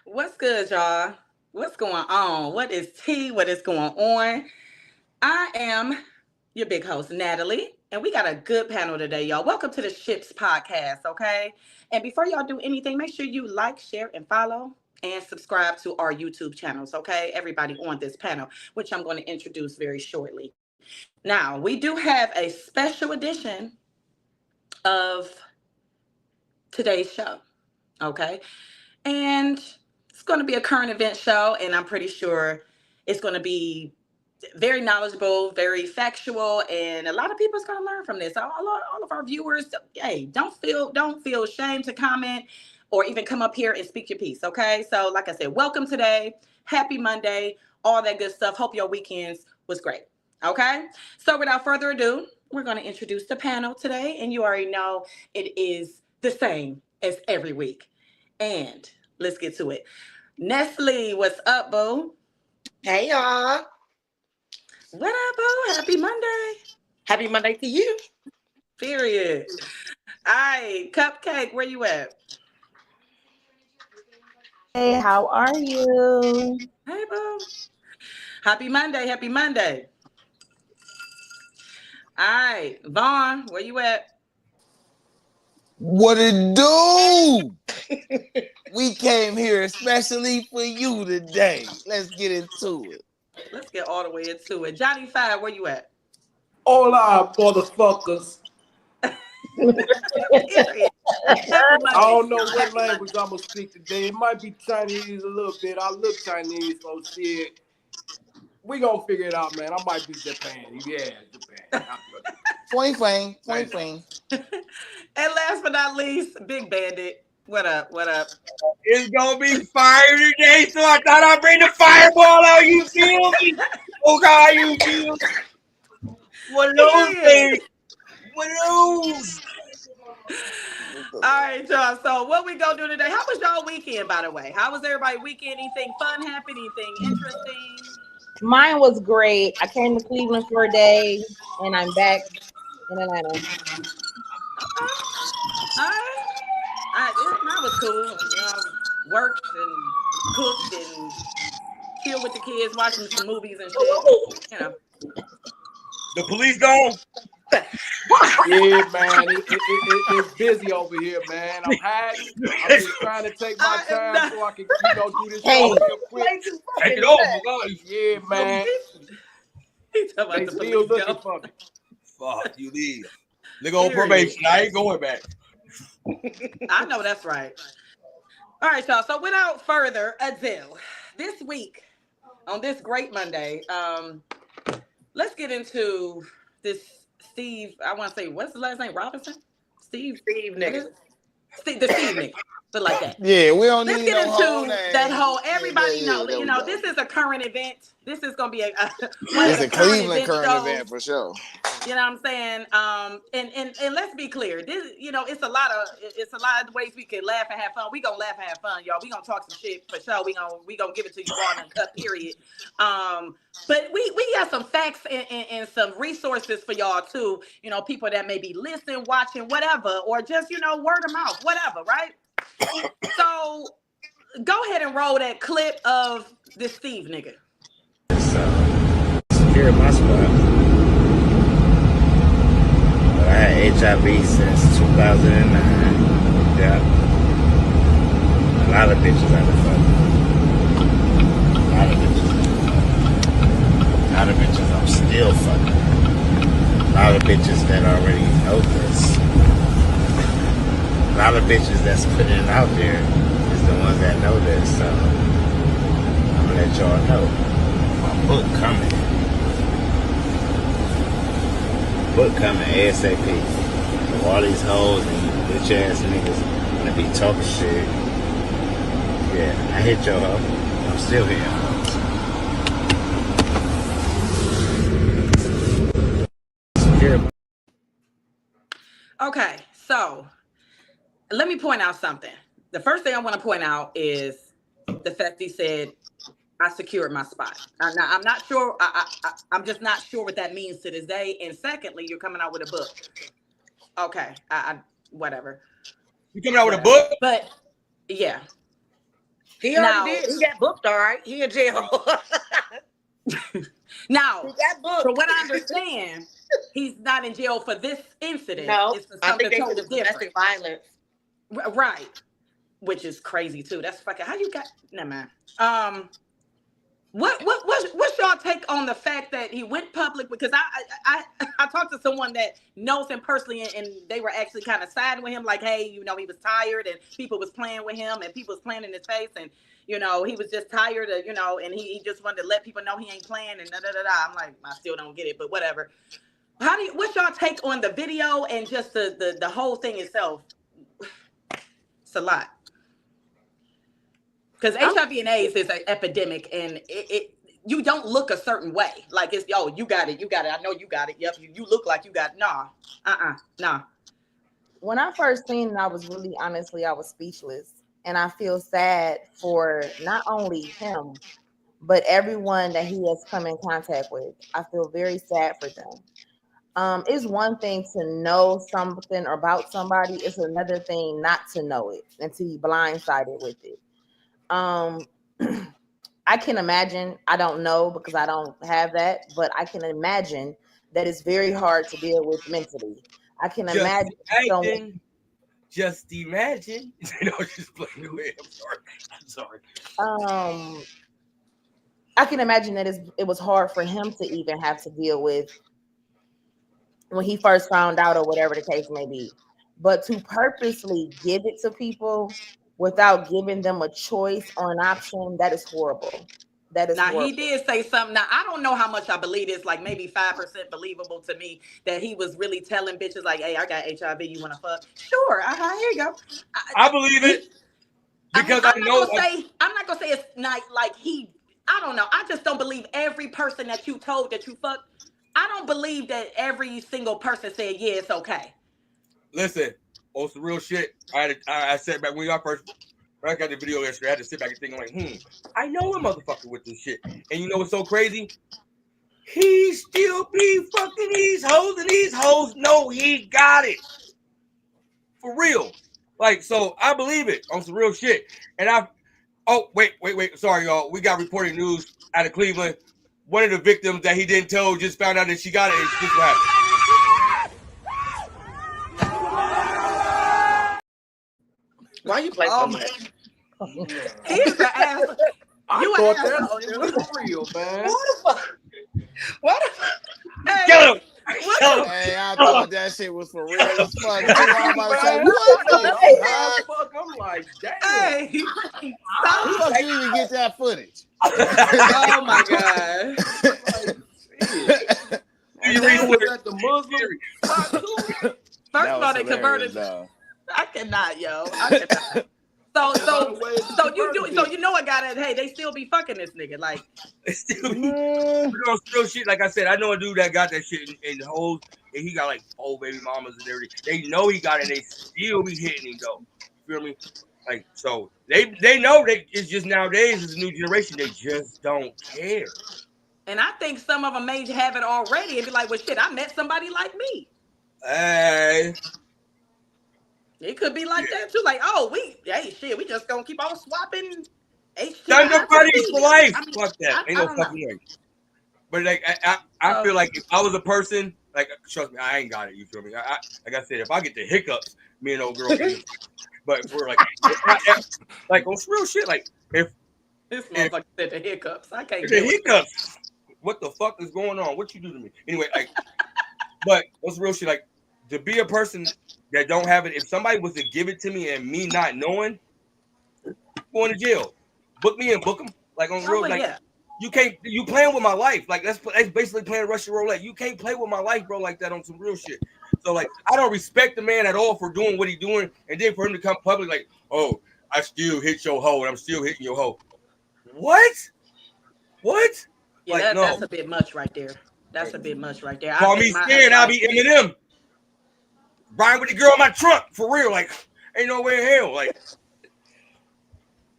What's good, y'all? What's going on? What is tea? What is going on? I am your big host, Natalie, and we got a good panel today, y'all. Welcome to the Ships Podcast, okay? And before y'all do anything, make sure you like, share, and follow and subscribe to our YouTube channels, okay? Everybody on this panel, which I'm going to introduce very shortly. Now, we do have a special edition of today's show, okay? And it's going to be a current event show, and I'm pretty sure it's going to be very knowledgeable, very factual, and a lot of people is going to learn from this. All of our viewers, hey, don't feel ashamed to comment or even come up here and speak your piece. Okay, so like I said, welcome today, happy Monday, all that good stuff. Hope your weekends was great. Okay, so without further ado, we're going to introduce the panel today, and you already know it is the same as every week. And let's get to it. Nestle, what's up, boo? Hey, y'all. What up, boo? Happy Monday. Happy Monday to you. Period. All right, Cupcake, where you at? Hey, how are you? Hey, boo. Happy Monday. Happy Monday. All right, Vaughn, where you at? What it do? We came here especially for you today. Let's get into it. Let's get all the way into it. Johnny Five, where you at? Hola, motherfuckers. Period. Happy Monday. I don't know what language I'm going to speak today. It might be Chinese a little bit. I look Chinese, so shit. We going to figure it out, man. I might be Japan. Yeah, Japan. Point fang. And last but not least, Big Bandit. What up? What up? It's gonna be fire today, so I thought I'd bring the fireball out. You feel me? Oh God, you feel me? What those things? What those? All right, y'all. So what we gonna do today? How was y'all weekend, by the way? How was everybody weekend? Anything fun happen? Anything interesting? Mine was great. I came to Cleveland for a day, and I'm back in Atlanta. All right. Mine was cool. You know, worked and cooked and chilled with the kids, watching some movies and shit. You know. The police gone? Yeah, man. It's busy over here, man. I'm hiding. I'm just trying to take my time so I can, do this show real quick. Take it over, God. Yeah, man. He talking about They the still police looking go. for me. Fuck, you leave. Nigga on probation. I ain't going back. I know that's right. All right, y'all. So without further ado, this week on this great Monday, let's get into this Steve. I want to say, what's the last name? Robinson? Steve nigga. The Steve nigga. But like that. Yeah, we don't Let's need get no into whole name. that whole. Everybody Yeah, know. This is a current event. This is gonna be it's a Cleveland current event for sure. You know what I'm saying? And let's be clear. This, it's a lot of ways we can laugh and have fun. We gonna laugh and have fun, y'all. We gonna talk some shit for sure. We gonna give it to you all in cut, period. But we got some facts and some resources for y'all too. People that may be listening, watching, whatever, or just word of mouth, whatever, right? So go ahead and roll that clip of this Steve nigga. Secure my spot. But I had HIV since 2009. Yeah. A lot of bitches out of fuck. A lot of bitches I'm still fucking. A lot of bitches that already know this. A lot of bitches that's putting it out there is the ones that know this. So I'm gonna let y'all know. My book coming. Book coming ASAP. So all these hoes and you bitch ass niggas gonna be talking shit. Yeah, I hit your hoe. I'm still here. Okay, so let me point out something. The first thing I want to point out is the fact he said, I secured my spot. Now, I'm not sure. I'm just not sure what that means to this day. And secondly, you're coming out with a book. Okay, whatever. You coming out with a book? But yeah. He Now- already did. He got booked, all right. He in jail. Now, He got booked. from what I understand, he's not in jail for this incident. No, It's for I something think they said totally it was domestic different. violence. Right. Which is crazy too. That's fucking how you got never mind. What's y'all take on the fact that he went public? Because I talked to someone that knows him personally, and they were actually kind of siding with him, like, hey, you know, he was tired and people was playing with him and people was playing in his face, and you know, he was just tired of, you know, and he just wanted to let people know he ain't playing and da da da da. I'm like, I still don't get it, but whatever. What's y'all take on the video and just the whole thing itself? It's a lot. Because HIV and AIDS is an epidemic, and you don't look a certain way. Like it's, oh, you got it. I know you got it. Yep, you look like you got it. Nah. When I first seen it, I was speechless. And I feel sad for not only him, but everyone that he has come in contact with. I feel very sad for them. It's one thing to know something about somebody. It's another thing not to know it and to be blindsided with it. I can imagine, I don't know because I don't have that, but I can imagine that it's very hard to deal with mentally. I can imagine. Just imagine. You know, just playing away. I'm sorry. I can imagine that it was hard for him to even have to deal with when he first found out or whatever the case may be. But to purposely give it to people without giving them a choice or an option, that is horrible. That is horrible. He did say something. Now, I don't know how much I believe this, like maybe 5% believable to me that he was really telling bitches like, hey, I got HIV, you want to fuck? Sure, here you go. I believe it. Because I'm not gonna say it's not like I don't know. I just don't believe every person that you told that you fucked. I don't believe that every single person said, yeah, it's okay. Listen, on some real shit. I sat back when I got the video yesterday. I had to sit back and think, I'm like, I know a motherfucker with this shit. And you know what's so crazy? He still be fucking these hoes, and these hoes know he got it. For real. Like, so I believe it on some real shit. And wait. Sorry, y'all. We got reported news out of Cleveland. One of the victims that he didn't tell just found out that she got it. And this what happened. Why you play so much? He's an asshole. I thought that was real, man. What the fuck? Hey, Kill him. Hey, I thought that shit was for real as fuck. I'm about to say, Man, what the fuck? I'm like, damn. hey. How the fuck you even get that footage? Oh my God. You was at the Muslim. First of all, they converted. I cannot, yo. I cannot. So you know I got it. Hey, they still be fucking this nigga. Like they still be still shit. Like I said, I know a dude that got that shit in the holes, and he got like 4 baby mamas and everything. They know he got it, and they still be hitting him though. You feel me? Like, so they know that it's just nowadays it's a new generation. They just don't care. And I think some of them may have it already and be like, well, shit, I met somebody like me. Hey. It could be like that too. Like, oh, we just gonna keep on swapping. Thunder buddies for life. Fuck that. Ain't no fucking way. But like, I feel like if I was a person, like, trust me, I ain't got it. You feel me? Like I said, if I get the hiccups, me and old girl. But we're like on real shit. Like if this motherfucker said the hiccups, I can't. The hiccups. What the fuck is going on? What you do to me? Anyway, like, but what's real shit? Like to be a person that don't have it. If somebody was to give it to me and me not knowing, going to jail. Book me and book them. Like on real, like you can't. You playing with my life. Like that's basically playing Russian roulette. You can't play with my life, bro, like that on some real shit. So like, I don't respect the man at all for doing what he's doing, and then for him to come public like, oh, I still hit your hoe and I'm still hitting your hoe. What? Yeah, like, that's a bit much right there. That's a bit much right there. Call me scared, I'll be Eminem. Riding with the girl in my trunk, for real. Like, ain't no way in hell. Like,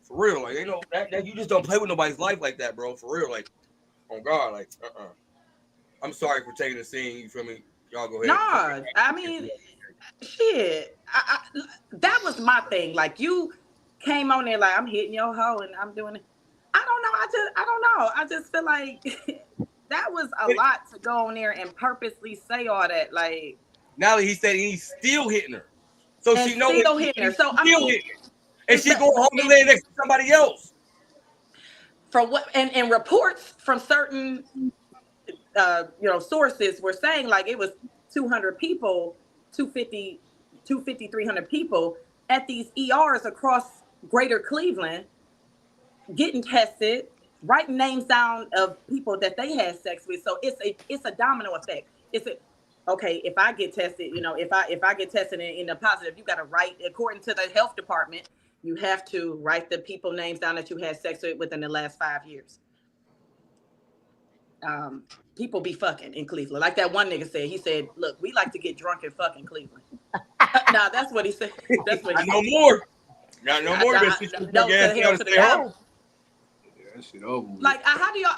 for real. Like, ain't no that you just don't play with nobody's life like that, bro. For real. Like, on God, like, I'm sorry for taking the scene. You feel me? Y'all go ahead. Nah, I mean, shit. That was my thing. Like, you came on there like I'm hitting your hoe and I'm doing it. I don't know. I don't know. I just feel like that was a lot to go on there and purposely say all that. Like now he said he's still hitting her, so and she knows still hitting her. So I mean, and she going home and laying next to somebody else. From what and reports from certain sources were saying like it was 200 people, 250, 300 people at these ERs across greater Cleveland getting tested, writing names down of people that they had sex with. So it's a domino effect. Okay, if I get tested, if I get tested in the positive, you got to write, according to the health department, you have to write the people names down that you had sex with within the last 5 years. People be fucking in Cleveland. Like that one nigga said, he said, look, we like to get drunk and fuck in Cleveland. Nah, that's what he said. That's what he said. No more. Got no more. No to the hell to the no. That shit over. Like, how do y'all?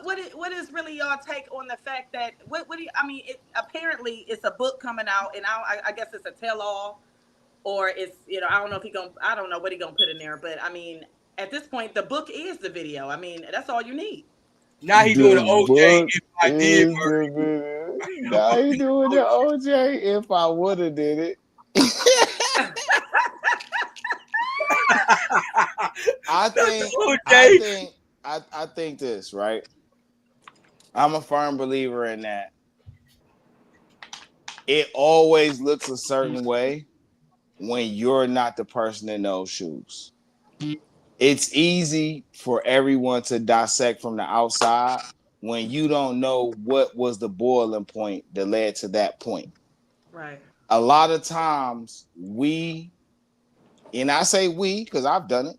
What is really y'all take on the fact that what do you? I mean, apparently it's a book coming out, and I guess it's a tell-all, or it's I don't know if I don't know what he gonna put in there, but I mean, at this point, the book is the video. I mean, that's all you need. Now he doing the OJ. If I did, now he doing the OJ. If I woulda did it. I think this, right? I'm a firm believer in that. It always looks a certain way when you're not the person in those shoes. It's easy for everyone to dissect from the outside when you don't know what was the boiling point that led to that point. Right. A lot of times and I say we because I've done it,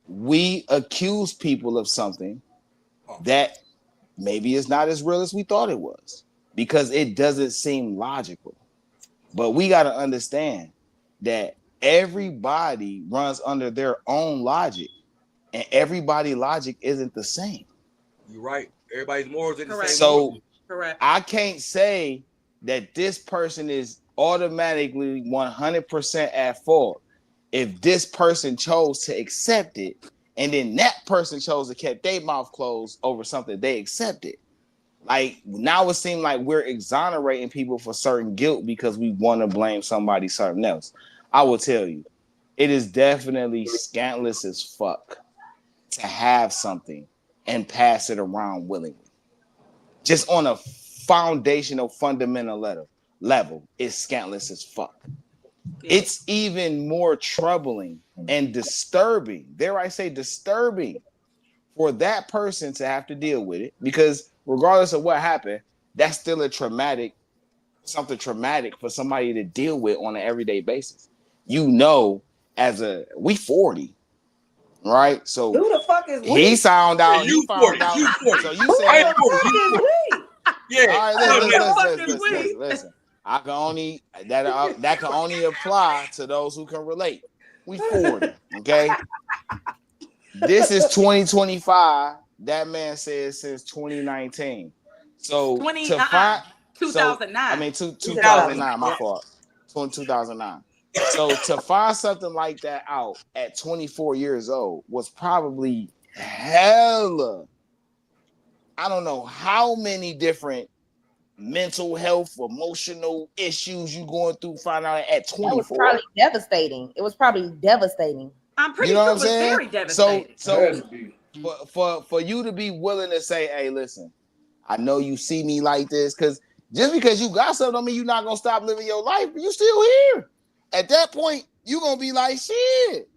we accuse people of something that maybe is not as real as we thought it was because it doesn't seem logical. But we got to understand that everybody runs under their own logic, and everybody's logic isn't the same. You're right. Everybody's morals are the same. So correct. I can't say that this person is automatically 100% at fault if this person chose to accept it, and then that person chose to keep their mouth closed over something they accepted. Like now it seems like we're exonerating people for certain guilt because we want to blame somebody something else. I will tell you, it is definitely scantless as fuck to have something and pass it around willingly. Just on a foundational, fundamental level, it's scantless as fuck. Yeah. It's even more troubling and disturbing, dare I say disturbing, for that person to have to deal with it, because regardless of what happened, that's still something traumatic for somebody to deal with on an everyday basis. We 40, right? So who the fuck is we? He found out. You 40. So you say yeah. All right, listen. I can only that can only apply to those who can relate. We 40, okay? This is 2025. That man says since 2019. So 2009. 2009. My fault. 2009. So to find something like that out at 24 years old was probably hella. I don't know how many different mental health, emotional issues you going through. Find out at 24. It was probably devastating. It was probably devastating. I'm pretty sure it was very devastating. So for you to be willing to say, hey, listen, I know you see me like this, because just because you got something don't mean you're not gonna stop living your life, but you still here. At that point, you're gonna be like, shit,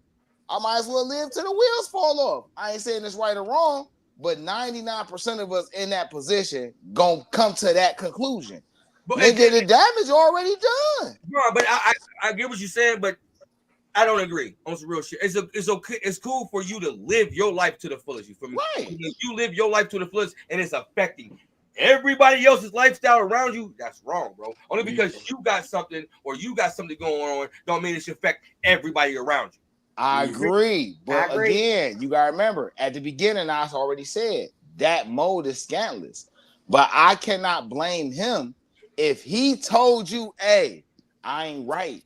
I might as well live till the wheels fall off. I ain't saying it's right or wrong, but 99% of us in that position gonna come to that conclusion. But the damage already done. Bro, but I get what you're saying, but I don't agree on some real shit. It's okay. It's cool for you to live your life to the fullest. You feel me? Right. You live your life to the fullest, and it's affecting everybody else's lifestyle around you. That's wrong, bro. Only because you got something or you got something going on, don't mean it should affect everybody around you. I agree. But again, you gotta remember, at the beginning, I already said that mode is scantless. But I cannot blame him if he told you, hey, I ain't right.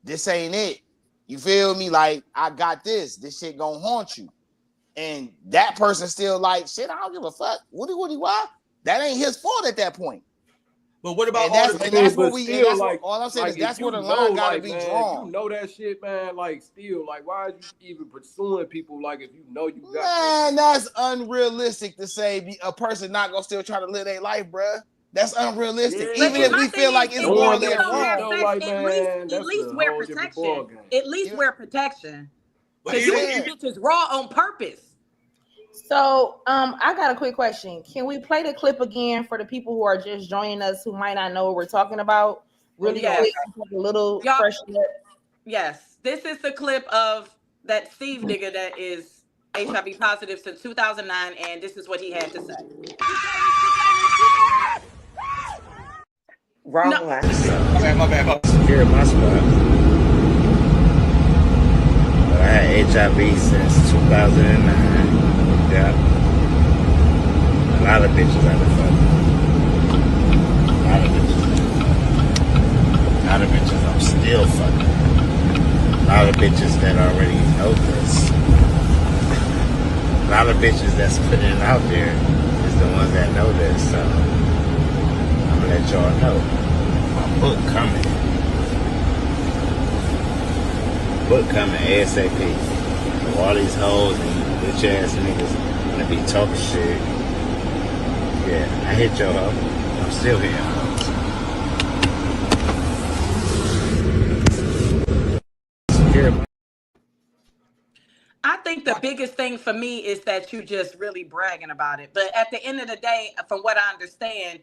This ain't it. You feel me? Like, I got this. This shit gonna haunt you. And that person still like, shit, I don't give a fuck. Woody, why? That ain't his fault at that point. But what about And all that's, the and that's but what we, still, and that's like, what, all I'm saying like, is that's if where the you line know, gotta like, be man, drawn. if you know that shit, man, like, still, like, why are you even pursuing people, like, if you know you got Man, that's unrealistic to say a person not gonna still try to live their life, bruh. That's unrealistic. Yeah, Even But if my we thing feel like is, it's if knowing morally you that don't shit, have wrong. though, sex, like, man, at that's least a wear whole different ball protection. game. At least Yeah. wear protection. but Because you even, Yeah. get bitches raw on purpose. So, I got a quick question. Can we play the clip again for the people who are just joining us who might not know what we're talking about? Really Yes. quick, a little Y'all- fresh up. Yes, this is the clip of that Steve nigga that is HIV positive since 2009, and this is what he had to say. Wrong No. one. my bad. Here in my spot. But I had HIV since 2009. Yeah. A lot of bitches I done fucked. A lot of bitches. A lot of bitches I'm still fucking. A lot of bitches that already know this. A lot of bitches that's putting it out there is the ones that know this. So I'm gonna let y'all know. My book coming. Book coming ASAP. So all these hoes and bitch ass niggas gonna be talking shit. Yeah, I hit your hoe. I'm still hitting hoes. I think the biggest thing for me is that you just really bragging about it. But at the end of the day, from what I understand,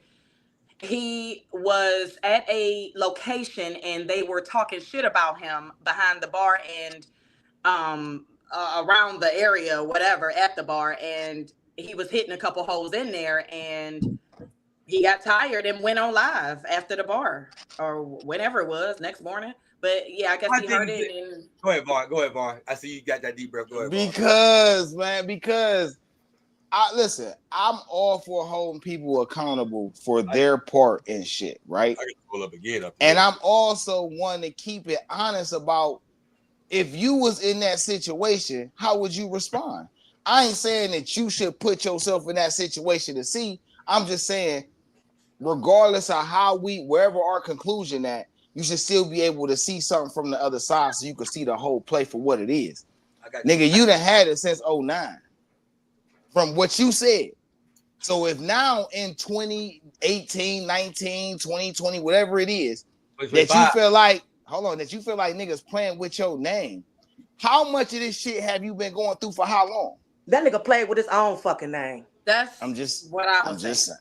he was at a location and they were talking shit about him behind the bar and around the area, whatever, at the bar, and he was hitting a couple holes in there, and he got tired and went on live after the bar or whenever it was next morning. But yeah, I guess he heard it. And Go ahead, Vaughn. I see you got that deep breath. Go ahead, Vaughn. Because I'm all for holding people accountable for their part in shit, right? I can pull up again. And I'm also one to keep it honest about if you was in that situation, how would you respond? I ain't saying that you should put yourself in that situation to see. I'm just saying, regardless of wherever our conclusion at, you should still be able to see something from the other side so you can see the whole play for what it is. Nigga, you done had it since 2009 from what you said. So if now in 2018, 19, 2020, whatever it is, that you feel like, that you feel like niggas playing with your name, how much of this shit have you been going through for how long? That nigga played with his own fucking name. that's I'm just saying.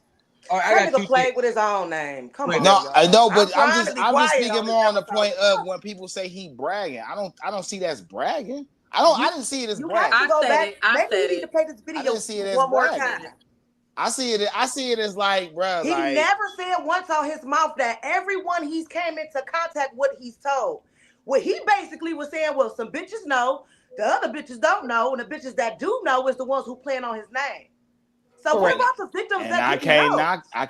All right, That nigga played with his own name. Come on. No, y'all. I know, but I'm trying just to be quiet speaking more on the this point episode. of when people say he bragging. I don't see that's bragging. I didn't see it as You bragging. have to go I said back. it. I Maybe said you need it. to play this I video didn't see it as one more bragging. time. I see it as like, bro. He like, never said once on his mouth that everyone he's came into contact with, he's told. What he basically was saying was some bitches know, the other bitches don't know, and the bitches that do know is the ones who playing on his name. So what about the victims and that I didn't can't know? knock. I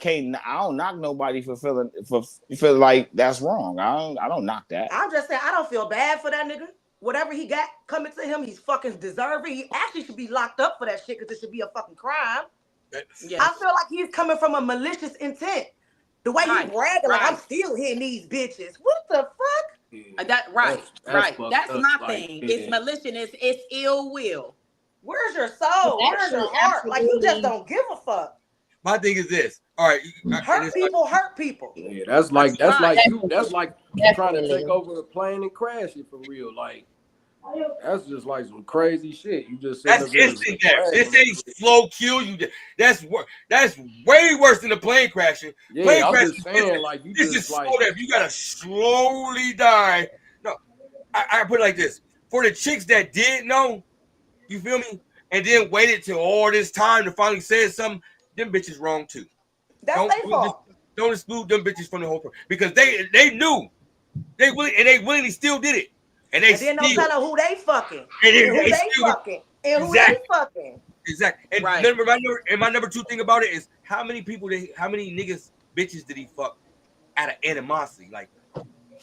don't knock nobody for feeling like that's wrong. I don't knock that. I'm just saying I don't feel bad for that nigga. Whatever he got coming to him, he's fucking deserving. He actually should be locked up for that shit because it should be a fucking crime. Yes. I feel like he's coming from a malicious intent. The way he bragging, like I'm still hitting these bitches. What the fuck? That's That's my like, thing. It's malicious. It's ill will. Where's your soul? Where's your heart? Like you just don't give a fuck. My thing is this. All right, hurt people. Yeah, that's like trying to take over a plane and crash it for real. Like that's just like some crazy shit. You just that's instant death. This ain't slow kill you. That's way worse than the plane crashing. Yeah, plane I'm crashing, just saying, like you this just is like slow death. You gotta slowly die. No, I put it like this: for the chicks that did know, you feel me, and then waited till all this time to finally say something, them bitches wrong too. That's their fault. Don't exclude them bitches from the whole because they knew they willingly still did it, and then don't tell them who they fucking and who they fucking and who they fucking. Exactly. And my number two thing about it is how many niggas bitches did he fuck out of animosity? Like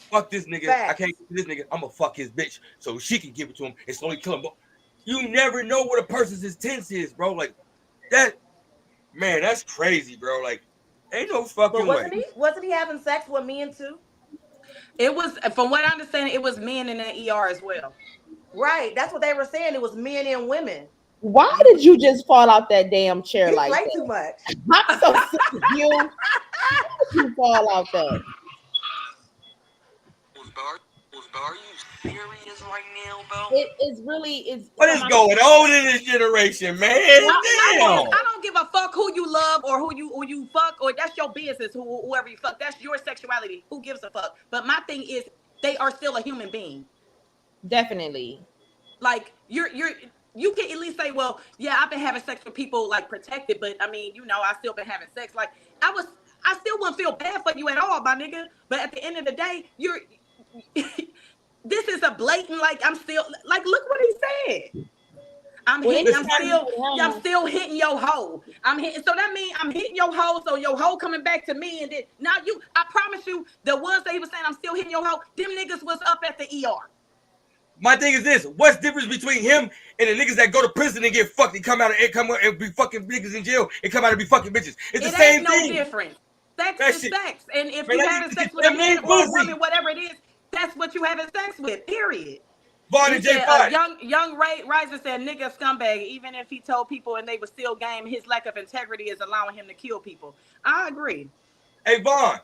fuck this nigga. Facts. I can't get this nigga. I'm gonna fuck his bitch so she can give it to him and slowly kill him. But you never know what a person's intent is, bro. Like that, man, that's crazy, bro. Like, ain't no fucking way. Wasn't he having sex with men too? It was, from what I understand, it was men in the ER as well. Right. That's what they were saying. It was men and women. Why did you just fall out that damn chair He like played that? too much. I'm so sick of you. Why did you fall out that? Are you serious right now, bro? It is really What is going on in this generation, man? I don't give a fuck who you love or who you fuck, or that's your business. Whoever you fuck, that's your sexuality. Who gives a fuck? But my thing is, they are still a human being. Definitely. Like you can at least say, well, yeah, I've been having sex with people like protected, but I mean, I still been having sex. Like I still wouldn't feel bad for you at all, my nigga. But at the end of the day, this is a blatant, like, I'm still, like, look what he said. I'm still hitting your hoe. So that means I'm hitting your hoe, so your hoe coming back to me, and then now I promise you, the ones that he was saying I'm still hitting your hoe, them niggas was up at the ER. My thing is this: what's the difference between him and the niggas that go to prison and get fucked and come out and be fucking niggas in jail and come out and be fucking bitches? It's the same thing. No difference. Sex is sex, and if you having sex with a man man or a woman, whatever it is, that's what you having sex with. Period. Vaughn and J5. Young Ray Riser said, "Nigga scumbag." Even if he told people and they were still game, his lack of integrity is allowing him to kill people. I agree. Hey Vaughn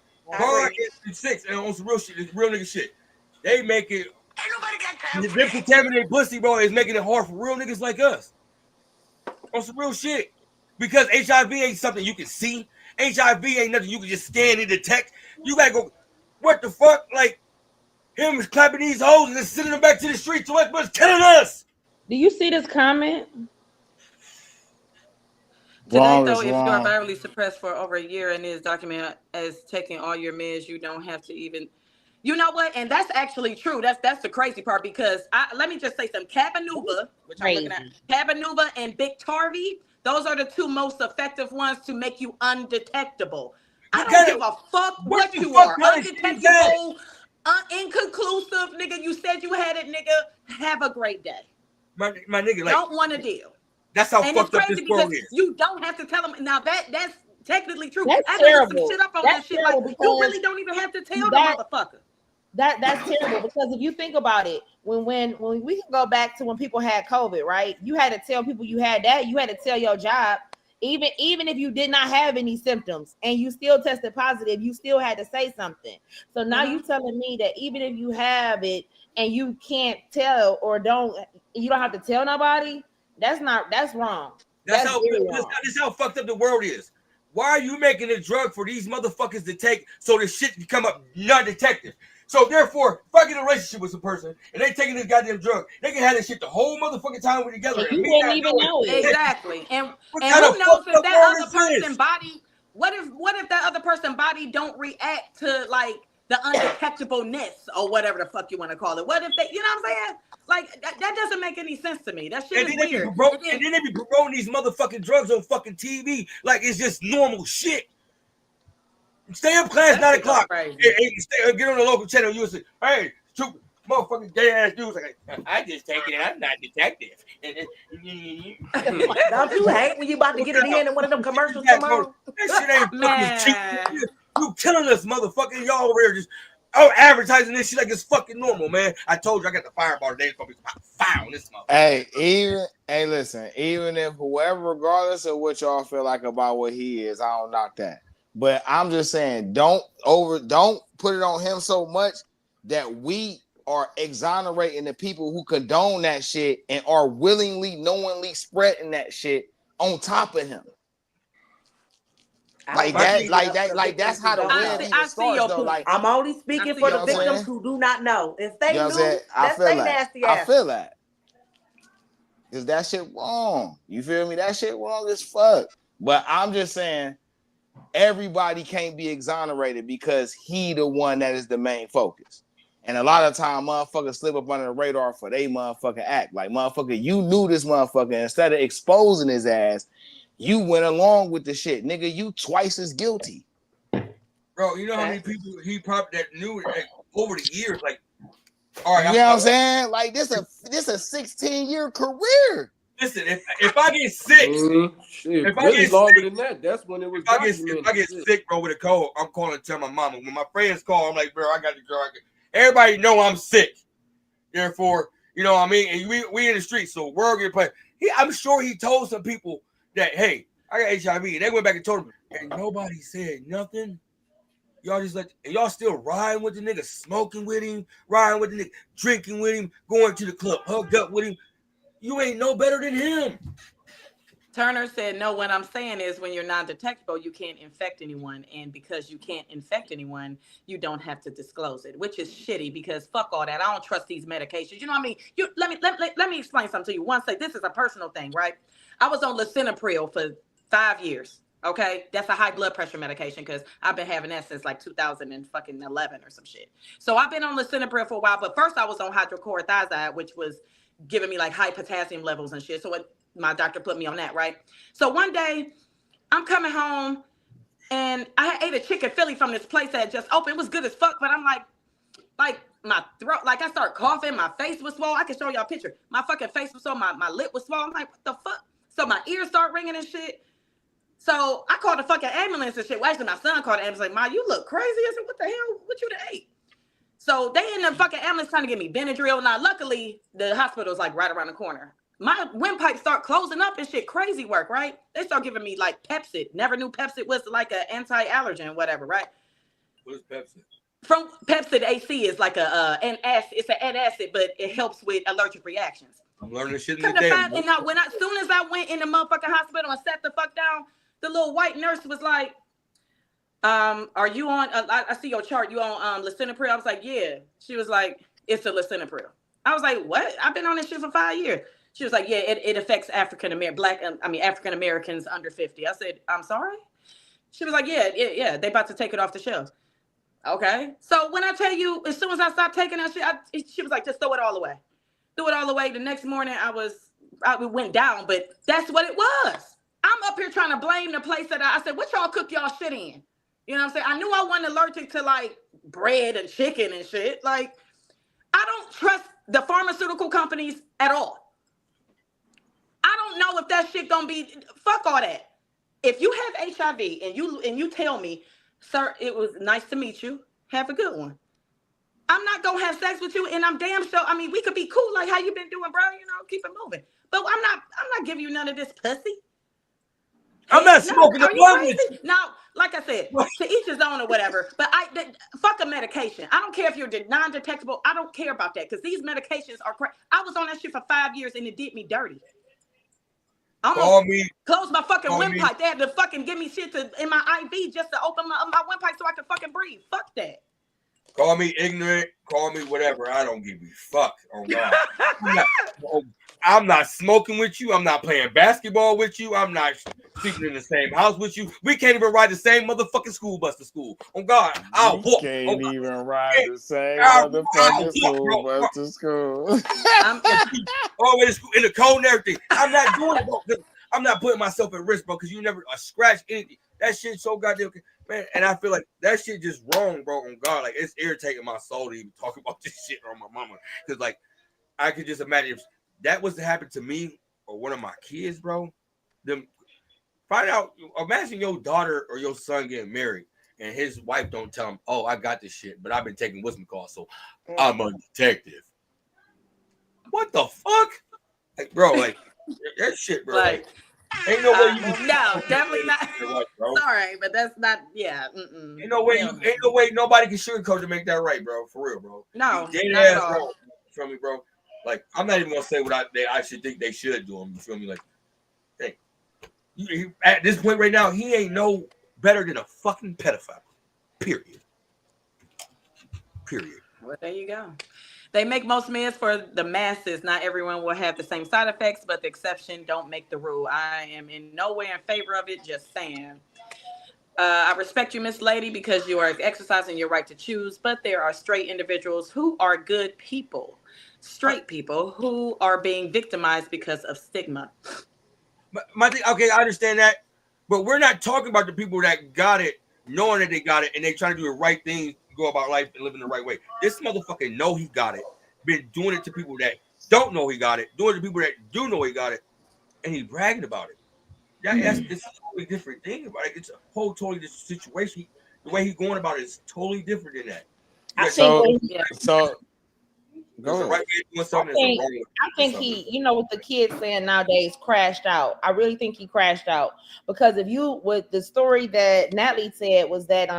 is 6 and on some real shit. It's real nigga shit. They make it. Ain't nobody got time for Them that. contaminated pussy, bro, is making it hard for real niggas like us. On some real shit. Because HIV ain't something you can see. HIV ain't nothing you can just scan and detect. You gotta go, what the fuck? Like, him is clapping these hoes and then sending them back to the street. So what's killing us? Do you see this comment? Today, though, if you are virally suppressed for over a year and is documented as taking all your meds, you don't have to even... You know what? And that's actually true. That's the crazy part, because let me just say something. Cabenuva, which I'm looking at, Cabenuva and Biktarvy, those are the two most effective ones to make you undetectable. I don't give a fuck what you are. Undetectable, inconclusive, nigga. You said you had it, nigga. Have a great day. My nigga, like, don't want to deal. That's how fucked up this world is. You don't have to tell them. Now that's technically true. That's I terrible. Some shit up on that shit. Like, you really don't even have to tell the motherfucker. That's terrible, because if you think about it, when we can go back to when people had COVID, right? You had to tell people you had that. You had to tell your job, even if you did not have any symptoms and you still tested positive, you still had to say something. So now you telling me that even if you have it and you can't tell or you don't have to tell nobody. That's wrong. That's how fucked up the world is. Why are you making a drug for these motherfuckers to take so this shit can come up non-detected? So therefore, if I get a relationship with some person and they taking this goddamn drug, they can have this shit the whole motherfucking time we're together. You wouldn't even know it. Exactly. And who knows if that other person body, what if that other person body don't react to like the undetectableness or whatever the fuck you want to call it? What if they, you know what I'm saying? Like that doesn't make any sense to me. That shit is weird. And then they be promoting these motherfucking drugs on fucking TV like it's just normal shit. Stay up class 9 o'clock. And get on the local channel. You say, hey, two motherfucking gay ass dudes like, I just take it and I'm not detective. Don't you hate when you about to get it in one of them commercials tomorrow? That shit ain't fucking cheap. You killing us, motherfucker. Y'all over here just advertising this shit like it's fucking normal, man. I told you I got the fireball today. It's gonna be fire on this motherfucker. Listen, even if whoever, regardless of what y'all feel like about what he is, I don't knock that. But I'm just saying, don't put it on him so much that we are exonerating the people who condone that shit and are knowingly spreading that shit on top of him. That's how the web even starts, though. Like, I'm only speaking for the victims who do not know. If they knew, that's their nasty ass. I feel that. Because that shit wrong. You feel me? That shit wrong as fuck. But I'm just saying, everybody can't be exonerated because he the one that is the main focus. And a lot of time, motherfuckers slip up under the radar for they motherfucking act. Like, motherfucker, you knew this motherfucker. Instead of exposing his ass, you went along with the shit. Nigga, you twice as guilty. Bro, you know how many people he probably that knew that over the years, like, all right, you know what I'm saying? Like this a 16-year career. Listen, if I get sick, shit, if I really get longer sick, than that, that's when it was. If I get sick, bro, with a cold, I'm calling to tell my mama. When my friends call, I'm like, bro, I got to go. Everybody know I'm sick. Therefore, you know what I mean? And we in the street, so word get played. I'm sure he told some people that, hey, I got HIV, and they went back and told him, and nobody said nothing. Y'all just and y'all still riding with the nigga, smoking with him, riding with the nigga, drinking with him, going to the club, hugged up with him. You ain't no better than him. Turner said, no, what I'm saying is when you're non-detectable, you can't infect anyone. And because you can't infect anyone, you don't have to disclose it, which is shitty because fuck all that. I don't trust these medications. You know what I mean? Let me explain something to you. One, say this is a personal thing, right? I was on lisinopril for 5 years. Okay, that's a high blood pressure medication because I've been having that since like 2011 or some shit. So I've been on lisinopril for a while, but first I was on hydrochlorothiazide, which was giving me like high potassium levels and shit. So my doctor put me on that, right? So one day I'm coming home and I ate a chicken Philly from this place that just opened. It was good as fuck, but I'm like my throat, like I start coughing, my face was swollen. I can show y'all a picture. My fucking face was swollen, my lip was swollen. I'm like, what the fuck? So my ears start ringing and shit. So I called the fucking ambulance and shit. Well, actually, my son called the ambulance like, Ma, you look crazy. I said, what the hell? What you done ate? So they in the fucking ambulance trying to give me Benadryl. Now, luckily, the hospital is like right around the corner. My windpipes start closing up and shit. Crazy work, right? They start giving me like Pepsid. Never knew Pepsid was like an anti-allergen, whatever, right? What is Pepsid? From Pepsid AC is like it's an antacid, but it helps with allergic reactions. I'm learning this shit in the day. And now, as soon as I went in the motherfucking hospital and sat the fuck down, the little white nurse was like, are you on, I see your chart, you on lisinopril? I was like, yeah. She was like, it's a lisinopril. I was like, what? I've been on this shit for 5 years. She was like, yeah, it affects African Americans under 50. I said, I'm sorry? She was like, yeah, they about to take it off the shelf. Okay. So when I tell you, as soon as I stopped taking that shit, she was like, just throw it all away. Threw it all away. The next morning I went down, but that's what it was. I'm up here trying to blame the place that I said, what y'all cook y'all shit in? You know what I'm saying? I knew I wasn't allergic to like bread and chicken and shit. Like, I don't trust the pharmaceutical companies at all. I don't know if that shit gonna be, fuck all that. If you have HIV and you tell me, sir, it was nice to meet you, have a good one. I'm not gonna have sex with you, and I'm damn sure. I mean, we could be cool, like how you been doing, bro. You know, keep it moving. But I'm not giving you none of this pussy. I'm not smoking the blunt with you. Now, like I said, to each his own or whatever. But fuck a medication. I don't care if you're non-detectable. I don't care about that because these medications are crazy. I was on that shit for 5 years and it did me dirty. I almost closed my fucking windpipe. They had to fucking give me shit in my IV just to open my windpipe so I could fucking breathe. Fuck that. Call me ignorant, call me whatever. I don't give a fuck. Oh God. I'm not smoking with you. I'm not playing basketball with you. I'm not sleeping in the same house with you. We can't even ride the same motherfucking school bus to school. Oh God, I'll walk. Can't even ride the same motherfucking school bus to school. I'm always in the cold and everything. I'm not doing it, bro. I'm not putting myself at risk, bro, because you never scratch anything. That shit's so goddamn man, and I feel like that shit just wrong, bro. On God, like it's irritating my soul to even talk about this shit on my mama, because like I could just imagine if that was to happen to me or one of my kids, bro. Them find out. Imagine your daughter or your son getting married, and his wife don't tell him, "Oh, I got this shit," but I've been taking what's called, so I'm a detective. What the fuck, like, bro? Like that shit, bro. Like, ain't no way you can. No, definitely not. Sorry, but that's not. Yeah. Ain't no way. Ain't no way. Nobody can sugarcoat to make that right, bro. For real, bro. No, dead not ass, at all. bro. You feel me, bro? Like I'm not even gonna say what I should think they should do him. You feel me? Like, hey, at this point right now, he ain't no better than a fucking pedophile. Period. Well, there you go. They make most meds for the masses. Not everyone will have the same side effects, but the exception don't make the rule. I am in no way in favor of it. Just saying. I respect you, Miss Lady, because you are exercising your right to choose. But there are straight individuals who are good people, straight people who are being victimized because of stigma. My thing, okay, I understand that, but we're not talking about the people that got it, knowing that they got it, and they trying to do the right thing go about life and living the right way. This motherfucker know he got it. Been doing it to people that don't know he got it, doing it to people that do know he got it, and he bragging about it. That's it's a totally different thing about it. It's a whole totally different situation. The way he's going about it is totally different than that. I So, think so There's a go right ahead. way of doing something. There's a wrong way. I think he, you know, with the kids saying nowadays crashed out. I really think he crashed out because if you with the story that Natalie said was that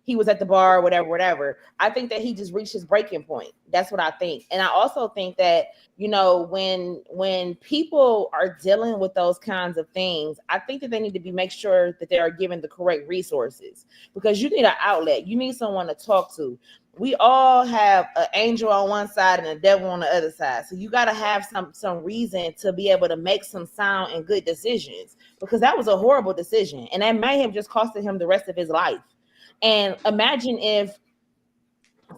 he was at the bar, whatever. I think that he just reached his breaking point. That's what I think. And I also think that, you know, when people are dealing with those kinds of things, I think that they need to make sure that they are given the correct resources because you need an outlet. You need someone to talk to. We all have an angel on one side and a devil on the other side. So you got to have some reason to be able to make some sound and good decisions because that was a horrible decision. And that may have just costed him the rest of his life. And imagine if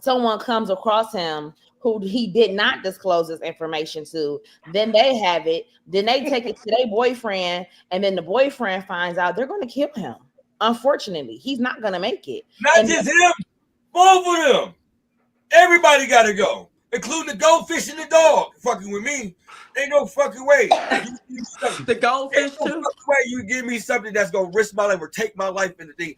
someone comes across him who he did not disclose his information to, then they have it, then they take it to their boyfriend, and then the boyfriend finds out, they're going to kill him. Unfortunately, he's not going to make it. Not just him, both of them. Everybody got to go, including the goldfish and the dog. Fucking with me, ain't no fucking way. The goldfish ain't no too. fucking way you give me something that's gonna risk my life or take my life in the thing.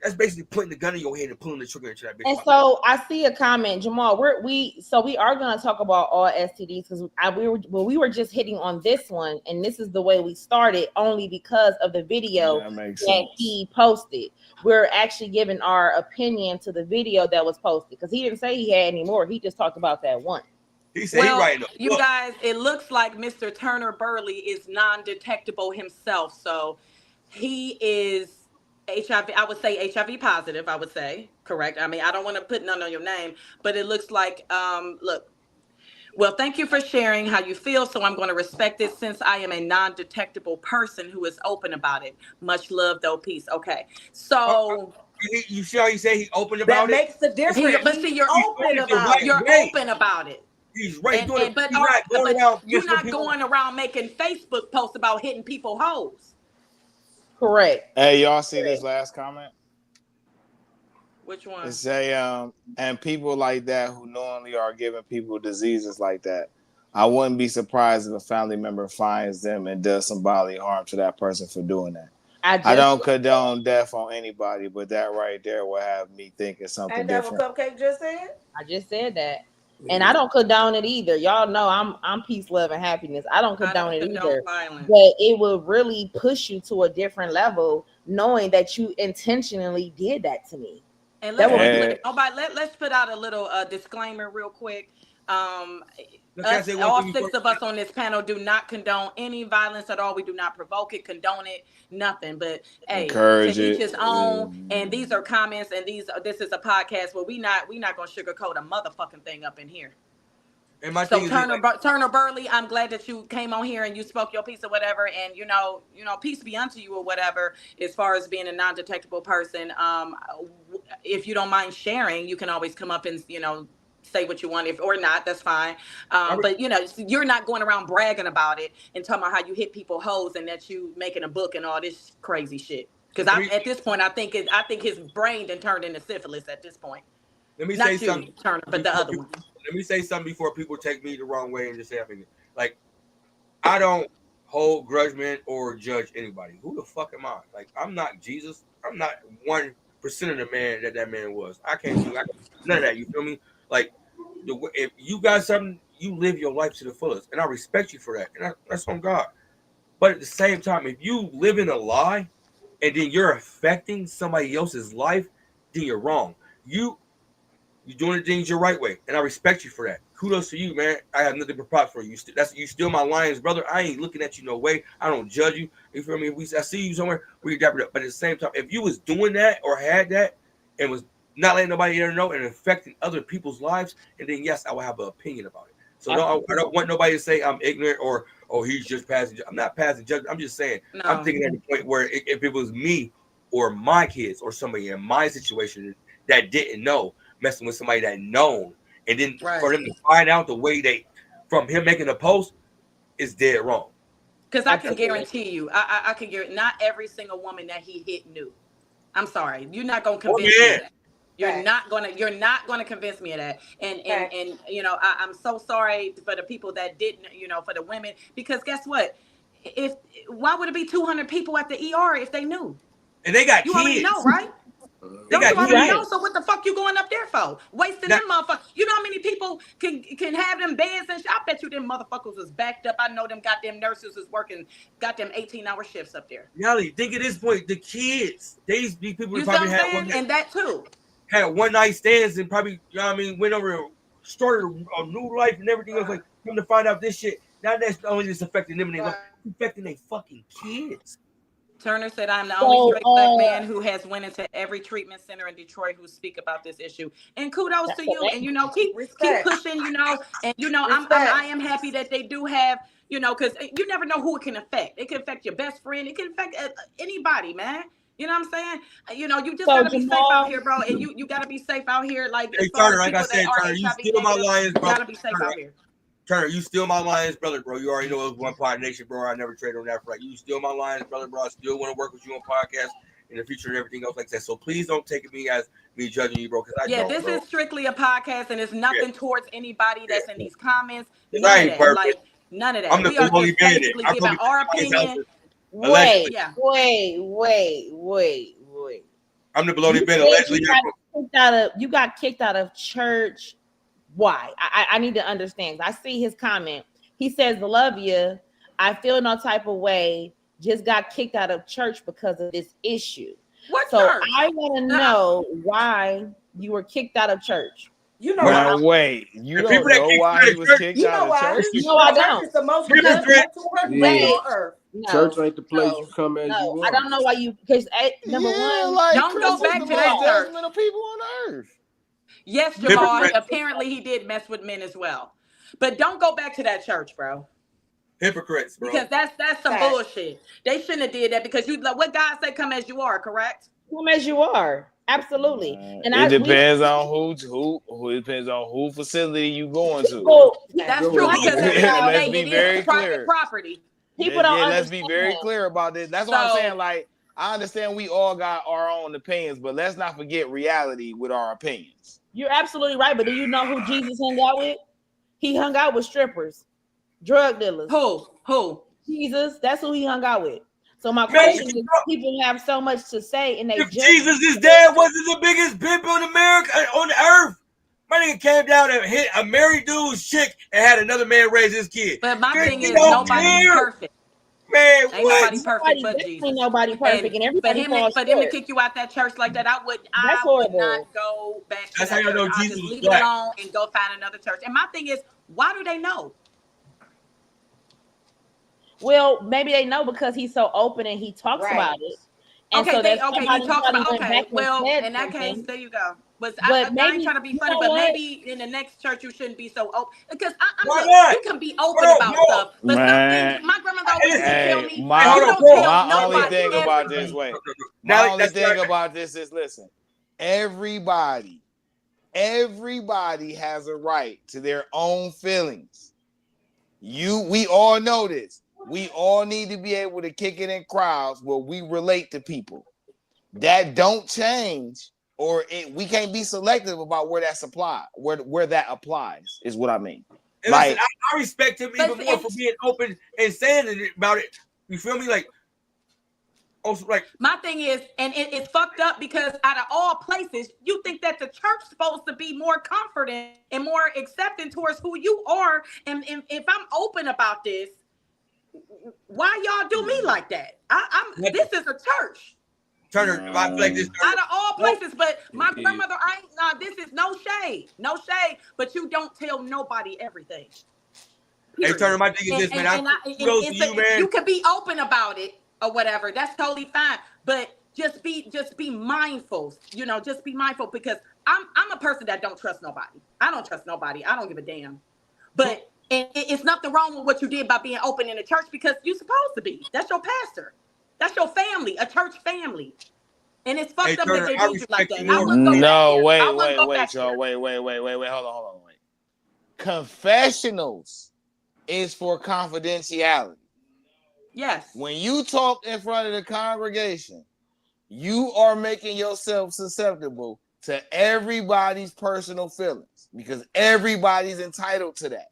That's basically putting the gun in your head and pulling the trigger into that bitch. And so I see a comment, Jamal. We are going to talk about all STDs because we were just hitting on this one, and this is the way we started only because of the video that he posted. We're actually giving our opinion to the video that was posted because he didn't say he had any more. He just talked about that one. He said Well, he writing you guys, it looks like Mr. Turner Burley is non-detectable himself, so he is HIV, I would say HIV positive, I would say, correct. I mean, I don't want to put none on your name, but it looks like, look, well, thank you for sharing how you feel. So I'm going to respect it since I am a non-detectable person who is open about it. Much love, though. Peace. Okay. So you see how you say he open about that makes the difference. but see, you're open about it. You're open about it. He's right. But you're not going around making Facebook posts about hitting people hoes. Correct. Hey, y'all see this last comment? Which one? It say, and people like that who knowingly are giving people diseases like that. I wouldn't be surprised if a family member finds them and does some bodily harm to that person for doing that. I don't condone death on anybody, but that right there will have me thinking something Ain't that different. what Cupcake just said? I just said that. And I don't condone it either. Y'all know I'm peace, love, and happiness. I don't condone it either. Violence. But it will really push you to a different level knowing that you intentionally did that to me. And let's put out a little disclaimer real quick. All 6 of us on this panel do not condone any violence at all. We do not provoke it, condone it, nothing. But hey, encourage to each his own. And these are comments, and this is a podcast where we not gonna sugarcoat a motherfucking thing up in here. And my so Turner Burley, I'm glad that you came on here and you spoke your piece or whatever, and you know, peace be unto you or whatever. As far as being a non-detectable person, if you don't mind sharing, you can always come up and say what you want, if or not, that's fine. But you're not going around bragging about it and talking about how you hit people hoes and that you making a book and all this crazy shit. Because at this point, I think his brain done turned into syphilis at this point. Let me say something, Turner, but the other one. Let me say something before people take me the wrong way and just say everything. Like, I don't hold grudge men or judge anybody. Who the fuck am I? Like, I'm not Jesus. I'm not 1% of the man that man was. I can't do none of that. You feel me? Like, if you got something, you live your life to the fullest, and I respect you for that, and that's on God. But at the same time, if you live in a lie, and then you're affecting somebody else's life, then you're wrong. You're doing the things your right way, and I respect you for that. Kudos to you, man. I have nothing but props for you. You still my Lions brother. I ain't looking at you no way. I don't judge you. You feel me? I see you somewhere, we dap it up. But at the same time, if you was doing that or had that and was not letting nobody ever know and affecting other people's lives, and then yes, I will have an opinion about it. So I don't want nobody to say I'm ignorant or he's just passing. I'm not passing judgment. I'm just saying I'm thinking at the point where if it was me or my kids or somebody in my situation that didn't know, messing with somebody that known, and then for them to find out the way from him making a post is dead wrong. Because I can guarantee you, I can guarantee not every single woman that he hit knew. I'm sorry. You're not gonna convince me of that. You're Right. not gonna convince me of that. And you know, I'm so sorry for the people that didn't, you know, for the women, because guess what? Why would it be 200 people at the ER if they knew? And they got You kids. already know, right? They Don't got you already kids. know? So what the fuck you going up there for? Wasting them motherfuckers. You know how many people can have them beds and shit? I bet you them motherfuckers was backed up. I know them goddamn nurses is working goddamn 18-hour shifts up there. Nelly, think at this point, the kids, these people You see probably what I'm saying? And that too. had one night stands and probably, you know what I mean, went over and started a new life and everything else. Like, come to find out this shit. Now that's not only just affecting them and their life, it's affecting their fucking kids. Turner said, I'm the only straight black man who has went into every treatment center in Detroit who speak about this issue. And kudos to you. And, you know, keep pushing, you know, and, you know, I am happy that they do have, you know, because you never know who it can affect. It can affect your best friend. It can affect anybody, man. You know what I'm saying? You know, you just gotta be safe out here, bro. And you gotta be safe out here. Like, hey, as far Turner, as like I people said, that are Turner, you HIV still my negative, Lions, you bro. gotta be safe out here. Turner, you still my Lions brother, bro. You already know it was one part nation, bro. I never trade on that for like you still my Lions brother, bro. I still want to work with you on podcasts in the future and everything else like that. So please don't take me as me judging you, bro. Because I don't, this bro. is strictly a podcast, and it's nothing towards anybody that's in these comments. None None of of that. that. Like, none of that. I'm the We are only just man in it. basically I'm giving our opinion. Wait. I'm the baloney man. Allegedly, you got kicked out of church. Why? I need to understand. I see his comment. He says, "Love you. I feel no type of way. Just got kicked out of church because of this issue." What so church? I want to know why you were kicked out of church. You know Now why? wait, you don't know why he was kicked out of church? No, I don't. Church is the most judgmental place on earth. No, church ain't the place you come as you want. I don't know why you, because number one, like don't go back to that church. Judgmental people on earth. Yes, Jamal. Apparently, he did mess with men as well, but don't go back to that church, bro. Hypocrites, bro. Because that's some bullshit. They shouldn't have did that because you like what God said, come as you are, correct? Come as you are. Absolutely. And it depends on who it depends on who facility you going to. That's true because let's be very private clear. Property. People don't let's be very clear about this. That's what I'm saying. Like, I understand we all got our own opinions, but let's not forget reality with our opinions. You're absolutely right. But do you know who Jesus hung out with? He hung out with strippers, drug dealers. Who? Jesus. That's who he hung out with. So my question is, people have so much to say, and if Jesus' dad wasn't the biggest pimp on America on the earth, my nigga came down and hit a married dude's chick and had another man raise his kid. But my thing is, nobody's perfect. Man, ain't nobody perfect but Jesus. Ain't nobody perfect, and everybody for him to kick you out that church like that, I would not go back to That's that how you know church. Jesus I'll just leave black. it alone and go find another church. And my thing is, why do they know? Well, maybe they know because he's so open and he talks about it. And okay, so he talks about okay. Well, in that case, there you go. But I ain't trying to be funny, but maybe in the next church you shouldn't be so open because you can be open about stuff. But some things, my grandmother always used to tell me, my only thing about this, my only thing about this is, listen, everybody has a right to their own feelings. We all know this. We all need to be able to kick it in crowds where we relate to people. That don't change, or we can't be selective about where that's applied, where that applies, is what I mean. And like, listen, I respect him even more for being open and saying about it. You feel me? Like, also, like my thing is, and it's fucked up because out of all places, you think that the church's supposed to be more comforting and more accepting towards who you are. And if I'm open about this, why y'all do me like that? This is a church. Turner, I feel like this. Out of all places, but my grandmother, this is no shade, but you don't tell nobody everything. Period. Hey, Turner, my thing is this, man. You can be open about it or whatever. That's totally fine. But just be mindful. You know, just be mindful because I'm a person that don't trust nobody. I don't trust nobody. I don't give a damn. But it's nothing wrong with what you did by being open in a church because you're supposed to be. That's your pastor. That's your family, a church family. And it's fucked up that they treat you like that. No, wait, y'all. Wait. Hold on. Confessionals is for confidentiality. Yes. When you talk in front of the congregation, you are making yourself susceptible to everybody's personal feelings because everybody's entitled to that.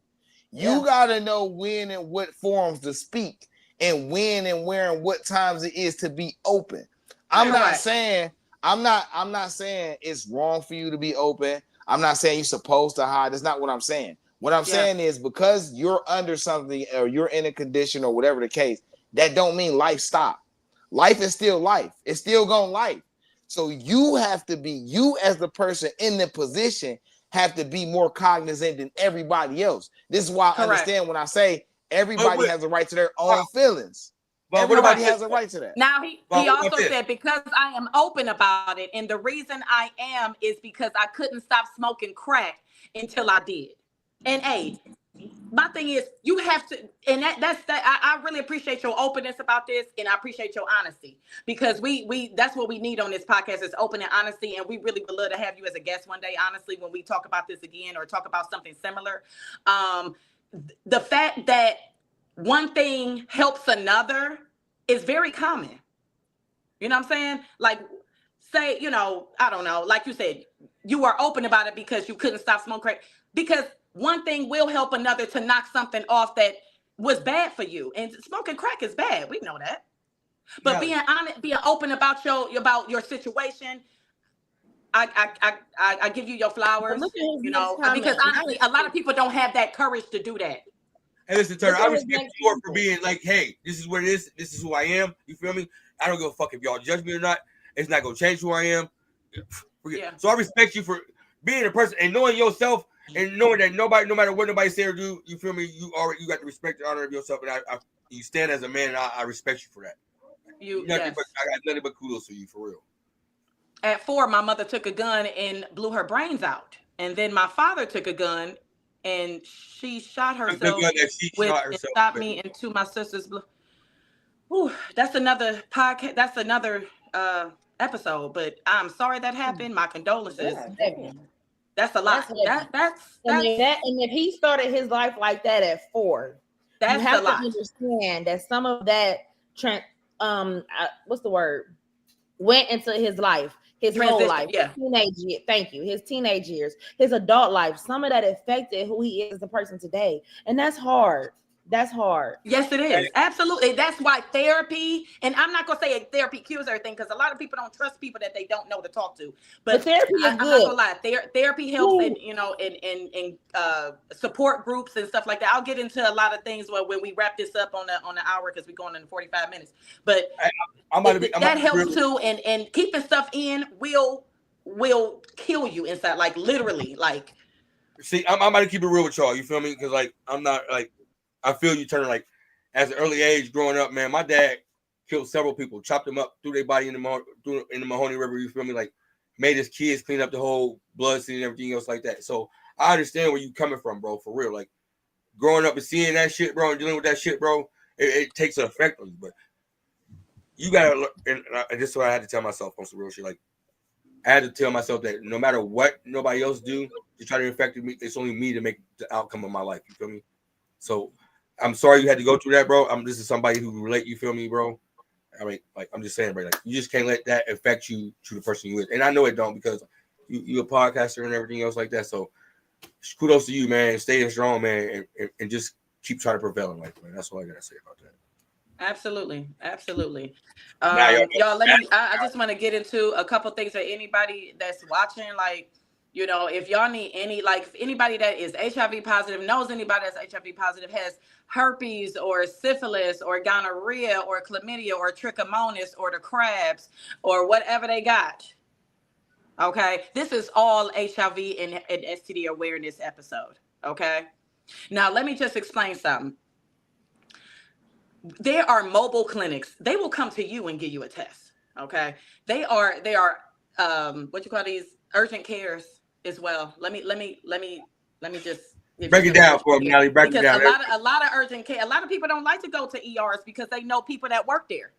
You gotta know when and what forums to speak and when and where and what times it is to be open. I'm not saying it's wrong for you to be open. I'm not saying you're supposed to hide. That's not what I'm saying. What I'm saying is because you're under something or you're in a condition or whatever the case, that don't mean life stopped. Life is still life. It's still going life. So you have to be, you as the person in the position have to be more cognizant than everybody else. This is why I understand when I say everybody has a right to their own feelings. But everybody has a right to that. Now he also said because I am open about it, and the reason I am is because I couldn't stop smoking crack until I did. And hey, my thing is you have to, and I really appreciate your openness about this, and I appreciate your honesty because we that's what we need on this podcast is open and honesty, and we really would love to have you as a guest one day, honestly, when we talk about this again or talk about something similar. The fact that one thing helps another is very common. You know what I'm saying? Like, say, you know, I don't know, like you said, you are open about it because you couldn't stop smoking crack, because one thing will help another to knock something off that was bad for you. And smoking crack is bad. We know that. But being honest, being open about your situation, I give you your flowers, you know, because honestly, a lot of people don't have that courage to do that. Hey, listen, Turner, I respect you more for being like, hey, this is what it is. This is who I am. You feel me? I don't give a fuck if y'all judge me or not. It's not going to change who I am. So I respect you for being a person and knowing yourself and knowing that nobody, no matter what nobody say or do, you feel me? You got the respect and honor of yourself. And you stand as a man, and I respect you for that. I got nothing but kudos for you, for real. At 4, my mother took a gun and blew her brains out. And then my father took a gun and she shot herself shot me into my sister's blood. That's another podcast. That's another episode. But I'm sorry that happened. My condolences. That's a lot. That's and if he started his life like that at 4, that's you have a to lot. understand that some of that what's the word? Went into his life. His whole life, his teenage years, his adult life. Some of that affected who he is as a person today. And that's hard. That's hard. Yes, it is. Absolutely. That's why therapy, and I'm not going to say therapy cures everything because a lot of people don't trust people that they don't know to talk to. But therapy is good. I'm not going to lie. Therapy helps in, you know, in support groups and stuff like that. I'll get into a lot of things when we wrap this up on the hour because we're going in 45 minutes. But that helps too. And keeping stuff in will kill you inside, like literally. Like, see, I'm about to keep it real with y'all. You feel me? Because like I'm not like. I feel you, Turner. Like, as an early age, growing up, man, my dad killed several people, chopped them up, threw their body in the Mahoney River. You feel me? Like, made his kids clean up the whole blood scene and everything else like that. So I understand where you coming from, bro. For real, like growing up and seeing that shit, bro, and dealing with that shit, bro, it takes an effect on you. But you gotta, and this is what I had to tell myself on some real shit. Like, I had to tell myself that no matter what nobody else do to try to affect me, it's only me to make the outcome of my life. You feel me? So. I'm sorry you had to go through that, bro. This is somebody who relate. You feel me, bro? I mean, like I'm just saying, bro. Like you just can't let that affect you to the person you is. And I know it don't because you a podcaster and everything else like that. So kudos to you, man. Stay strong, man, and just keep trying to prevail in life, man. That's all I gotta say about that. Absolutely. Y'all, I just want to get into a couple things for anybody that's watching, like. You know, if y'all need if anybody that is HIV positive, knows anybody that's HIV positive, has herpes or syphilis or gonorrhea or chlamydia or trichomonas or the crabs or whatever they got. Okay. This is all HIV and STD awareness episode. Okay. Now, let me just explain something. There are mobile clinics. They will come to you and give you a test. Okay. They are what you call these urgent cares as well. Let me just break it down for me, Nelly. Break it down. A lot of urgent care. A lot of people don't like to go to ERs because they know people that work there.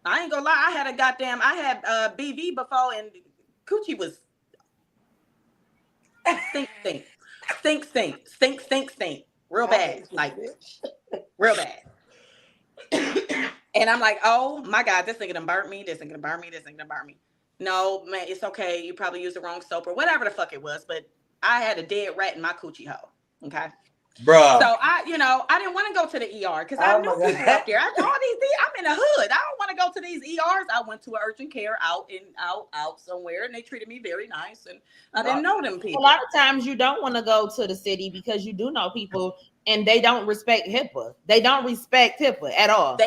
I ain't gonna lie. I had BV before, and coochie was stink, real bad, like real bad. And I'm like, oh my God, this nigga done burnt me. This nigga done burnt me. This nigga done burnt me. No, man, it's okay. You probably used the wrong soap or whatever the fuck it was. But I had a dead rat in my coochie hole. Okay. Bruh. So I didn't want to go to the ER because I knew people up there. I'm in the hood. I don't want to go to these ERs. I went to an urgent care out somewhere, and they treated me very nice. And I didn't know them people. A lot of times you don't want to go to the city because you do know people, and they don't respect HIPAA. They don't respect HIPAA at all.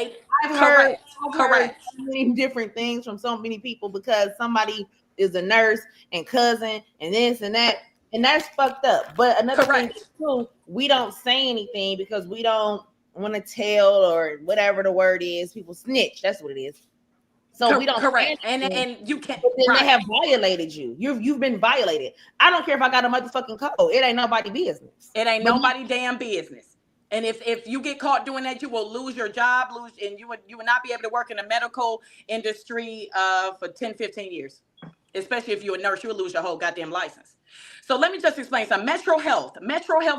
I've heard so many different things from so many people because somebody is a nurse and cousin and this and that. And that's fucked up. But another thing too, we don't say anything because we don't want to tell or whatever the word is. People snitch. That's what it is. So we don't. Correct. And you can't. But then they have violated you. You've been violated. I don't care if I got a motherfucking code. It ain't nobody business. It ain't nobody damn business. And if you get caught doing that, you will lose your job, and you would not be able to work in the medical industry for 10, 15 years. Especially if you're a nurse, you will lose your whole goddamn license. So let me just explain some. Metro Health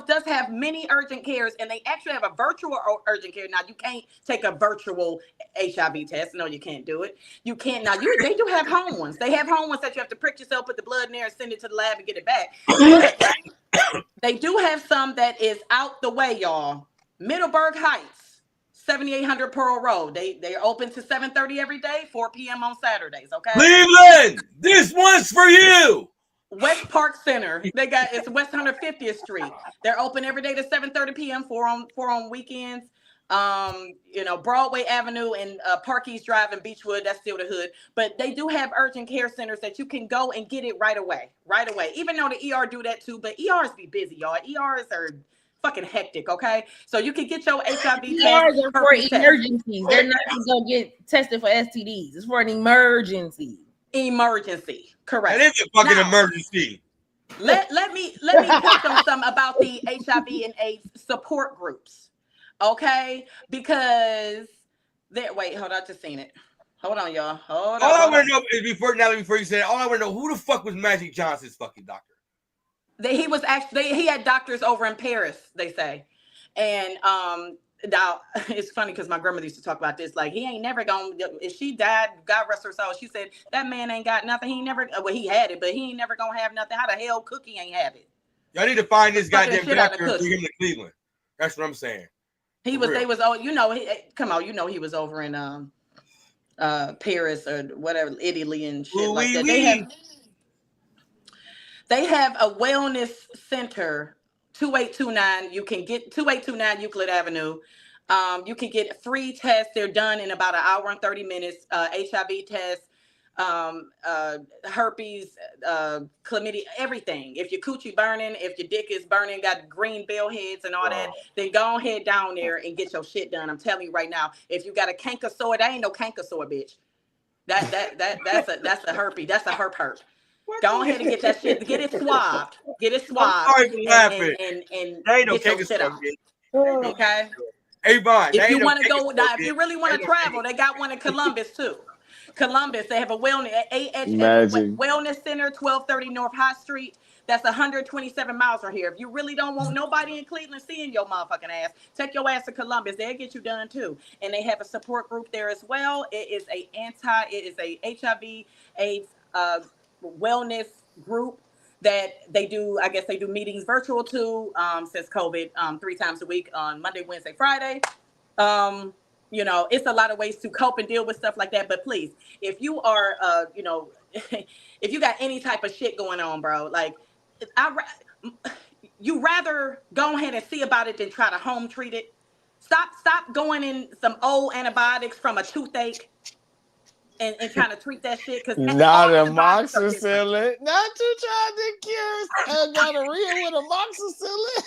does have many urgent cares, and they actually have a virtual urgent care. Now, you can't take a virtual HIV test. No, you can't do it. You can't. Now, they do have home ones. They have home ones that you have to prick yourself, put the blood in there, and send it to the lab and get it back. But they do have some that is out the way, y'all. Middleburg Heights, 7800 Pearl Road. They're open to 7:30 every day, 4 p.m. on Saturdays, okay? Cleveland, this one's for you. West Park Center. It's West 150th Street. They're open every day to 7:30 p.m. four on weekends. Broadway Avenue and Park East Drive and Beechwood, that's still the hood. But they do have urgent care centers that you can go and get it right away. Even though the ER do that too, but ERs be busy, y'all. ERs are fucking hectic, okay? So you can get your HIV test. ERs are for emergencies. They're not just gonna get tested for STDs. It's for an emergency. Correct. That is a fucking emergency. Let me touch on something about the HIV and AIDS support groups, okay? Because hold on, I just seen it. Hold on, y'all. All I want to know is before you say that, all I want to know, who the fuck was Magic Johnson's fucking doctor? He had doctors over in Paris, they say, and now it's funny because my grandmother used to talk about this. Like, he ain't never gonna. If she died, God rest her soul, she said that man ain't got nothing. He never. Well, he had it, but he ain't never gonna have nothing. How the hell Cookie ain't have it? Y'all need to find this goddamn doctor and bring him to Cleveland. That's what I'm saying. He was. They was. Oh, come on. He was over in Paris or whatever, Italy and shit like that. They have a wellness center. 2829. You can get 2829 Euclid Avenue. You can get free tests. They're done in about an hour and 30 minutes. HIV tests, herpes, chlamydia, everything. If your coochie burning, if your dick is burning, got green bell heads and all that, then go ahead down there and get your shit done. I'm telling you right now. If you got a canker sore, that ain't no canker sore, bitch. That's a herpes. That's a herp. Go ahead and get that shit. Get it swabbed. I'm sorry for laughing. And that ain't no get your shit on. Okay. Hey, Vaughn. If you want to go, if you really want to travel, they got one in Columbus too. Columbus, they have a wellness wellness center, 1230 North High Street. That's 127 miles from here. If you really don't want nobody in Cleveland seeing your motherfucking ass, take your ass to Columbus. They'll get you done too. And they have a support group there as well. It is a HIV/AIDS wellness group that they do. I guess they do meetings virtual too, since COVID, 3 times a week on Monday, Wednesday, Friday. It's a lot of ways to cope and deal with stuff like that. But please, if you are, if you got any type of shit going on, bro, like you rather go ahead and see about it than try to home treat it. Stop going in some old antibiotics from a toothache and trying to treat that shit. Because not amoxicillin. Not you trying to cure gonorrhea with amoxicillin.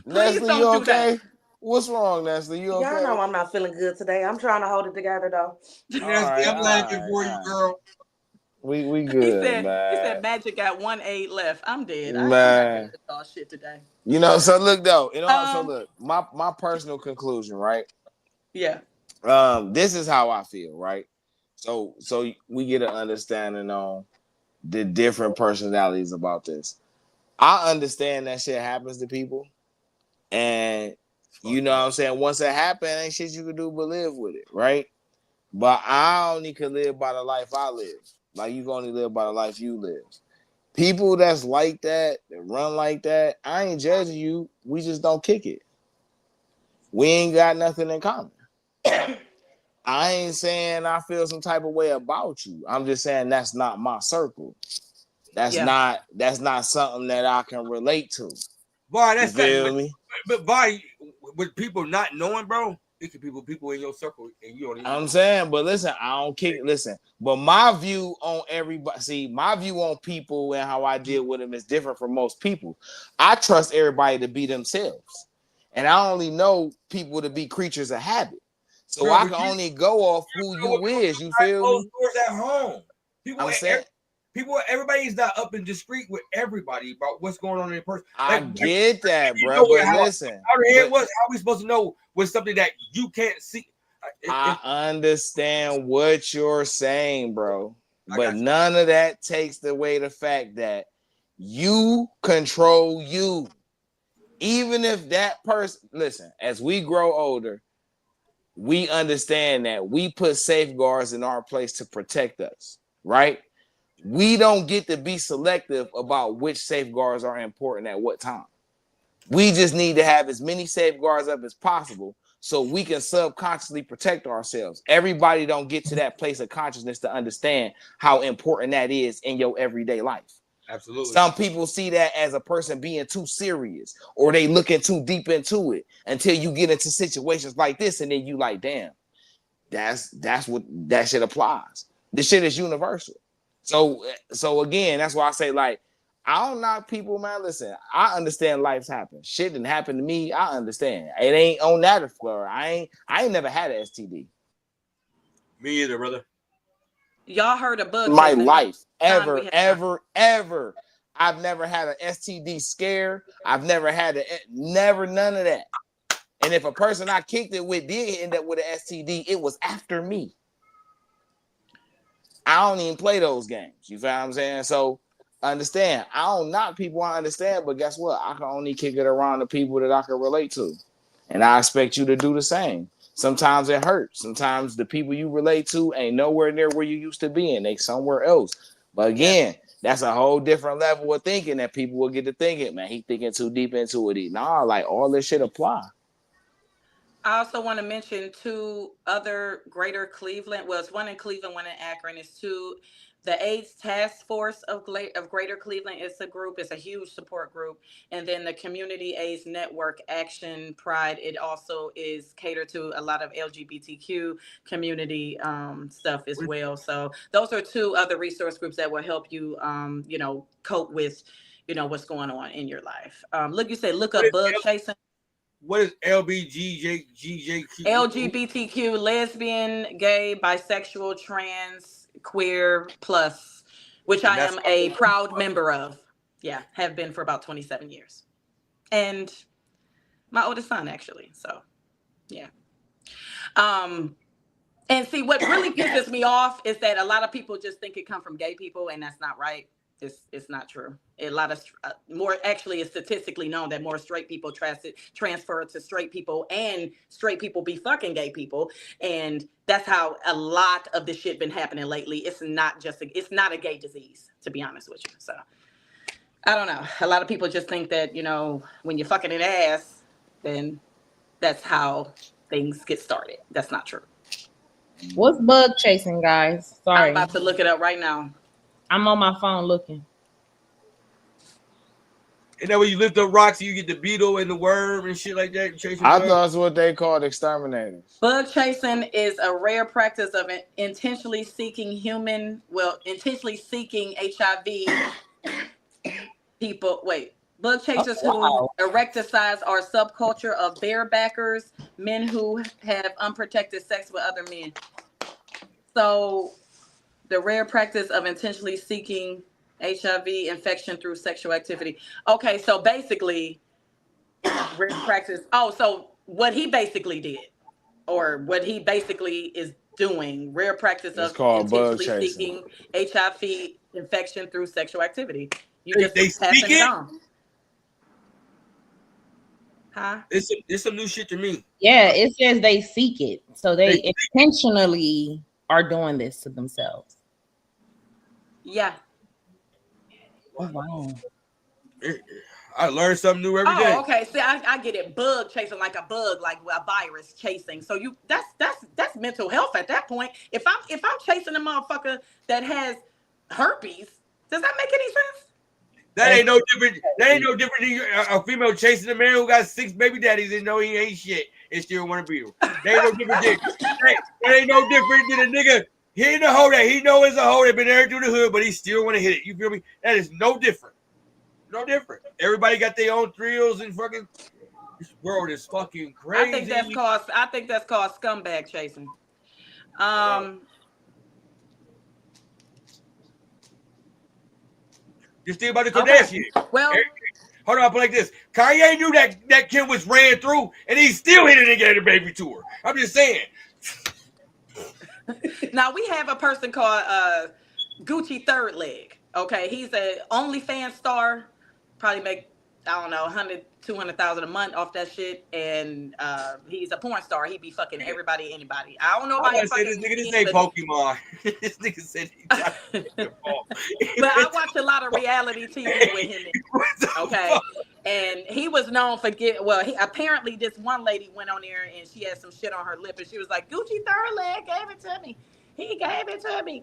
Nestle, you okay? What's wrong, Nestle? You okay? Y'all know I'm not feeling good today. I'm trying to hold it together though. Nestle, I'm laughing for you, girl. We good, man. He said Magic got 1 8 left. I'm dead. Man. I shit today. So look though, so look, my personal conclusion, right? Yeah. This is how I feel, right? So we get an understanding on the different personalities about this. I understand that shit happens to people, and you know what I'm saying. Once it happens, ain't shit you can do but live with it, right? But I only can live by the life I live. Like you can only live by the life you live. People that's like that run like that, I ain't judging you. We just don't kick it. We ain't got nothing in common. I ain't saying I feel some type of way about you. I'm just saying that's not my circle. That's not something that I can relate to. Boy, that's you feel me? But by with people not knowing, bro, it could be people in your circle and you don't even. I'm saying, but listen, I don't kick. Listen, but my view on everybody, see, my view on people and how I deal with them is different from most people. I trust everybody to be themselves, and I only know people to be creatures of habit. So Bro, I can only go off who you is. You feel me? Doors at home. People, I'm saying, everybody's not up and discreet with everybody about what's going on in their person. I get that, bro. But listen, how are we supposed to know when something that you can't see? I understand what you're saying, bro. But none of that takes away the fact that you control you. Even if that person, listen, as we grow older, we understand that we put safeguards in our place to protect us, right? We don't get to be selective about which safeguards are important at what time. We just need to have as many safeguards up as possible so we can subconsciously protect ourselves. Everybody don't get to that place of consciousness to understand how important that is in your everyday life. Absolutely. Some people see that as a person being too serious or they looking too deep into it until you get into situations like this and then you like, damn, that's what that shit applies. This shit is universal. So again, that's why I say, like, I don't knock people, man. Listen, I understand life's happen. Shit didn't happen to me. I understand. It ain't on that floor. I ain't never had an STD. Me either, brother. Y'all heard of bug My chasing? life, ever. I've never had an STD scare. I've never had none of that. And if a person I kicked it with did end up with an STD, it was after me. I don't even play those games. You feel what I'm saying? So understand, I don't knock people, I understand, but guess what? I can only kick it around the people that I can relate to. And I expect you to do the same. Sometimes it hurts. Sometimes the people you relate to ain't nowhere near where you used to be, and they somewhere else. But again, that's a whole different level of thinking that people will get to thinking, man, he thinking too deep into it. Nah, like all this shit apply. I also want to mention two other Greater Cleveland. Well, it's one in Cleveland, one in Akron. It's two. The AIDS Task Force of Greater Cleveland is a group. It's a huge support group. And then the Community AIDS Network Action Pride. It also is catered to a lot of LGBTQ community stuff as well. So those are two other resource groups that will help you, cope with, what's going on in your life. You said look up bug chasing. What is LBGJQ? LGBTQ, lesbian, gay, bisexual, trans, queer, plus, which I am a proud member of. Yeah, have been for about 27 years. And my oldest son, actually. So, yeah. And see, what really pisses me off is that a lot of people just think it come from gay people, and that's not right. It's not true. A lot of more, actually, it's statistically known that more straight people transfer to straight people, and straight people be fucking gay people, and that's how a lot of this shit been happening lately. It's not a gay disease, to be honest with you. So I don't know. A lot of people just think that when you're fucking an ass, then that's how things get started. That's not true. What's bug chasing, guys? Sorry, I'm about to look it up right now. I'm on my phone looking. And then when you lift up rocks, you get the beetle and the worm and shit like that. I thought that's what they called exterminators. Bug chasing is a rare practice of intentionally seeking HIV people. Bug chasers who erecticize are a subculture of barebackers, men who have unprotected sex with other men. So the rare practice of intentionally seeking HIV infection through sexual activity. Okay, so basically, rare practice. So what he basically did, or what he basically is doing, rare practice of intentionally seeking HIV infection through sexual activity. You just They passing speak it it? on. Huh? It's some new shit to me. Yeah, it says they seek it. So They they seek intentionally are doing this to themselves. Yeah. Oh, wow. I learn something new every day. Oh, okay. See, I get it. Bug chasing like a bug, like a virus chasing. So that's mental health at that point. If I'm chasing a motherfucker that has herpes, does that make any sense? That ain't no different. That ain't no different than a female chasing a man who got 6 baby daddies and know he ain't shit and still want to beat him. That ain't no different. That ain't no different than a nigga hitting a hoe that he know is a hoe that been there through the hood, but he still want to hit it. You feel me? That is no different. No different. Everybody got their own thrills and fucking. This world is fucking crazy. I think that's called scumbag chasing. Just think about the Kardashians. Okay. Well, hold on, I'll put like this. Kanye knew that kid was ran through, and he still hit it and get a baby to her. I'm just saying. now we have a person called Gucci Third Leg. Okay, he's a OnlyFans star. Probably make, I don't know, 100, 200,000 a month off that shit, and he's a porn star. He be fucking everybody, anybody. I don't know about your fucking. This nigga just ain't Pokemon. This nigga said he tried to But I watch a lot of reality TV with him. Okay, and he was known for apparently this one lady went on there and she had some shit on her lip, and she was like, Gucci Third Leg gave it to me. He gave it to me.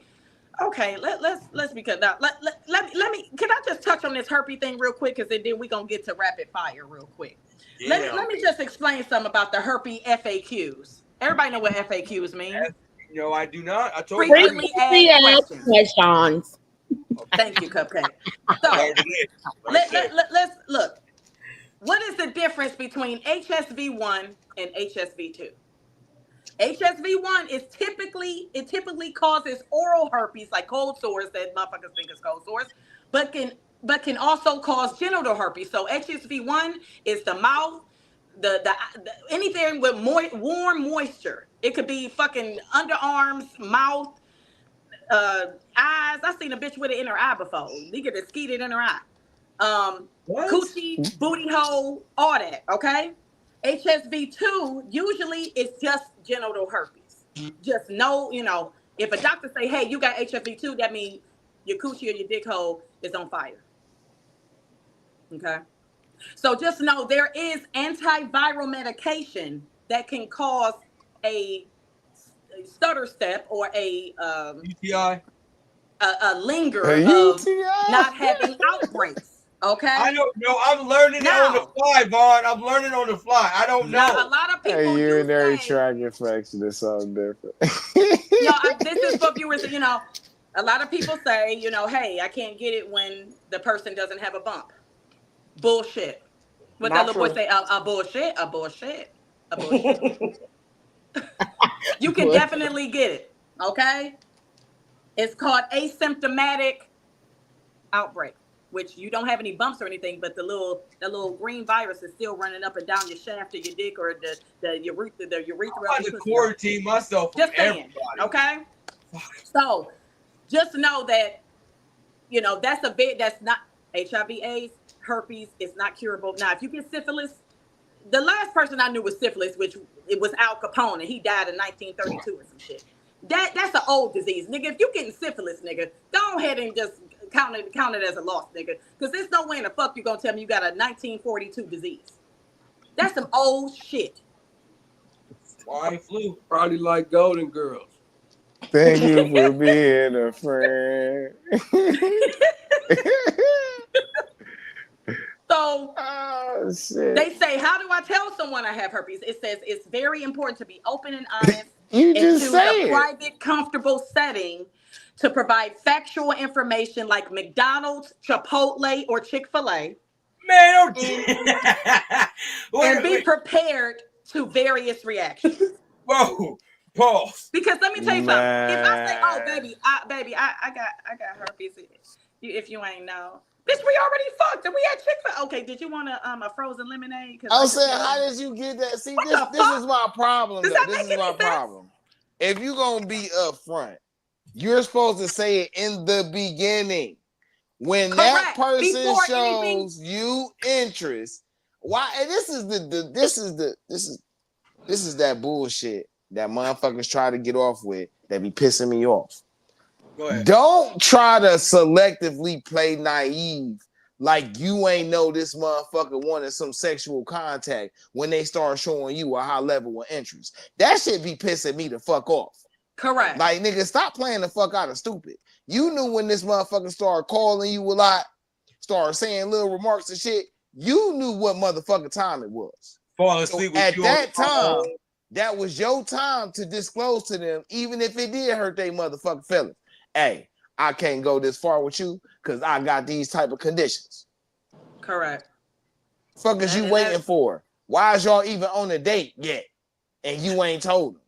Okay, let's be cut now. Let me. Can I just touch on this herpes thing real quick, because then we gonna get to rapid fire real quick. Yeah, let me just explain something about the herpes FAQs. Everybody know what FAQs mean? No, I do not. I told frequently asked questions. Thank you, Cupcake. So let's look. What is the difference between HSV1 and HSV2? HSV1 is typically causes oral herpes, like cold sores that motherfuckers think is cold sores, but can also cause genital herpes. So HSV1 is the mouth, the anything with warm moisture. It could be fucking underarms, mouth, eyes. I seen a bitch with it in her eye before. Nigga that skeeted in her eye. Coochie, booty hole, all that. Okay. HSV2 usually is just genital herpes. Just know, if a doctor say, hey, you got HSV2, that means your coochie or your dick hole is on fire. Okay. So just know there is antiviral medication that can cause a stutter step or a UTI, a linger of not having outbreaks. Okay. I don't know. I'm learning on the fly, Vaughn. I'm learning on the fly. I don't know. Now, a lot of people urinary tract infection is something different. This is for viewers. A lot of people say, hey, I can't get it when the person doesn't have a bump. Bullshit. What that little boy say? A bullshit. A bullshit. A bullshit. You can definitely get it. Okay. It's called asymptomatic outbreak, which you don't have any bumps or anything, but the little green virus is still running up and down your shaft of your dick or the urethra. I'm to quarantine myself. Just saying, okay? So just know that, that's not HIV/AIDS, herpes is not curable. Now, if you get syphilis, the last person I knew with syphilis, which it was Al Capone, and he died in 1932 or some shit. That's an old disease, nigga. If you getting syphilis, nigga, go ahead and just count it as a loss, nigga. Because there's no way in the fuck you gonna tell me you got a 1942 disease. That's some old shit. Swine flu, probably like Golden Girls. Thank you for being a friend. So they say, how do I tell someone I have herpes? It says it's very important to be open and honest. You just say a private, comfortable setting to provide factual information like McDonald's, Chipotle, or Chick-fil-A. Man, and be prepared to various reactions. Whoa, pause. Because let me tell you something. If I say, "Oh, baby, I got herpes," if you ain't know, bitch, we already fucked and we had Chick-fil-A. Okay, did you want a frozen lemonade? I was saying, how did you get that? See, this is my problem. This is my problem. If you gonna be upfront, you're supposed to say it in the beginning. When that Correct. person Before anything- shows you interest, why? And this is that bullshit that motherfuckers try to get off with that be pissing me off. Go ahead. Don't try to selectively play naive like you ain't know this motherfucker wanted some sexual contact when they start showing you a high level of interest. That shit be pissing me the fuck off. Correct. Like, nigga, stop playing the fuck out of stupid. You knew when this motherfucker started calling you a lot, started saying little remarks and shit, you knew what motherfucking time it was. Fall asleep So with at you that on- time, that was your time to disclose to them, even if it did hurt their motherfucking feelings. Hey, I can't go this far with you because I got these type of conditions. Correct. Fuck is you waiting for? Why is y'all even on a date yet? And you ain't told them?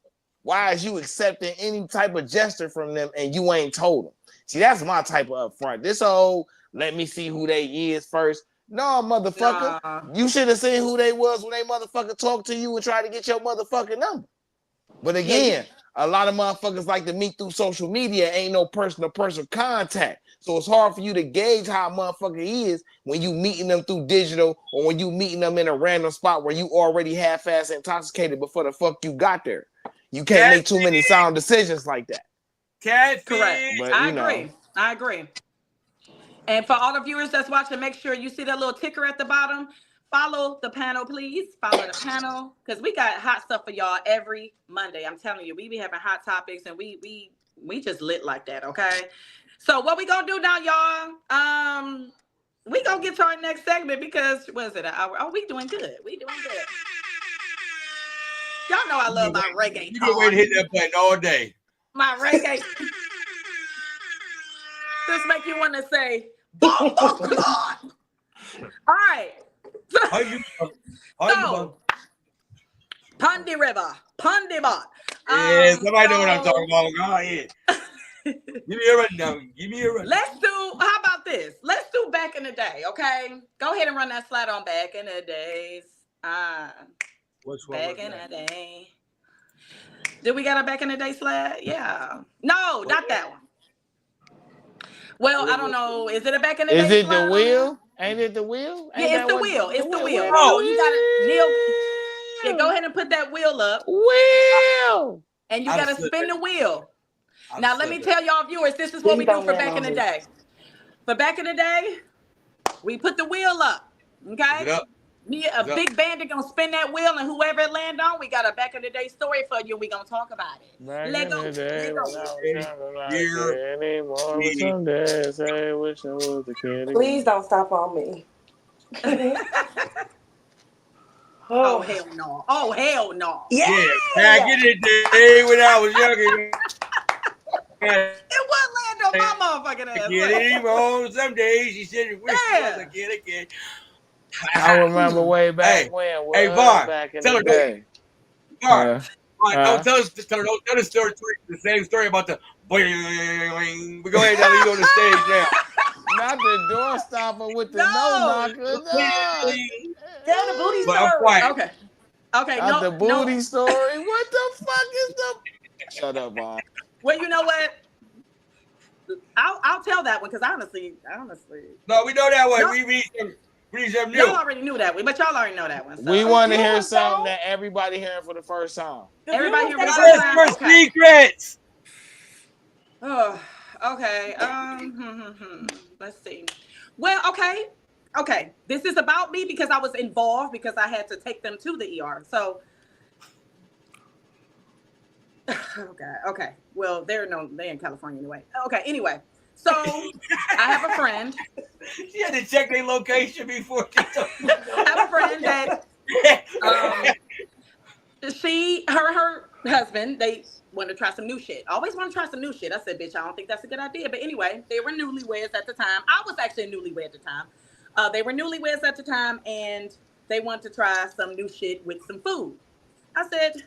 Why is you accepting any type of gesture from them and you ain't told them? See, that's my type of upfront. This whole let me see who they is first. No, motherfucker. Nah. You should have seen who they was when they motherfucker talked to you and tried to get your motherfucking number. But again, a lot of motherfuckers like to meet through social media. Ain't no person-to-person contact. So it's hard for you to gauge how a motherfucker is when you meeting them through digital or when you meeting them in a random spot where you already half-ass intoxicated before the fuck you got there. You can't make too many sound decisions like that. Catfish. Correct. But, I you know. agree. I agree. And for all the viewers that's watching, make sure you see that little ticker at the bottom. Follow the panel, please. Follow the panel because we got hot stuff for y'all every Monday. I'm telling you, we be having hot topics and we just lit like that. Okay. So what we gonna do now, y'all? We gonna get to our next segment because what is it? An hour? Oh, we doing good. We doing good. Y'all know I love my reggae. You can wait to hit that button all day. My reggae. This make you want to say, boom, boom, come on. All right. So, Pundi River, Pundi Bot. Yeah, somebody know what I'm talking about. Go ahead. Give me a rundown. Give me a rundown. Let's do, how about this? Let's do back in the day, okay? Go ahead and run that slide on back in the days. Which one? Back in the day. Did we got a back in the day slide? Yeah. No, not that one. Well, I don't know. Is it a back in the day? Is it slide the on wheel? Ain't it the wheel? Ain't Yeah, that it's the what- wheel. It's the wheel. Oh. So you gotta Neil. Yeah, go ahead and put that wheel up, Wheel. and you I gotta flipped spin it. the wheel. I Now let me flipped tell y'all viewers, this is what we Please do don't for land back in on the me. day. For back in the day, we put the wheel up. it Okay. up. Me, a big bandit gonna spin that wheel, and whoever it land on, we got a back in the day story for you. We gonna talk about it. Back Lego, in the day Lego. when I was younger, like Here. anymore. But some days I wish I was a kid again. Please don't stop on me. Oh hell no! Oh hell no! Yeah. Yeah, back in the day when I was younger. It would land on my motherfucking ass. Get it wrong. Some days she said, "Wish she was a kid again." I remember way back Hey, when. hey, was Var, back in tell the her, day. Var, Huh? don't tell the story, the same story about the boing. But go ahead, now leave on the stage now. Not the door stopper with the No. knocker. No. Tell the booty But I'm story. quiet. Okay. Not No. the booty story. What the fuck is the? Shut up, Bob. Well, you know what? I'll tell that one because honestly. No, we know that one. No. We read some new. Y'all already knew that one, but y'all already know that one. So. We want to hear Yeah, something so- that everybody hearing for the first time. Everybody here for the Tell first us time. your Okay. secrets. Oh, okay. Let's see. Well, okay. This is about me because I was involved because I had to take them to the ER. So, okay. Well, they're in California anyway. Okay. Anyway, so I have a friend. She had to check their location before she told me. I have a friend that her husband, they want to try some new shit. Always want to try some new shit. I said, bitch, I don't think that's a good idea. But anyway, they were newlyweds at the time. I was actually a newlywed at the time. They were newlyweds at the time, and they wanted to try some new shit with some food. I said,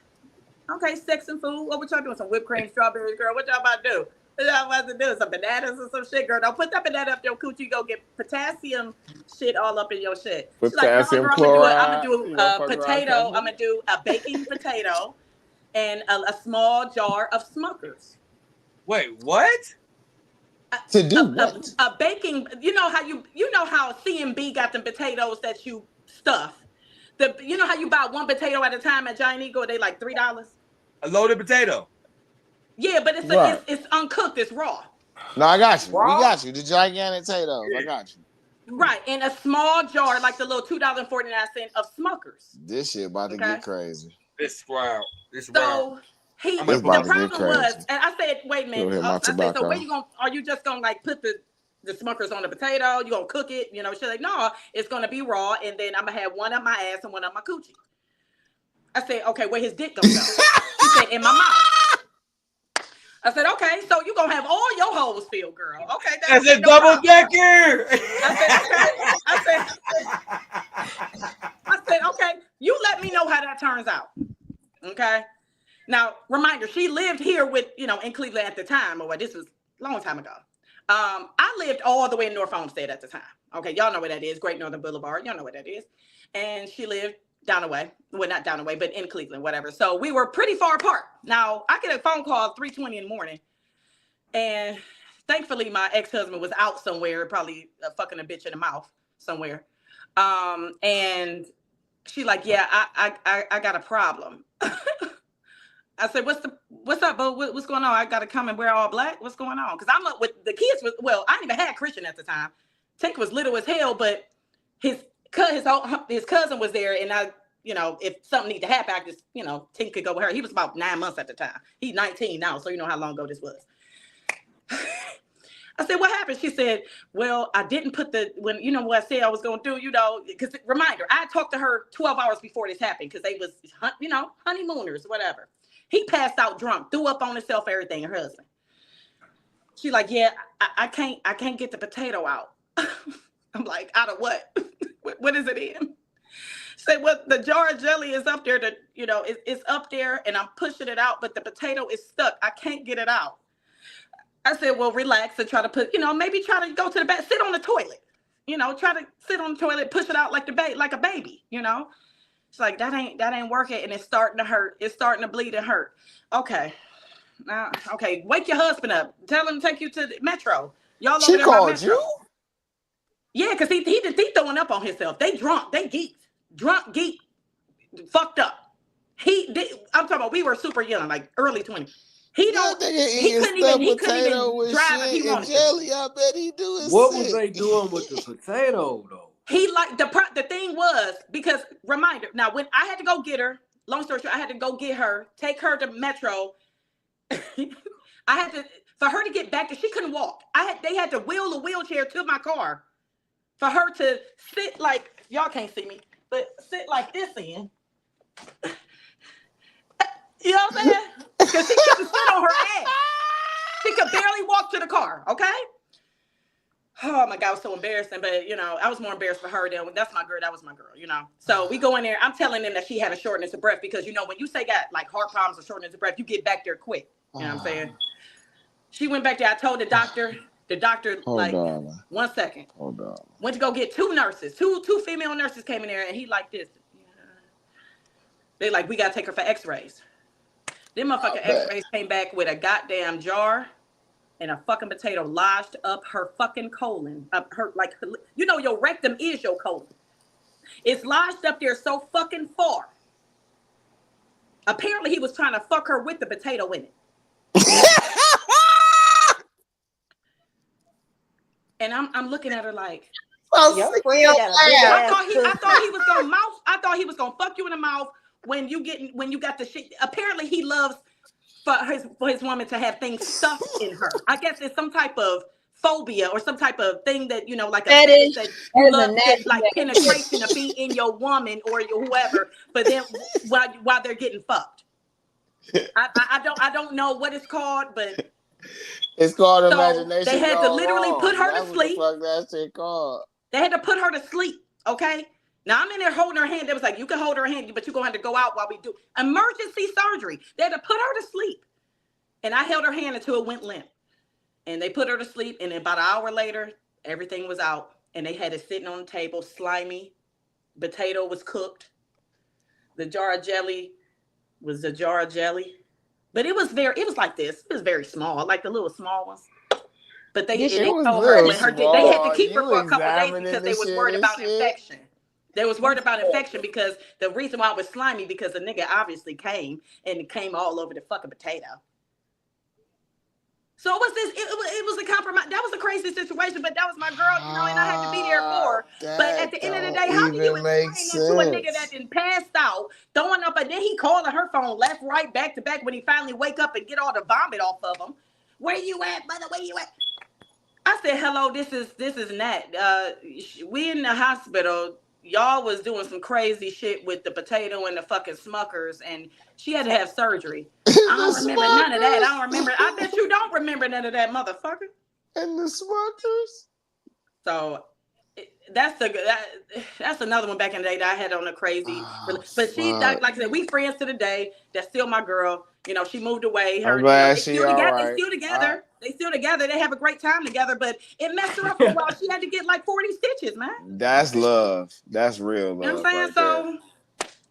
okay, sex and food. What y'all doing? Some whipped cream, strawberries, girl. What y'all about to do? What y'all about to do? Some bananas or some shit, girl. Don't put that banana up your coochie. Go get potassium shit all up in your shit. She's like, no, Potassium girl, chloride. I'm gonna do You a gonna fuck around potato. something? I'm gonna do a baking potato and a small jar of Smuckers. Wait, what? To do what? A baking. You know how CMB got them potatoes that you stuff. You know how you buy one potato at a time at Giant Eagle? They like $3. A loaded potato. Yeah, but it's Right. it's uncooked. It's raw. No, I got you. Raw? We got you. The gigantic potatoes. I got you. Right, in a small jar, like the little $2.49 of Smuckers. This shit about to get crazy. This wild. This So wild. the about to get problem crazy. was, and I said, wait a Go ahead, minute. my I said, tobacco. so where you gonna? Are you just gonna like put the Smuckers on the potato? You gonna cook it? You know? She's like, no, it's gonna be raw, and then I'm gonna have one up my ass and one up my coochie. I said, okay, where his dick gonna go? She said, in my mouth. I said, okay, so you gonna have all your holes filled, girl. Okay, That's a double decker. I said, okay, you let me know how that turns out. Okay. Now, reminder, she lived here with, in Cleveland at the time, or this was a long time ago. I lived all the way in North Homestead at the time. Okay, y'all know where that is, Great Northern Boulevard. Y'all know where that is. And she lived down the way. Well, not down the way, but in Cleveland, whatever. So we were pretty far apart. Now, I get a phone call at 3:20 in the morning. And thankfully, my ex-husband was out somewhere, probably fucking a bitch in the mouth somewhere. And she like, yeah, I got a problem. I said, what's up, boo? What's going on? I got to come and wear all black. What's going on? Because I'm up with the kids. I didn't even have Christian at the time. Tink was little as hell, but his cousin was there. And I, if something needed to happen, I just, Tink could go with her. He was about 9 months at the time. He's 19 now. So you know how long ago this was. I said, what happened? She said, well, I didn't put what I said I was going to do, because reminder, I talked to her 12 hours before this happened because they was, honeymooners, whatever. He passed out drunk, threw up on himself, everything, her husband. She's like, yeah, I can't get the potato out. I'm like, out of what? What is it in? Say, well, the jar of jelly is up there it's up there and I'm pushing it out, but the potato is stuck. I can't get it out. I said, well, relax and try to put, maybe try to go to the back, sit on the toilet, try to sit on the toilet, push it out like a baby, It's like, that ain't working. And it's starting to hurt. It's starting to bleed and hurt. Okay. Now, okay. Wake your husband up. Tell him to take you to the Metro. Y'all over She there by called Metro. you? Yeah, because he throwing up on himself. They drunk. They geeked. Drunk, geek, fucked up. I'm talking about, we were super young, like early 20s. He couldn't even drive if he wanted jelly, I bet he do it. What was they doing with the potato though? He like the thing was, because reminder, now when I had to go get her, long story short, I had to go get her, take her to Metro. For her to get back she couldn't walk. They had to wheel a wheelchair to my car for her to sit like, y'all can't see me, but sit like this in. You know what I'm saying? Because she couldn't sit on her ass. She could barely walk to the car, okay? Oh my God, it was so embarrassing. But, I was more embarrassed for her than, that's my girl, that was my girl, So we go in there, I'm telling them that she had a shortness of breath because, when you say got like heart problems or shortness of breath, you get back there quick. You know what I'm saying? She went back there, I told the doctor, Hold on. 1 second. Hold on. Went to go get two nurses, two female nurses came in there and he like this. They like, we got to take her for x-rays. Them motherfucking x-rays came back with a goddamn jar and a fucking potato lodged up her fucking colon. Up her, your rectum is your colon. It's lodged up there so fucking far. Apparently he was trying to fuck her with the potato in it. And I'm looking at her like, your friend got a big I ass thought he was gonna fuck you in the mouth when you got the shit. Apparently he loves for his woman to have things stuffed in her. I guess it's some type of phobia or some type of thing that like a fetish that you love like penetration to be in your woman or your whoever, but then while they're getting fucked. I don't know what it's called, but it's called imagination. They had to literally put her to sleep. What the fuck that shit called? They had to put her to sleep. Okay. Now I'm in there holding her hand. They was like, you can hold her hand, but you're gonna have to go out while we do emergency surgery. They had to put her to sleep. And I held her hand until it went limp. And they put her to sleep. And then about an hour later, everything was out. And they had it sitting on the table, slimy. Potato was cooked. The jar of jelly was a jar of jelly. But it was like this. It was very small, like the little small ones. But they This and shit they was told her real when they had to keep her small. for You a couple of days examining because the they was shit worried and about shit. infection. They was worried about infection because the reason why it was slimy because the nigga obviously came and it came all over the fucking potato. So it was this. It was a compromise. That was a crazy situation, but that was my girl, you know, and I had to be there for her. But at That the end of the don't day, how do you even make explain that to a nigga that sense. done passed out, throwing up, and then he calling her phone left, right, back to back when he finally wake up and get all the vomit off of him? Where you at, brother? Where you at? I said, hello, this is Nat. We in the hospital. Y'all was doing some crazy shit with the potato and the fucking Smuckers, and she had to have surgery. I don't remember none of that. I don't remember. I bet you don't remember none of that, motherfucker. And the Smuckers. So that's another one back in the day that I had on a crazy. But she, like I said, we friends to the day. That's still my girl. You know, she moved away. I'm glad they she still all together. right. They still together. They still together. They have a great time together. But it messed her up for a while. She had to get like 40 stitches, man. That's love. That's real love. You know what I'm saying? So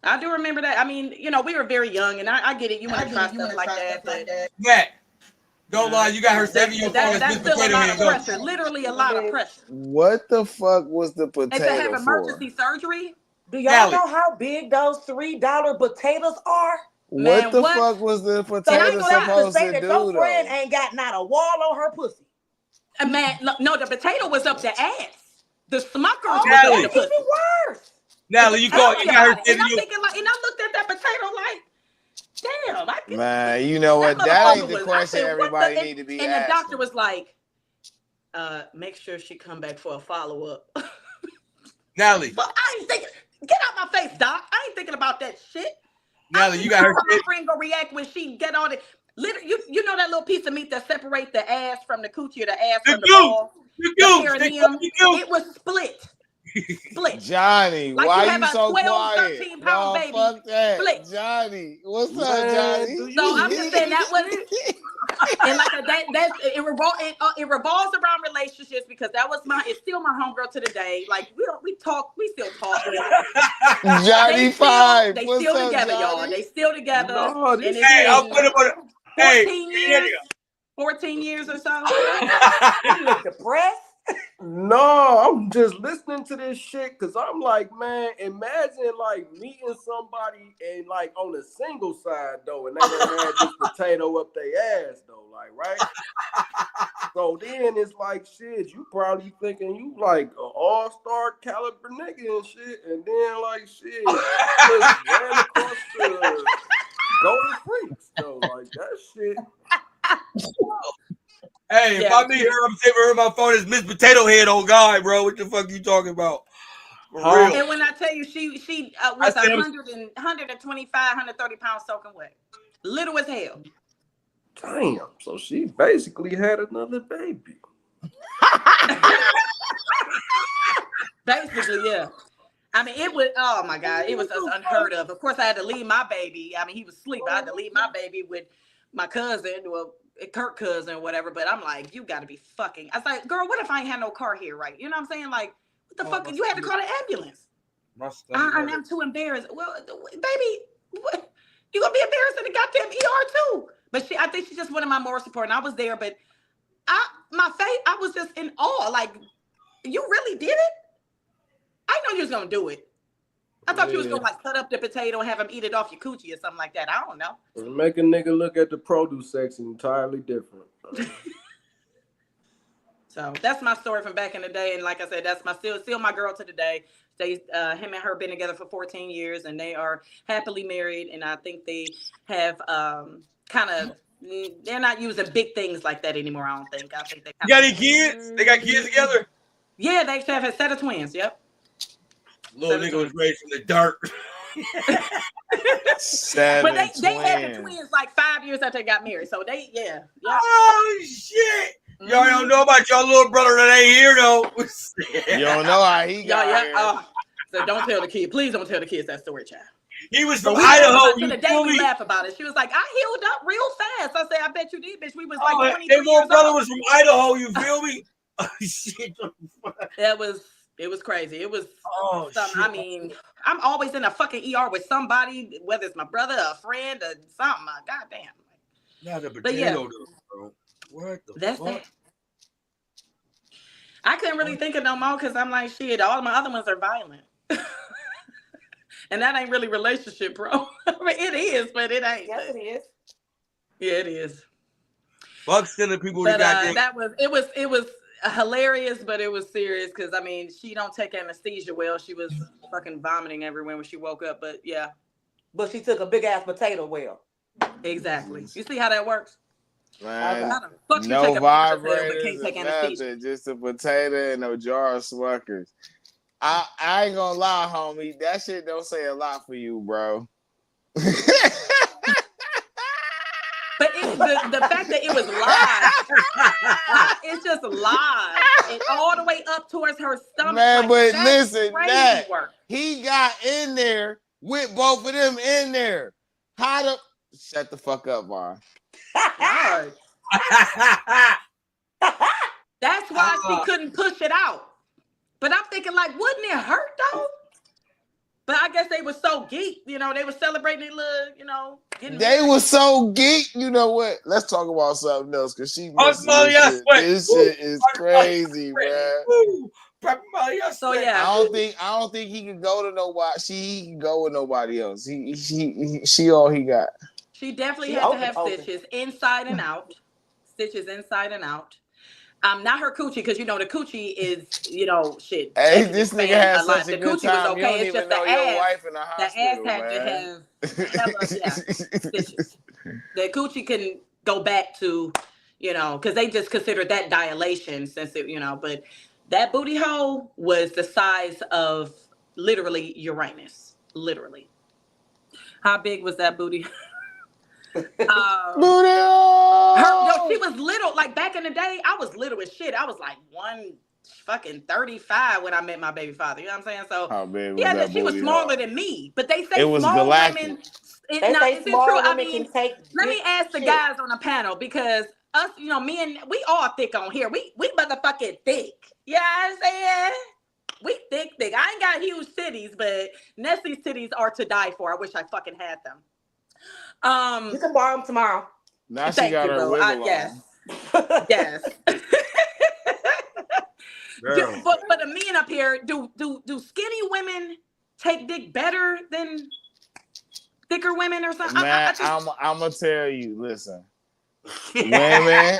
I do remember that. I mean, you know, we were very young, and I get it. You want to try stuff like that, but Matt, don't lie. You got her saving your phone. that's still a lot of pressure. Literally a lot of pressure. What the fuck was the And to potato have for? emergency surgery. Do y'all know how big those $3 potatoes are? What the fuck was the potato supposed to do, your friend though? ain't got not a wall on her pussy. Man, no, the potato was up the ass. The Smuckers was Natalie. up the pussy. Even worse. Natalie, you Tell got me her about it. And saving I'm your. thinking like, and I looked at that potato like, damn. Man, you know what? That ain't the question everybody need to be asking. asking. And the doctor was like, make sure she come back for a follow-up. Natalie. But I ain't thinking, get out my face, doc. I ain't thinking about that shit. Natalie, you got her. My friend gonna react when she get on it. Literally, you know that little piece of meat that separate the ass from the coochie or the ass from the ball? It was split. Johnny, like why you you so 12, quiet? 13-pound baby. Fuck that. Split. Johnny, what's up, Johnny? So I'm just saying that was and like it revolves around relationships because that was it's still my homegirl to the day. Like we still talk. Johnny Five. They What's still up, together, Johnny? y'all. They still together. No, and it's Hey, I'll put him on. 14 years. 14 years or so. You look depressed. No, I'm just listening to this shit because I'm like, man, imagine like meeting somebody and like on the single side though, and they done had this potato up their ass though, like, right? So then it's like, shit, you probably thinking you like an all-star caliber nigga and shit, and then like, shit, just ran across the Golden Freaks though, like that shit. Hey, if I meet her, I'm saving her my phone as Miss Potato Head. Oh God, bro, what the fuck you talking about? For real. And when I tell you, she was 125, 130 pounds soaking wet, little as hell. Damn, so she basically had another baby. Basically, yeah. I mean, it was, oh my God, it was just unheard of. Of course, I had to leave my baby. I mean, he was asleep. I had to leave my baby with my cousin, well, Kirk cousin or whatever. But I'm like, you got to be fucking. I was like, girl, what if I ain't had no car here, right? You know what I'm saying? Like, what the fuck? You had to call the ambulance. I'm too embarrassed. Well, baby, what? You gonna be embarrassed in the goddamn ER too. But I think she just wanted my moral support, and I was there. But I was just in awe. Like, you really did it? I know you was gonna do it. I thought you was gonna like cut up the potato and have him eat it off your coochie or something like that. I don't know. Make a nigga look at the produce section entirely different. So that's my story from back in the day, and like I said, that's my still my girl to the day. Him and her been together for 14 years, and they are happily married. And I think they have they're not using big things like that anymore. I don't think. I think they got any kids? They got kids together? Yeah, they have a set of twins. Yep. Little nigga was raised from the dirt. But they had the twins like 5 years after they got married. So they, yeah. Oh shit! Y'all don't know about your little brother that ain't here though. You don't know how he got here. So don't tell the kids. Please don't tell the kids that story, child. He was from Idaho. To the day we laugh about it. She was like, I healed up real fast. I said, I bet you did, bitch. We was like 23 their little years brother old. was from Idaho. You feel me? Oh shit! It was crazy. It was something. Shit. I mean, I'm always in a fucking ER with somebody, whether it's my brother, a friend, or something. Goddamn. Not a But yeah. potato, bro. What the That's fuck? that. I couldn't really think of no more because I'm like, shit, all my other ones are violent. And that ain't really relationship, bro. I mean, it is, but it ain't. Yes, it is. Yeah, it is. Fuck sending people But to goddamn. it was hilarious, but it was serious because I mean, she don't take anesthesia well. She was fucking vomiting everywhere when she woke up. But yeah. But she took a big ass potato well. Exactly. You see how that works? Man, How the fuck you no take a potato but vibrators can't take and anesthesia? nothing, just a potato and a jar of Smuckers. I ain't gonna lie, homie. That shit don't say a lot for you, bro. But the fact that it was live, it's just live and all the way up towards her stomach. Man, like, but that's listen, crazy that work. he got in there with both of them in there. How the shut the fuck up, Vaughn. Lord. That's why she couldn't push it out. But I'm thinking, like, wouldn't it hurt though? But I guess they were so geeked, you know, they were celebrating their little, you know, getting They married. was so geek. You know what? Let's talk about something else because she missing Molly, this I shit. sweat. This Woo. shit is crazy, man. So yeah. I don't think he can go to nobody. He can go with nobody else. She all he got. She definitely She had to open, have open. stitches inside and out. Stitches inside and out. Not her coochie, because you know the coochie is, you know, shit. Hey, they this can nigga expand had a lot. such a The good coochie time. was You don't okay. It's even just the know your ass. wife in the The ass hospital, had to man. have hella, stitches. The coochie can go back to, you know, because they just considered that dilation since it, you know, but that booty hole was the size of literally Uranus. Literally. How big was that booty? Booty She was little. Like back in the day, I was little as shit. I was like 135 when I met my baby father. You know what I'm saying? So how big was yeah, that she was booty smaller hole? than me. But they say It was small galactic. women. They say is it small true? I women mean, can take. let me big ask the shit. guys on the panel because us, you know, we all thick on here. We motherfucking thick. Yeah, I'm saying. We thick. I ain't got huge titties, but Nestle's titties are to die for. I wish I fucking had them. You can borrow them tomorrow. Now she Thank got you, her bro. wiggle on. Yes. Yes. But the men up here, do skinny women take dick better than thicker women or something? Man, I'm gonna tell you. Listen, women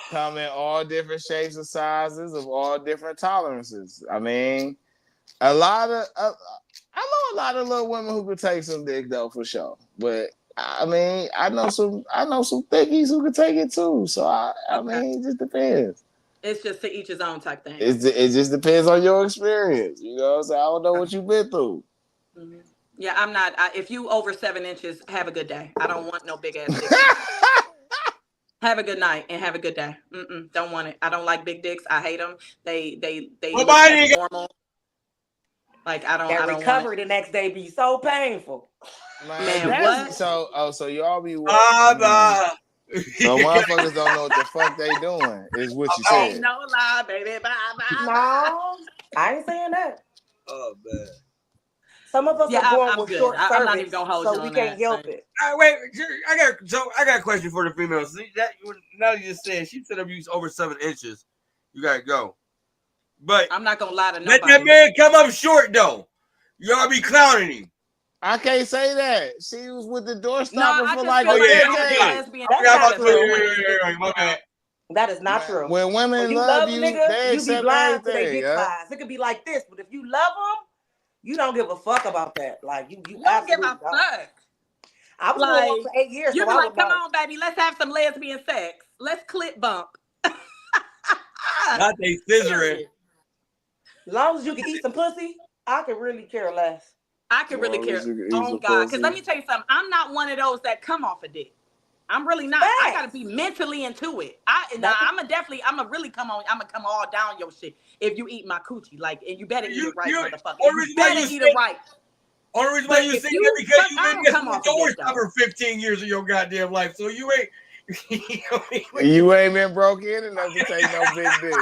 come in all different shapes and sizes of all different tolerances. I mean, I know a lot of little women who could take some dick though for sure. But I mean, I know some thickies who could take it too. So I mean, it just depends. It's just to each his own type thing. It just depends on your experience. You know what I'm saying? I don't know what you've been through. Mm-hmm. Yeah, I'm not. If you over 7 inches, have a good day. I don't want no big ass dick. Have a good night and have a good day. Don't want it. I don't like big dicks. I hate them. They look normal. Like I don't recovery want it. the next day be so painful. Man, what? So y'all be what? So motherfuckers don't know what the fuck they doing, is what you said. Ain't no lie, baby. Bye. No, I ain't saying that. Oh man. Some of us are born with good. short service, I'm not even gonna hold so you we on can't that. help it. Wait, I got a question for the females. See, that now you just said she said if you over 7 inches, you gotta go. But I'm not gonna lie to let nobody. that man come up short though. Y'all be clowning him. I can't say that. She was with the doorstopper No, I for just like feel a like decade. My bad. That is not true. When women When you love a you, nigga, they you be accept blind to their anything. dick size. It could be like this, but if you love them, you don't give a fuck about that. Like you don't give a fuck. I was like, going for 8 years. You so be I like, would come know. on, baby, let's have some lesbian sex. Let's clip bump. Not they scissoring. As long as you can eat some pussy, I could really care less. I could really care. Oh God, because let me tell you something. I'm not one of those that come off a dick. I'm really not. Facts. I gotta be mentally into it. I'm gonna really come on. I'm gonna come all down your shit if you eat my coochie. Like, and you better eat it right, motherfucker. You better eat it right. Only reason why you say that because you've been missing the doors for 15 years of your goddamn life, so you ain't. You ain't been broke in enough to take no big dick.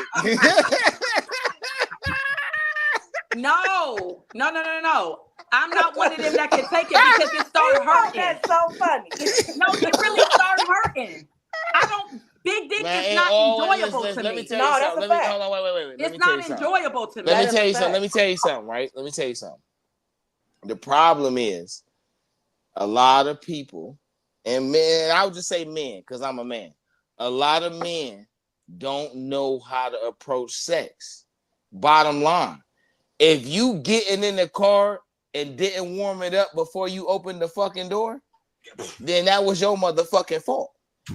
No. I'm not one of them that can take it because it started hurting. That's so funny. No, it really started hurting. Big dick Man, is it not always enjoyable listen, to let me me. tell No, you that's something. a Let me fact. hold on, wait. Let It's me tell not you something. enjoyable to me. Let me That tell is you a something. Let fact. me tell you something, right? Let me tell you something. The problem is a lot of people, and men, I would just say men, because I'm a man. A lot of men don't know how to approach sex. Bottom line. If you getting in the car and didn't warm it up before you opened the fucking door, then that was your motherfucking fault.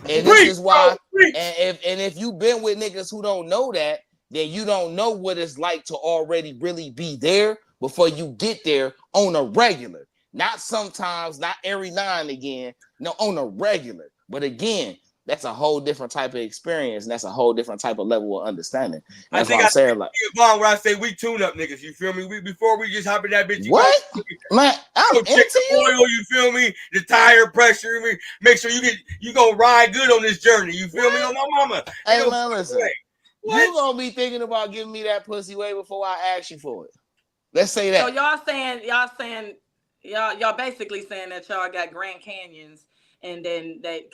And this is why, and if you've been with niggas who don't know that, then you don't know what it's like to already really be there before you get there on a regular. Not sometimes, not every now and again, no, on a regular. But again, that's a whole different type of experience, and that's a whole different type of level of understanding. That's what I'm saying. Like, where I say we tune up niggas, you feel me? Before we just hop in that bitch, what? Man, I'm check into the you. oil, you feel me? The tire pressure, make sure you gonna ride good on this journey, you feel me? On my mama. Hey man, listen. What? You gonna be thinking about giving me that pussy way before I ask you for it. Let's say that. So y'all basically saying that y'all got Grand Canyons, and then they,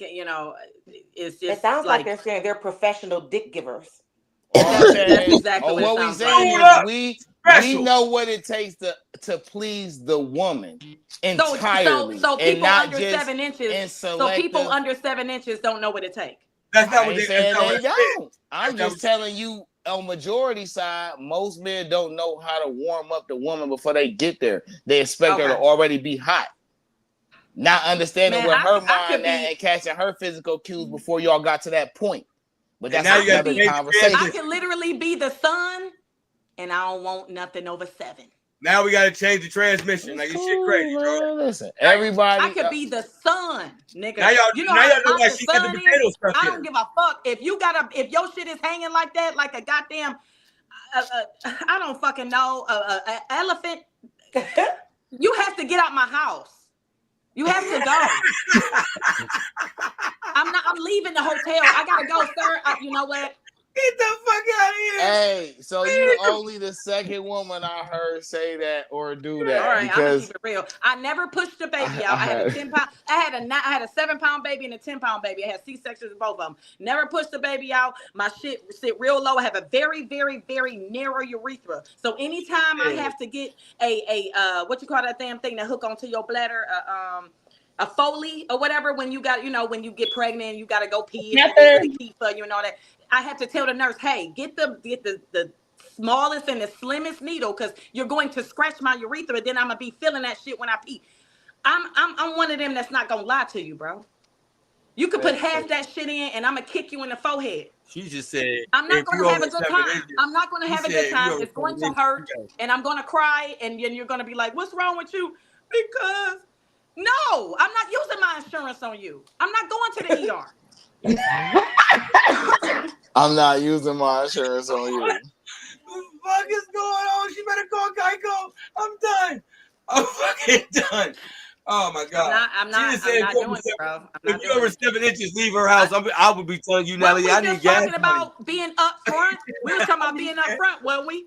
it's just. It sounds like they're saying they're professional dick givers. That's exactly what we it sounds saying like. is we know what it takes to please the woman entirely, So and people not under just 7 inches. So people under 7 inches don't know what it takes. That's not I what ain't saying they don't. I'm just telling you, on majority side, most men don't know how to warm up the woman before they get there. They expect her to already be hot. Not understanding where her mind at and catching her physical cues before y'all got to that point. But that's another conversation. I can literally be the sun, and I don't want nothing over 7. Now we gotta change the transmission. Like, this shit crazy, bro. Listen, everybody. I could be the sun, nigga. Now y'all you know know how why the she got the sun potato is? stuff I in don't her. give a fuck if your shit is hanging like that, like a goddamn, I don't fucking know, a elephant. You have to get out my house. You have to go. I'm leaving the hotel. I gotta go, sir. You know what? Get the fuck out of here. Hey, so you only the second woman I heard say that or do that. All right, because I'm gonna keep it real. I never pushed a baby out. I had a 10 pound. I had a 7-pound baby and a 10-pound baby. I had C-sections in both of them. Never pushed the baby out. My shit sit real low. I have a very, very, very narrow urethra. So anytime I have to get a what you call that damn thing that hook onto your bladder, a Foley or whatever, when you got, when you get pregnant, you got to go pee and they really keep for you and all that. I have to tell the nurse, hey, get the smallest and the slimmest needle, because you're going to scratch my urethra, and then I'm gonna be feeling that shit when I pee. I'm one of them that's not gonna lie to you, bro. You could put half that shit in, and I'm gonna kick you in the forehead. She just said, I'm not gonna have a good time. I'm not gonna have a good time. It's going to hurt, and I'm gonna cry, and then you're gonna be like, what's wrong with you? Because no, I'm not using my insurance on you. I'm not going to the ER. I'm not using my insurance on you. What the fuck is going on? She better call Geico. I'm done. I'm fucking done. Oh my god. I'm not doing it, bro. If you over 7 inches, leave her house. I would be telling you, Nelly, I need gas money. We were just talking about being up front. We were talking about being up front, weren't we?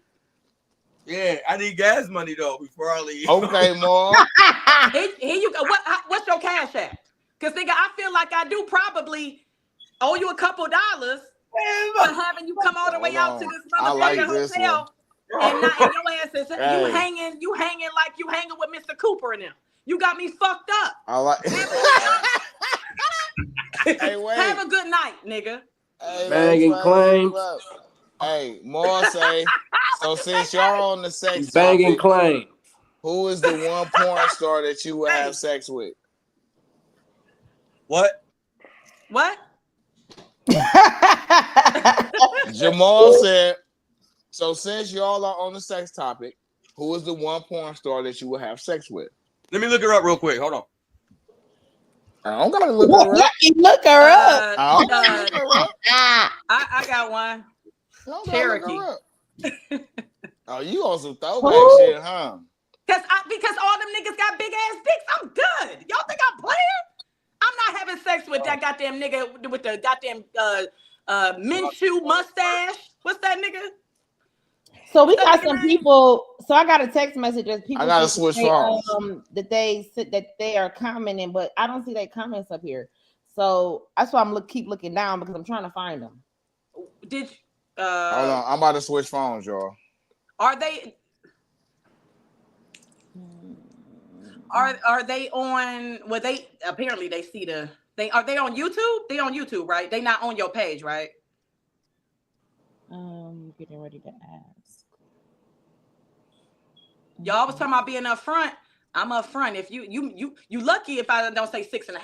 Yeah, I need gas money though before I leave. Okay, Mom. Here you go. What's your cash at? Because nigga, I feel like I do probably owe you a couple dollars for having you come all the way out to this motherfucking hotel, and your ass is you hanging like you hanging with Mr. Cooper and them. You got me fucked up. I like. Hey, wait. Have a good night, nigga. Hey, banging claims. Hey, more say. So since y'all on the sex banging topic, claim, who is the one porn star that you would have sex with? What? Jamal said. So since y'all are on the sex topic, who is the one porn star that you would have sex with? Let me look her up real quick. Hold on. I don't gotta look her up. Look her up. I got one. Cherokee. Oh, you on some throwback shit, huh? Because all them niggas got big ass dicks. I'm good. Y'all think I'm playing? I'm not having sex with that goddamn nigga with the goddamn Minshew mustache. What's that nigga? So we got some people. So I got a text message that people. I gotta switch phones. That they said that they are commenting, but I don't see their comments up here. So that's why I'm keep looking down because I'm trying to find them. Did Hold on, I'm about to switch phones, y'all. Are they on? Well, they apparently they see they on YouTube. They on YouTube, right? They not on your page, right? Getting ready to ask. Y'all was talking about being up front. I'm up front. If you lucky if I don't say 6.5.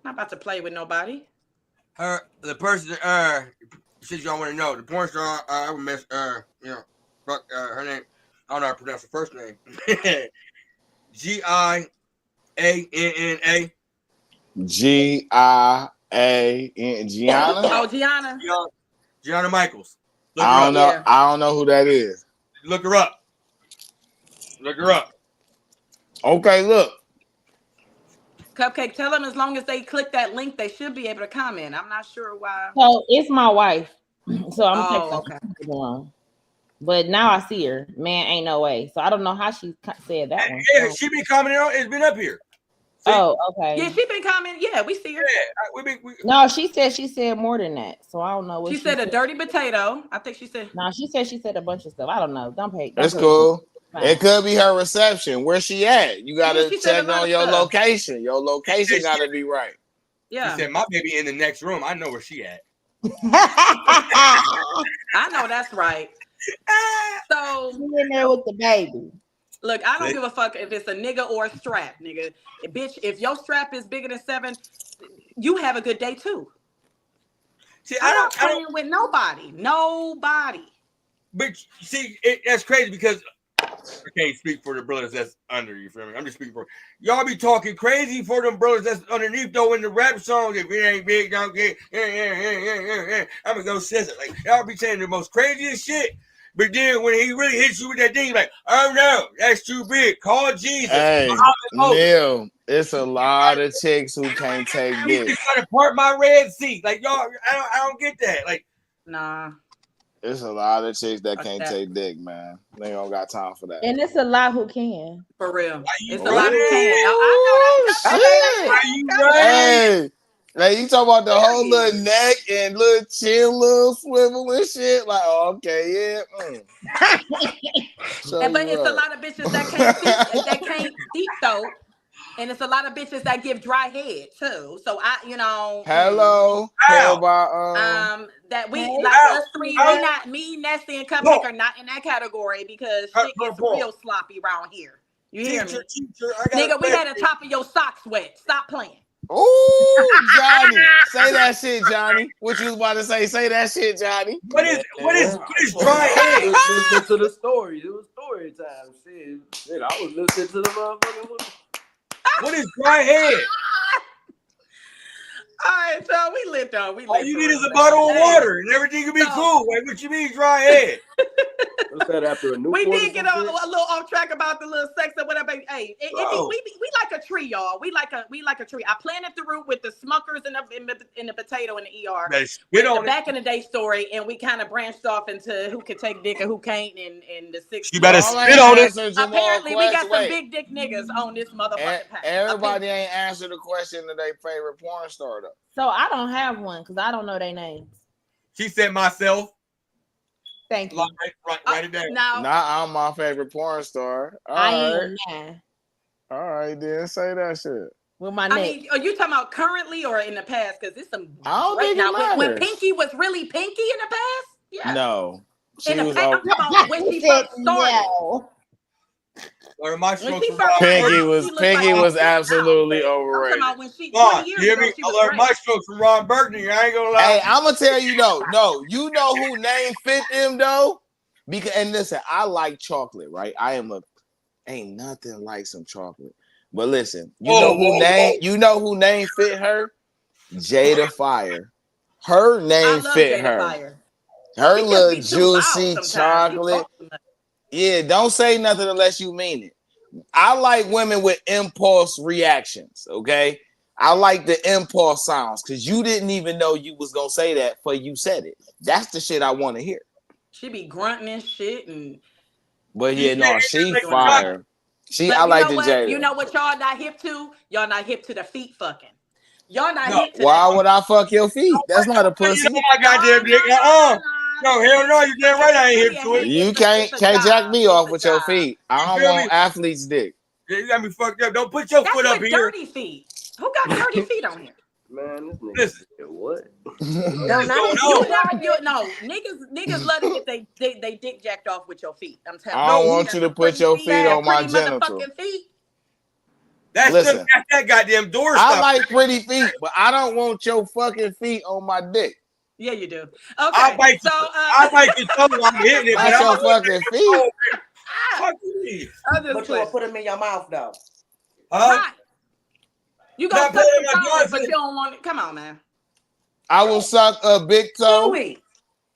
Not about to play with nobody. The person, since y'all want to know, the porn star, I would miss, her name, I don't know how to pronounce her first name. Gianna. Gianna. Oh, Gianna. Gianna Michaels. I don't know. Yeah. I don't know who that is. Look her up. Okay, look. Cupcake, tell them as long as they click that link, they should be able to comment. I'm not sure why. So it's my wife. So I'm okay. But now I see her. Man, ain't no way. So I don't know how she said that one. Yeah, she been commenting on. It's been up here. See? Oh, okay. Yeah, she been commenting. Yeah, we see her. Yeah, No, she said more than that. So I don't know what she said. A dirty potato. I think she said. No, she said a bunch of stuff. I don't know. Don't pay. That's cool. It could be her reception. Where she at? You gotta check on your location. Your location gotta be right. Yeah. She said my baby in the next room. I know where she at. I know that's right. So she in there with the baby. Look, I don't give a fuck if it's a nigga or a strap, nigga. Bitch, if your strap is bigger than 7, you have a good day too. See, I'm not playing with nobody. Nobody. But see, that's crazy because I can't speak for the brothers that's under, you feel me? I'm just speaking for y'all be talking crazy for them brothers that's underneath though in the rap song. If it ain't big, don't get I'm gonna go says it. Like y'all be saying the most craziest shit. But then when he really hits you with that thing, you're like, oh no, that's too big. Call Jesus. Hey, Neil, it's a lot of chicks who can't take dick. You trying to part my Red Sea. Like y'all, I don't get that. Like, nah. It's a lot of chicks that can't take dick, man. They don't got time for that. And it's a lot who can. For real. It's a lot who can. I know that. Hey, like you talk about the whole little neck and little chin, little swivel and shit. Like, oh, okay, yeah. But it's a lot of bitches that can't deep throat. And it's a lot of bitches that give dry head too. So hello. That we us three, we not me, Nessie, and Cupcake are not in that category because shit gets real sloppy around here. You hear me? Nigga, we had the top of your socks wet. Stop playing. Ooh, Johnny. Say that shit, Johnny. What you was about to say? Say that shit, Johnny. What is dry head? Listen to the stories. It was story time. Shit, I was listening to the motherfucking. What is dry head? All right, so we lit though. All you need is a bottle of water and everything will be cool. Like, what you mean dry head? What's that after a new? We did get a little off track about the little sex or whatever. Hey, we like a tree, y'all. We like a tree. I planted the root with the smuckers and the potato in the ER. The back in the day story, and we kind of branched off into who could take dick and who can't, and the 60s. You better spit on it. Apparently, we got some big dick niggas on this motherfucking pack. Everybody ain't answered the question of their favorite porn star though. So I don't have one because I don't know their names. She said myself. Thank you. Write it down. Nah, I'm my favorite porn star. All right, then say that shit. With my neck. I mean, are you talking about currently or in the past? Because it's some. I don't think it matters. When Pinky was really Pinky in the past, yeah. No, she was. I'm talking about when she first started. No. Or am I supposed to? Pinky was absolutely overrated. I'm talking about when she 20 years ago, she was I learned my strokes from Ron Burgundy. I ain't gonna lie. Hey, I'm gonna tell you no. You know who name fit them though? Because and listen, I like chocolate, right? Ain't nothing like some chocolate. But listen, you know who name fit her? Jada Fire. Her name fit Jada her. Fire. Her little juicy chocolate. Yeah, don't say nothing unless you mean it. I like women with impulse reactions, okay? I like the impulse sounds because you didn't even know you was gonna say that before you said it. That's the shit I want to hear. She be grunting and shit But yeah, no, she fire. But I you like know the what? Jada. You know what y'all not hip to? Y'all not hip to the feet fucking. Y'all not No. hip to Why that. would I fuck your feet? That's not a You pussy. know I got that dick. No, hell no, you damn right I ain't hip to it. You can't jack me off with your feet. I don't feel want me? athlete's dick. Yeah, you got me fucked up. Don't put your That's foot up with here. dirty feet. Who got dirty feet on here? Man, this nigga Listen. said what? No, What's not going if You on? you never, got niggas love to get they dick jacked off with your feet. I'm telling I you. don't You want got you some to put pretty your feet, feet some on my pretty genital. motherfucking feet. Listen, That's that goddamn door I stop. like pretty feet, but I don't want your fucking feet on my dick. Yeah, you do. I'll Okay, bite so I'll bite your toe while I'm hitting it, but Not I'm your not gonna fucking feet. fuck you. I'm just but you gonna playing. put them in your mouth though. Huh? Right. You gonna Not suck putting some my toes, guns but in. you don't want it. Come on, man. I will suck a big toe. Chewy.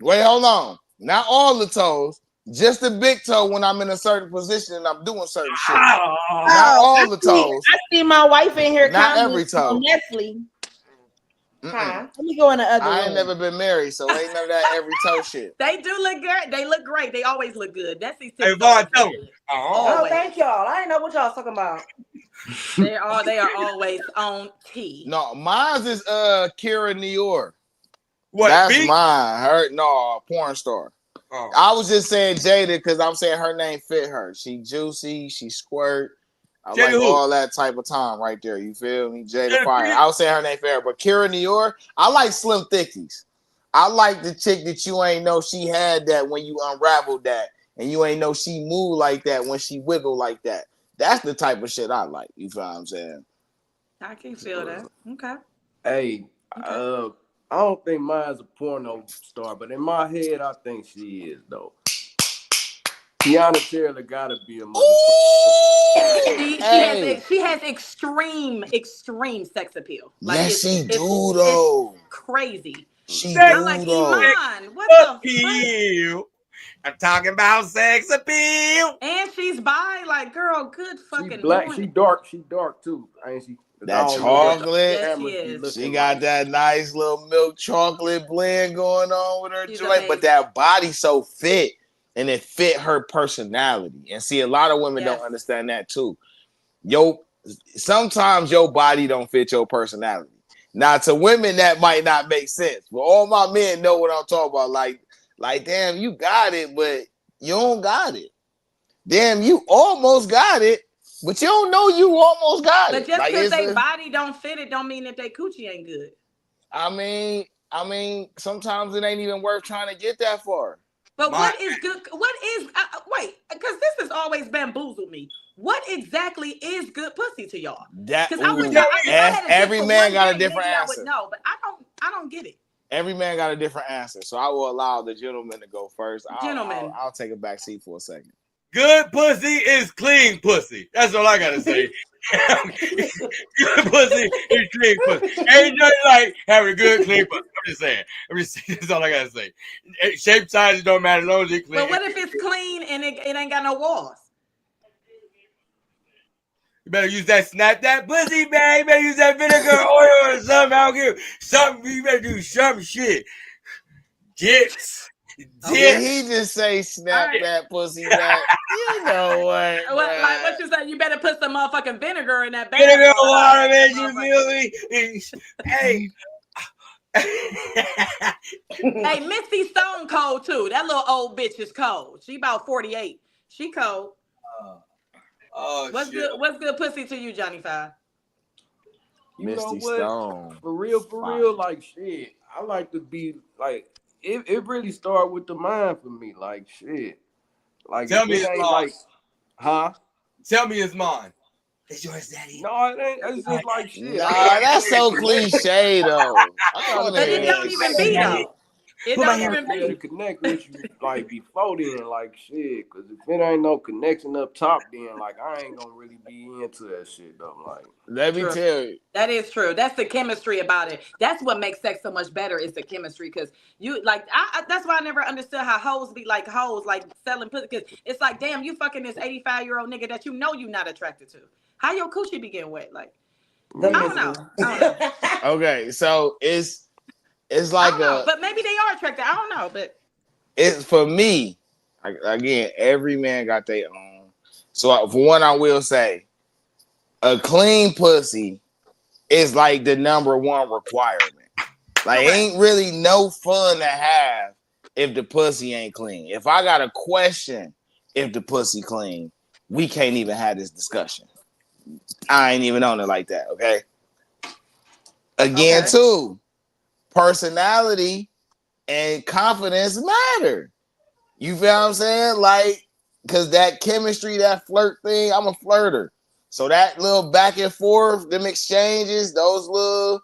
Wait, hold on. Not all the toes, just the big toe when I'm in a certain position and I'm doing certain shit. Not all the toes. I see my wife in here. Not every toe. On Nestle. Huh? Let me go in the other I room. ain't never been married, so ain't none of that every toe shit. They do look good. They look great. They always look good. That's these Hey, tips Vaughn, always tell look me. good. Oh, Always. thank y'all. I didn't know what y'all was talking about. They are always on T. No, mine's is Kira New York. What? That's feet? mine. Her no porn star. Oh. I was just saying Jada because I'm saying her name fit her. She juicy, she squirt. I Jada like who? all that type of time right there. You feel me? Jada Jada Fire. Pinkett? I was saying her name fit her, but Kira New York, I like slim thickies. I like the chick that you ain't know she had that when you unraveled that, and you ain't know she moved like that when she wiggled like that. That's the type of shit I like. You feel what I'm saying? I can feel that. Okay. Hey, Okay. I don't think mine's a porno star, but in my head, I think she is though. Tiana Taylor gotta be a motherfucker. She has extreme sex appeal. Like Yes, she do it's though. crazy. She I'm do like, though. Iman, what the fuck? Appeal. I'm talking about sex appeal. And she's bi, like, girl, good She fucking black, morning. she dark too. Ain't she? That chocolate. Yes, she is. She got that nice little milk chocolate blend going on with her She's joint, but amazing. that body so fit and it fit her personality. And see, a lot of women don't understand that too. Sometimes your body don't fit your personality. Now, to women, that might not make sense, but all my men know what I'm talking about. Like, damn, you got it, but you don't got it. Damn, you almost got it, but you don't know you almost got But it. just Like, because they body don't fit it, don't mean that they coochie ain't good. I mean, sometimes it ain't even worth trying to get that far. But what is good? What is wait? Because this has always bamboozled me. What exactly is good pussy to y'all? Because every man got a different I answer. would know, but I don't get it. Every man got a different answer, so I will allow the gentleman to go first. I'll take a back seat for a second. Good pussy is clean pussy. That's all I gotta say. Good pussy is clean pussy. Ain't nothing like having a good clean pussy. I'm just saying. That's all I gotta say. Shape, sizes don't matter. As long as it's clean. But what if it's clean and it ain't got no walls? You better use that snap that pussy, man. You better use that vinegar oil or something. I don't give something. You better do some shit. Dips. Did he just say snap that pussy back? You know what? Like what you say? You better put some motherfucking vinegar in that vinegar water, man. You feel me? Hey. Hey, Misty Stone cold too. That little old bitch is cold. She about 48. She cold. What's shit. What's good pussy to you, Johnny Five? You Misty know what? Stone. For real, like shit. I like to be like it really started with the mind for me. Like shit. Like tell me it ain't like, huh? Tell me it's mine. It's yours, daddy. No, it ain't. It's just like shit. Nah, that's so cliche though. But it don't even be though. It don't even be. To connect with you like before then, like shit. Cause if it ain't no connection up top, then like I ain't gonna really be into that shit though. Like, let me tell you, that is true. That's the chemistry about it. That's what makes sex so much better is the chemistry. Cause you like, that's why I never understood how hoes be like hoes like selling pussy. Cause it's like, damn, you fucking this 85-year-old nigga that you know you're not attracted to. How your coochie be getting wet? Like, I don't know. Okay, so it's like but maybe they are attracted. I don't know, but it's for me. Again, every man got their own. So for one, I will say a clean pussy is like the number one requirement. Like, ain't really no fun to have if the pussy ain't clean. If I got a question if the pussy clean, we can't even have this discussion. I ain't even on it like that, okay? Again, too, personality and confidence matter. You feel what I'm saying? Like, because that chemistry, that flirt thing, I'm a flirter. So that little back and forth, them exchanges, those little,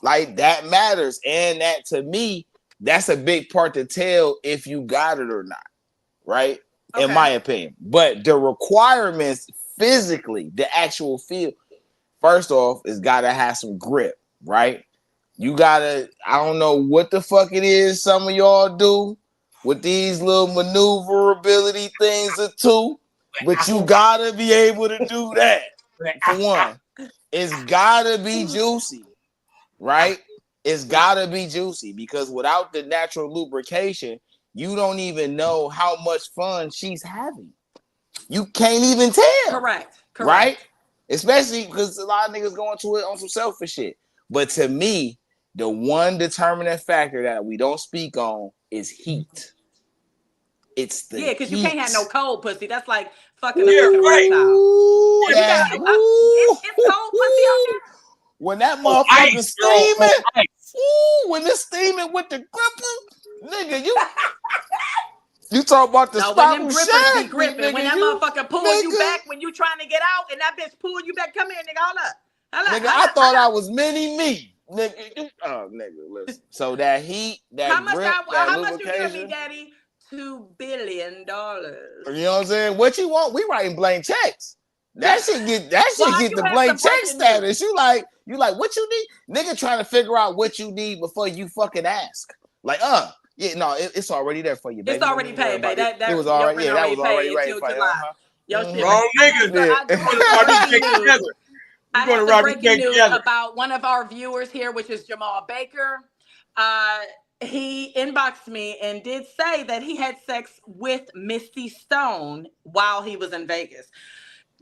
like, that matters. And that, to me, that's a big part to tell if you got it or not, right? In my opinion. But the requirements physically, the actual feel, first off, it's got to have some grip, right? You got to, I don't know what the fuck it is some of y'all do with these little maneuverability things or two, but you got to be able to do that. For one, it's got to be juicy, right? It's got to be juicy because without the natural lubrication, you don't even know how much fun she's having. You can't even tell. Correct. Right? Especially because a lot of niggas going to it on some selfish shit. But to me, the one determinant factor that we don't speak on is heat. It's the because you heat. can't have no cold pussy. That's like fucking a fucking reptile. It's cold pussy out there. When that motherfucker steaming, when it's steaming with the gripper, nigga, you talk about the when them grippers be gripping, when that motherfucker pulling you back when you trying to get out, and that bitch pulling you back. Come here, nigga, hold up. Nigga, I thought I was mini-me. Nigga, oh, nigga, listen. So that heat, that grip, that how much you lubrication. give me, daddy? $2 billion. You know what I'm saying? What you want? We writing blank checks. That shit get the blank check status. You like what you need? Nigga trying to figure out what you need before you fucking ask. Like, yeah, no, it's already there for you, baby. It's already paid, baby. It was already, that was already ready for you. Wrong niggas. I have some breaking news about one of our viewers here, which is Jamal Baker. He inboxed me and did say that he had sex with Misty Stone while he was in Vegas.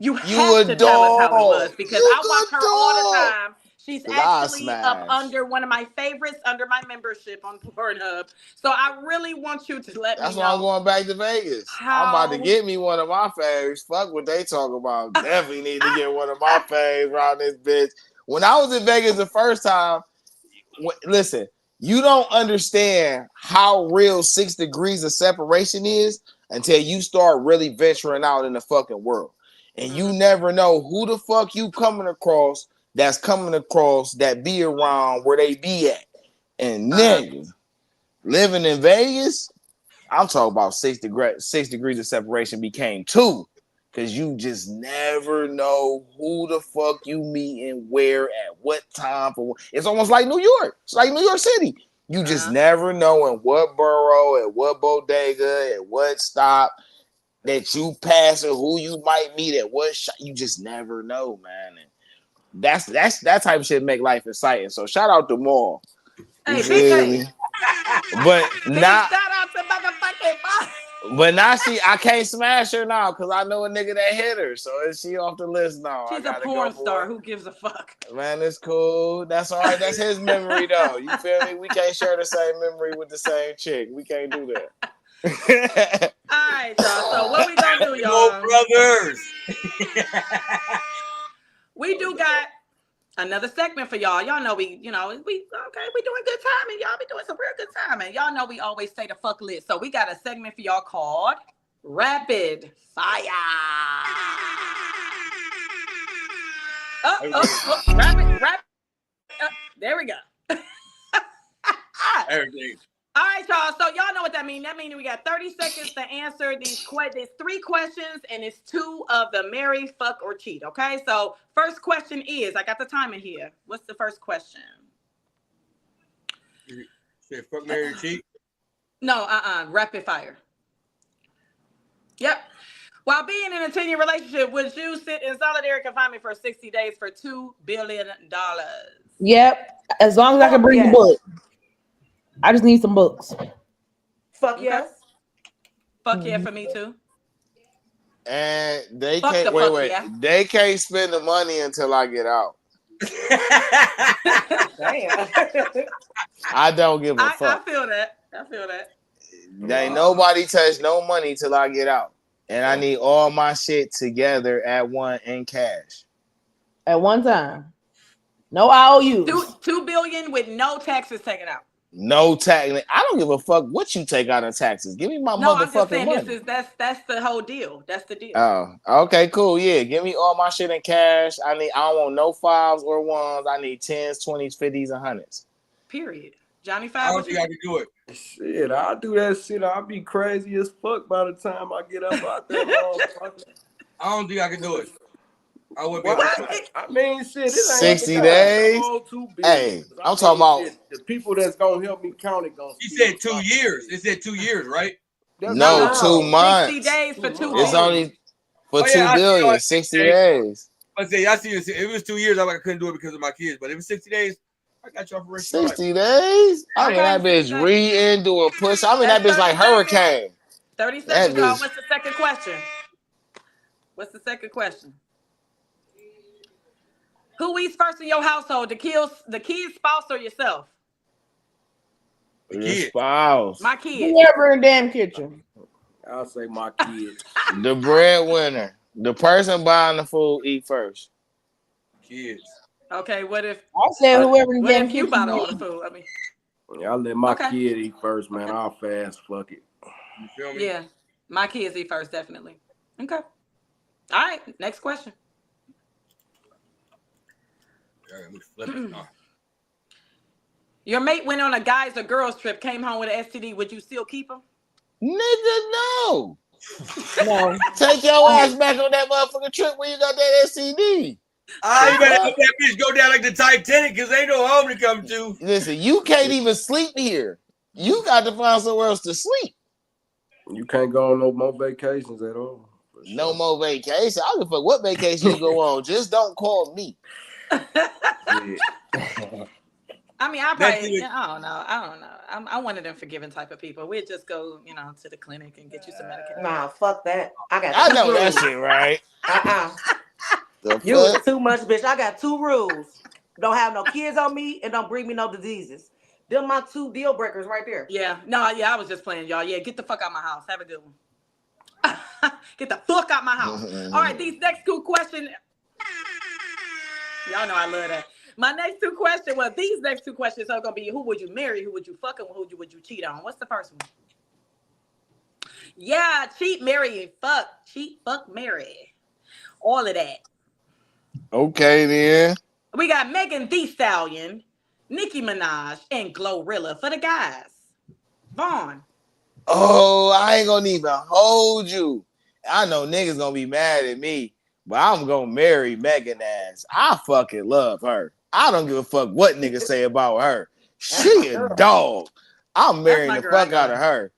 You have to tell us how it was because I watch her all the time. She's actually up under one of my favorites under my membership on Pornhub. So I really want you to let me know. That's why I'm going back to Vegas. I'm about to get me one of my faves. Fuck what they talk about. Definitely need to get one of my faves around this bitch. When I was in Vegas the first time, listen, you don't understand how real 6 degrees of separation is until you start really venturing out in the fucking world. And you never know who the fuck you coming across that be around where they be at. And nigga, living in Vegas, I'm talking about 6 degrees of separation became 2. Because you just never know who the fuck you meet and where at what time. It's almost like New York. It's like New York City. You just never know in what borough, at what bodega, at what stop that you pass or who you might meet at what shop. You just never know, man. And that type of shit make life exciting. So shout out to Maul. Hey, BK. But not shout out to motherfucking Bob. But now I can't smash her now because I know a nigga that hit her. So is she off the list now? She's a porn star. Who gives a fuck? Man, it's cool. That's all right. That's his memory though. You feel me? We can't share the same memory with the same chick. We can't do that. All right, y'all. So what we gonna do, y'all? Brothers. We do got another segment for y'all. Y'all know we doing good timing. Y'all be doing some real good timing. Y'all know we always say the fuck list. So we got a segment for y'all called Rapid Fire. Rapid. There we go. Everything. All right, y'all. So y'all know what that means. That means we got 30 seconds to answer these 3 questions, and it's 2 of the marry, fuck, or cheat. Okay. So first question is, I got the timer here. What's the first question? Say fuck, marry, cheat. No, rapid fire. Yep. While being in a 10-year relationship, would you sit in solitary confinement for 60 days for $2 billion? Yep. As long as I can bring the book. I just need some books. Fuck yes. Fuck yeah for me too. And they Fuck can't the wait, fuck wait. yeah. They can't spend the money until I get out. Damn. I don't give a I fuck. feel that. I feel that. Ain't nobody touch no money till I get out. And I need all my shit together at one in cash. At one time. No IOUs. 2 billion with no taxes taken out. No tax. I don't give a fuck what you take out of taxes. Give me my No, I'm just motherfucking saying money. that's the whole deal. That's the deal. Oh, okay, cool. Yeah, give me all my shit in cash. I don't want no 5s or 1s. I need 10s, 20s, 50s, and 100s. Period. Johnny I Five. don't think I can do it. Shit, I'll do that shit. I'll be crazy as fuck by the time I get up out there. I don't think I can do it. I wouldn't be Well, able to. I mean, shit, this ain't 60 days. Hey, I'm talking about shit, the people that's gonna help me count it. He said 2 years. It said 2 years, right? No, 2 months. 60 days for 2 billion. It's only for Oh, yeah, 2 billion. 60 days. I say, I see. If it was 2 years, I couldn't do it because of my kids. But if it's 60 days, I got you off for 60 days. I mean that bitch reading, doing push. I mean that bitch like Hurricane. 30 seconds, y'all. What's the second question? What's the second question? Who eats first in your household? The kid's spouse or yourself? Your spouse. My kids. Whoever in the damn kitchen. I'll say my kids. The breadwinner. The person buying the food eat first. Kids. Okay, what if I said whoever in the what damn if you kitchen. buy all the food? I mean, I'll let my kid eat first, man. I'll fast. Fuck it. You feel me? Yeah, my kids eat first, definitely. Okay. All right, next question. Your mate went on a guys or girls trip, came home with an STD. Would you still keep him? Nigga, no. No. Take your ass back on that motherfucking trip where you got that STD. You better let that bitch go down like the Titanic because ain't no home to come to. Listen, you can't even sleep here. You got to find somewhere else to sleep. You can't go on no more vacations at all. No more vacation. I don't give a fuck what vacation you go on. Just don't call me. I mean, I don't know. I'm one of them forgiving type of people. We'd just go, to the clinic and get you some medication. Nah, fuck that. I know that shit, right? You was too much, bitch. I got 2 rules. Don't have no kids on me and don't bring me no diseases. Them my 2 deal breakers right there. Yeah. No, yeah, I was just playing, y'all. Yeah, get the fuck out my house. Have a good one. Get the fuck out my house. All right, these next 2 questions. Y'all know I love that. My next 2 questions, these next 2 questions are going to be, who would you marry, who would you fuck, and who would you cheat on? What's the first one? Yeah, cheat, marry, fuck. Cheat, fuck, marry. All of that. Okay, then. We got Megan Thee Stallion, Nicki Minaj, and Glorilla for the guys. Vaughn. Oh, I ain't gonna even hold you. I know niggas gonna be mad at me, but I'm gonna marry Megan ass. I fucking love her. I don't give a fuck what niggas say about her. She a dog. I'm marrying the fuck out of her.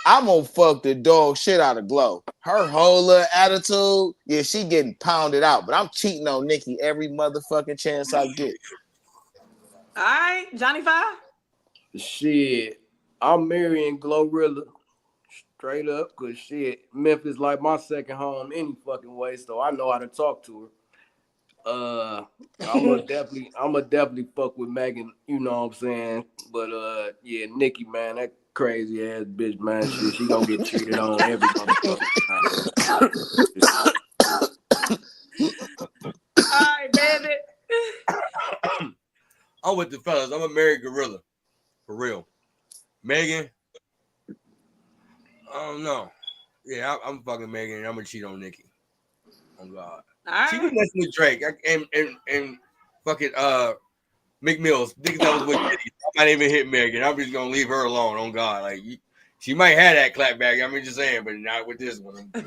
I'm gonna fuck the dog shit out of Glow. Her whole little attitude, yeah, she getting pounded out, but I'm cheating on Nicki every motherfucking chance I get. All right, Johnny Five. Shit, I'm marrying Glorilla straight up, cause shit, Memphis like my second home any fucking way, so I know how to talk to her. I'm gonna definitely fuck with Megan, you know what I'm saying? But yeah, Nicki, man, that crazy ass bitch, man, shit, she gonna get cheated on every motherfucking time. All right, Bandit. I'm with the fellas. I'm gonna marry Gorilla. For real. Megan. I don't know. Yeah, I'm fucking Megan and I'm gonna cheat on Nicki. Oh God. Right. She was messing with Drake and fucking Mick Mills. Niggas that was with Diddy. I might even hit Megan. I'm just gonna leave her alone. On God, like she might have that clap back. I mean, just saying, but not with this one. All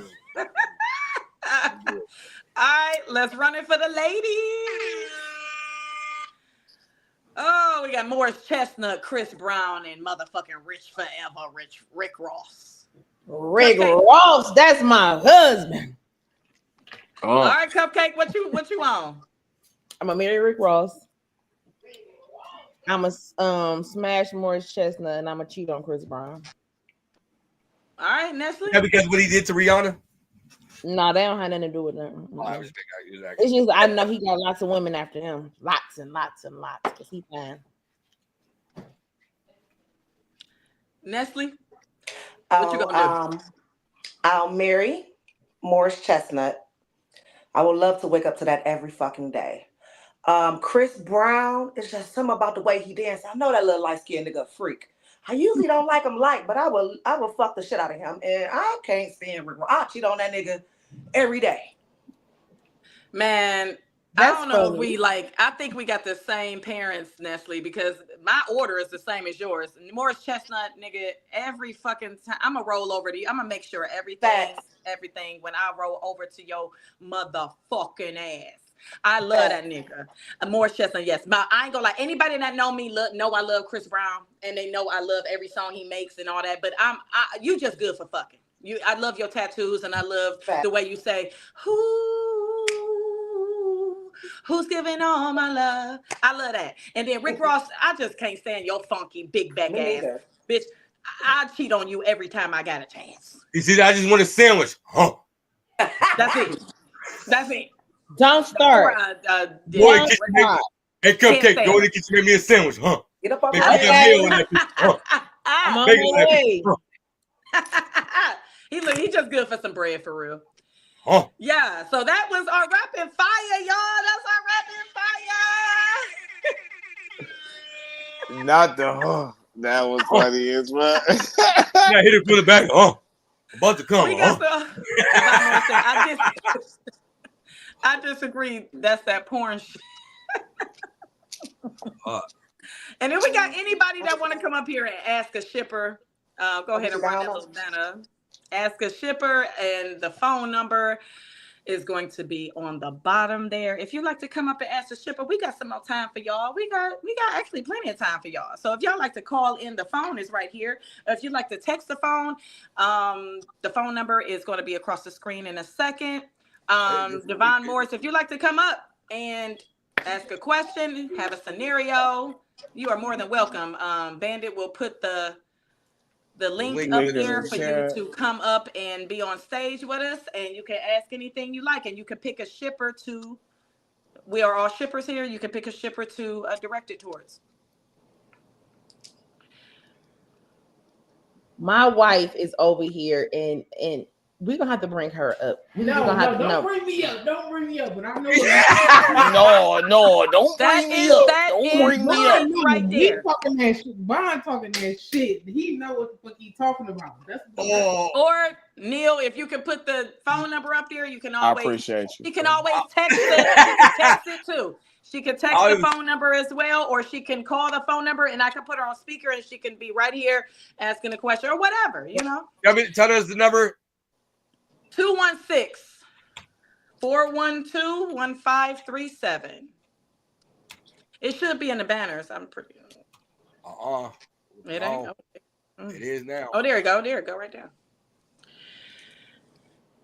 right, let's run it for the ladies. Oh, we got Morris Chestnut, Chris Brown, and motherfucking Rich Forever, Rick Ross. Rick Ross, that's my husband. All right, Cupcake, what you on? I'm gonna marry Rick Ross. I'm gonna smash Morris Chestnut, and I'm gonna cheat on Chris Brown. All right, Nestle. Yeah, because what he did to Rihanna. No, they don't have nothing to do with them. Oh, I was exactly. It's just I know he got lots of women after him, lots and lots and lots, because he fine. Nestle, what you gonna do? I'll marry Morris Chestnut. I would love to wake up to that every fucking day. Chris Brown, it's just something about the way he dances. I know that little light-skinned nigga a freak. I usually don't like him but I will fuck the shit out of him. And I can't stand Rick Ross. I cheat on that nigga every day. Man, That's I don't know funny. if I think we got the same parents, Nestle, because my order is the same as yours. Morris Chestnut, nigga, every fucking time. I'm going to roll over to you. I'm going to make sure everything when I roll over to your motherfucking ass. I love that nigga. Morris Chestnut, yes. But I ain't gonna lie. Anybody that know me know I love Chris Brown, and they know I love every song he makes and all that. But you just good for fucking. I love your tattoos, and I love the way you say, who's giving all my love? I love that. And then Rick Ross, I just can't stand your funky big back ass, bitch. I cheat on you every time I got a chance. You see, I just want a sandwich. Huh? That's it. That's it. Don't start. Boy, hey, Cupcake, go in the kitchen, make me a sandwich, huh? Get up on my head. I'm on my way. He just good for some bread, for real. Huh? Yeah, so that was our rapid fire, y'all. That's our rapid fire. Not the that was funny as well. Yeah, hit it from the back. About to come. I disagree. That's that porn shit. And then we got anybody that want to come up here and ask a shipper. Go ahead and run that little banner. Ask a shipper, and the phone number is going to be on the bottom there. If you'd like to come up and ask a shipper, we got some more time for y'all. We got actually plenty of time for y'all. So if y'all like to call in, the phone is right here. If you'd like to text the phone number is going to be across the screen in a second. Devon Morris, if you'd like to come up and ask a question, have a scenario, you are more than welcome. Bandit will put the link up there for you to come up and be on stage with us, and you can ask anything you like, and you can pick a shipper to, we are all shippers here, you can pick a shipper to direct it towards. My wife is over here, and we're gonna have to bring her up. Don't bring me up. Don't bring me up. But I know. No, don't bring me up. Don't bring me up. Right there. He talking that shit. Bond talking that shit. He know what the fuck he talking about. Or Neil, if you can put the phone number up there, you can always. I appreciate you. She can always text it. She can text it too. She can text the phone number as well, or she can call the phone number, and I can put her on speaker, and she can be right here asking a question or whatever. You know. Tell us the number. 216-412-1537. It should be in the banners. I'm pretty. It ain't. It is now. Oh, there you go. There you go. Right there.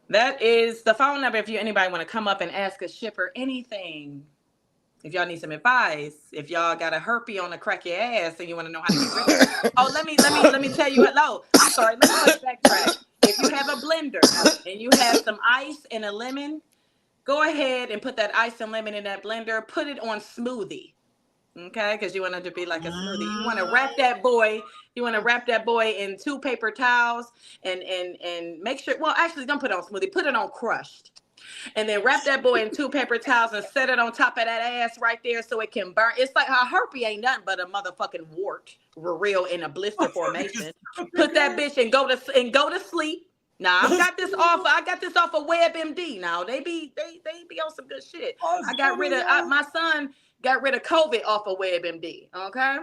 That is the phone number. If anybody want to come up and ask a shipper anything. If y'all need some advice, if y'all got a herpy on the crack your ass and you want to know how to get rid of it. Oh, let me tell you. Hello. I'm sorry. Let me backtrack. If you have a blender and you have some ice and a lemon, go ahead and put that ice and lemon in that blender. Put it on smoothie, okay? Because you want it to be like a smoothie. You want to wrap that boy. You want to wrap that boy in 2 paper towels and make sure. Well, actually, don't put it on smoothie. Put it on crushed. And then wrap that boy in 2 paper towels and set it on top of that ass right there so it can burn. It's like a herpy ain't nothing but a motherfucking wart, real in a blister formation. Put that bitch and go to sleep. Now I got this off of WebMD. Now they be on some good shit. I got rid of my son got rid of COVID off of WebMD. Okay.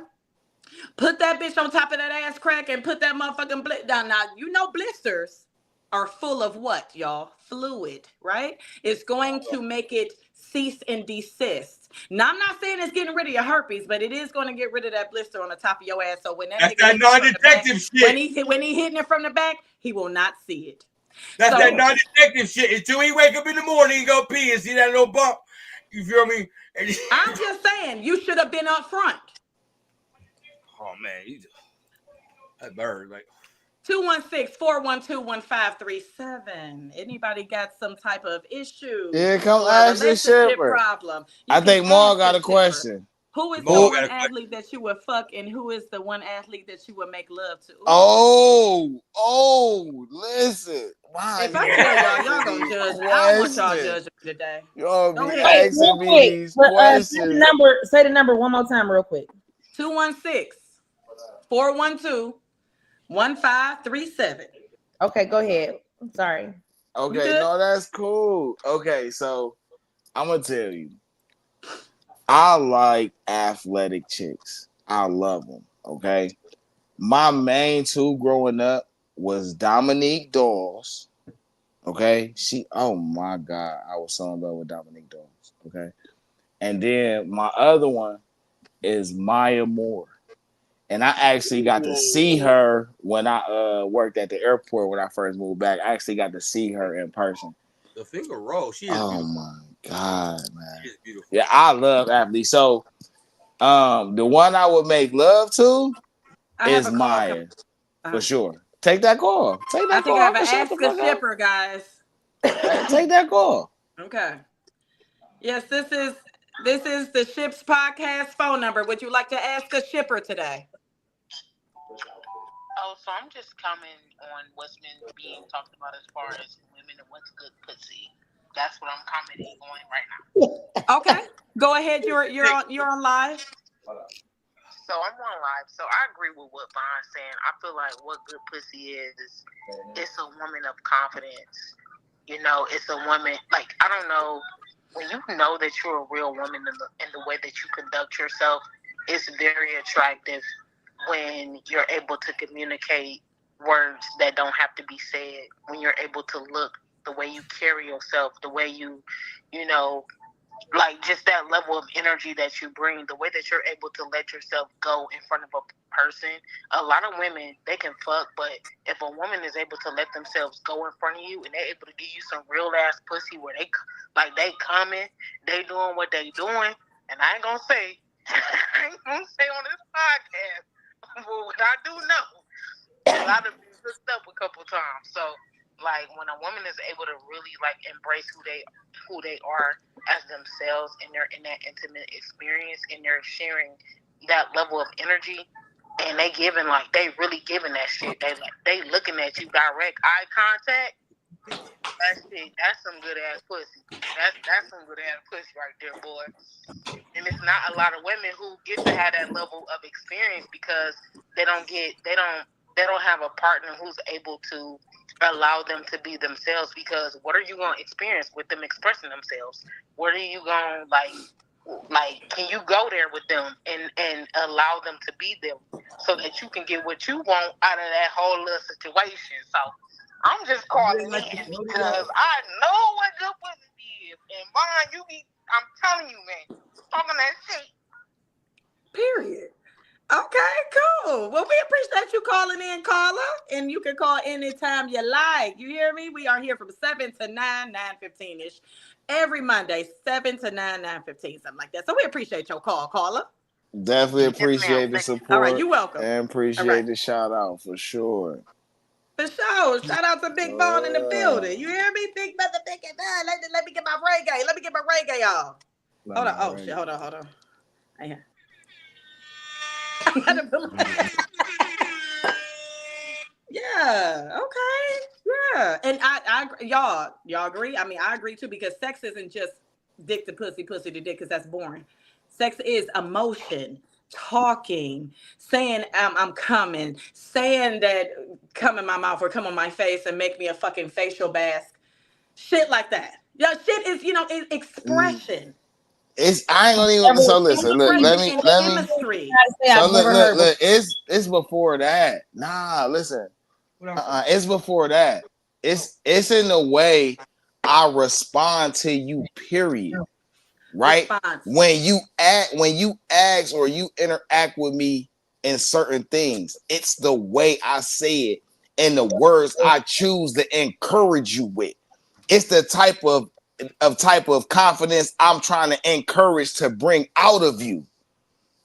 Put that bitch on top of that ass crack and put that motherfucking down. Now you know blisters are full of what, y'all? Fluid, right? It's going to make it cease and desist. Now, I'm not saying it's getting rid of your herpes, but it is going to get rid of that blister on the top of your ass. So when that non-detective shit. When he hitting it from the back, he will not see it. That's that non-detective shit. Until he wake up in the morning, he go pee and see that little bump. You feel me? I'm just saying, you should have been up front. Oh man, that bird, like. 216-412-1537. Anybody got some type of issue Yeah, come or a ask the relationship shipper. problem? I You can think Maul ask got the a shipper. question. Who is the Maul got one a question. athlete that you would fuck, and who is the one athlete that you would make love to? Listen. Why If I you tell y'all, asking y'all gonna these judge. I don't want y'all questions? judging me today. Y'all Go be ahead. Wait, asking real me quick. these But, questions. say the number one more time, real quick. 216-412-1537. Okay, go ahead. I'm sorry. You Okay, good? no, that's cool. Okay, so I'm gonna tell you, I like athletic chicks. I love them. Okay, my main two growing up was Dominique Dawes. Okay, oh my God, I was so in love with Dominique Dawes. Okay, and then my other one is Maya Moore. And I actually got to see her when I worked at the airport when I first moved back. I actually got to see her in person. The finger roll. She is Oh beautiful. my God, man. She is beautiful. Yeah, I love athletes. So the one I would make love to is Maya. For sure. Take that call. Take that I think call. I have I'm an gonna shut the ask a fuck up. shipper, guys. Take that call. Okay. Yes, this is the Ships Podcast phone number. Would you like to ask a shipper today? Oh, so I'm just comment on what's been being talked about as far as women and what's good pussy. That's what I'm commenting on right now. Okay, go ahead. You're on live. So I'm on live. So I agree with what Von's saying. I feel like what good pussy is it's a woman of confidence. You know, it's a woman like I don't know when you know that you're a real woman in the way that you conduct yourself. It's very attractive when you're able to communicate words that don't have to be said. When you're able to look the way you carry yourself, the way you know. Like just that level of energy that you bring, the way that you're able to let yourself go in front of a person. A lot of women, they can fuck, but if a woman is able to let themselves go in front of you and they're able to give you some real ass pussy where they coming, they doing what they doing, and I ain't gonna say on this podcast, but what I do know, a lot of people hooked up a couple times. So like when a woman is able to really like embrace who they are as themselves and they're in that intimate experience and they're sharing that level of energy and they really giving that shit. They looking at you direct eye contact. That's some good ass pussy. That's some good ass pussy right there, boy. And it's not a lot of women who get to have that level of experience because they don't have a partner who's able to allow them to be themselves. Because what are you going to experience with them expressing themselves? What are you going to like can you go there with them and allow them to be them so that you can get what you want out of that whole little situation? So I'm just calling in because I know what good pussy is. And Vaughn, I'm telling you, man, talking that shit. Period. Okay, cool. Well, we appreciate you calling in, caller. And you can call anytime you like. You hear me? We are here from 7 to 9, 9:15-ish. Every Monday, 7 to 9, 9:15, something like that. So we appreciate your call, caller. Definitely appreciate the support. All right, you're welcome. And appreciate the shout out for sure. For sure. Shout out to Big Bone in the building. You hear me? Big brother, big it done. Let me get my reggae. Let me get my reggae on. Hold on. Oh, shit. Hold on. Yeah. Yeah. Okay. Yeah. And I y'all agree? I mean, I agree too, because sex isn't just dick to pussy, pussy to dick, because that's boring. Sex is emotion, talking, saying I'm coming, saying that come in my mouth or come on my face and make me a fucking facial mask. Shit like that. Yeah, shit is, is expression. I ain't gonna even. So listen, look. Let me. So look. It's before that. Nah, listen. It's before that. It's in the way I respond to you. Period. Right. When you ask or you interact with me in certain things, it's the way I say it and the words I choose to encourage you with. It's the type of confidence I'm trying to encourage to bring out of you.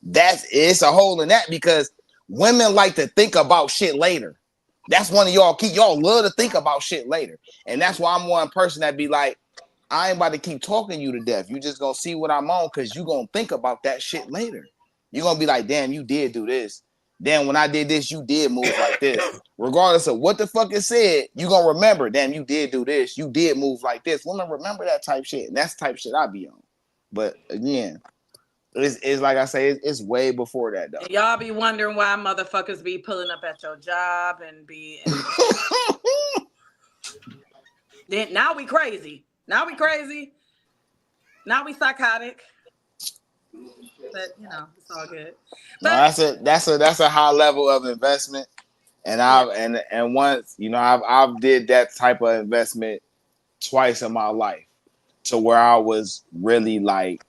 It's a hole in that because women like to think about shit later. That's one of y'all love to think about shit later. And that's why I'm one person that be like, I ain't about to keep talking you to death. You just gonna see what I'm on because you gonna think about that shit later. You're gonna be like, damn, you did do this. Damn, when I did this, you did move like this. Regardless of what the fuck it said, you gonna remember, damn, you did do this. You did move like this. Women remember that type shit. And that's the type shit I be on. But again, it's like I say, it's way before that though. And y'all be wondering why motherfuckers be pulling up at your job and be. Then now we crazy. Now we psychotic. But it's all good. But No, that's a high level of investment. And and once, I've did that type of investment twice in my life to where I was really like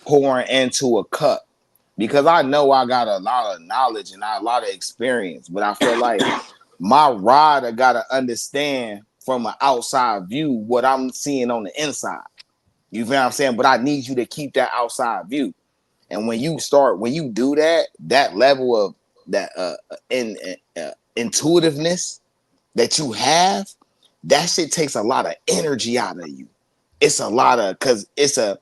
pouring into a cup because I know I got a lot of knowledge and a lot of experience, but I feel like my rider got to understand from an outside view what I'm seeing on the inside. You feel what I'm saying? But I need you to keep that outside view. And when you do that level of that intuitiveness that you have, that shit takes a lot of energy out of you. It's a lot of, because it's a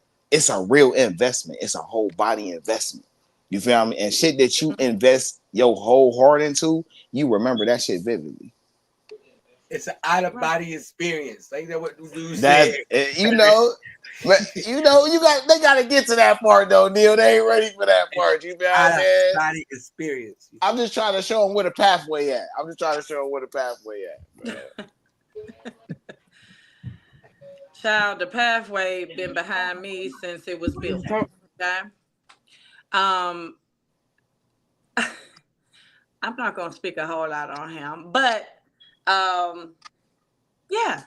real investment. It's a whole body investment. You feel me? And shit that you invest your whole heart into, you remember that shit vividly. It's an out of body experience. Like that, what you said. But they gotta get to that part though, Neil. They ain't ready for that part. You feel what I'm saying? Body experience. I'm just trying to show them where the pathway at. Child, the pathway been behind me since it was built. Okay. I'm not gonna speak a whole lot on him, but yeah.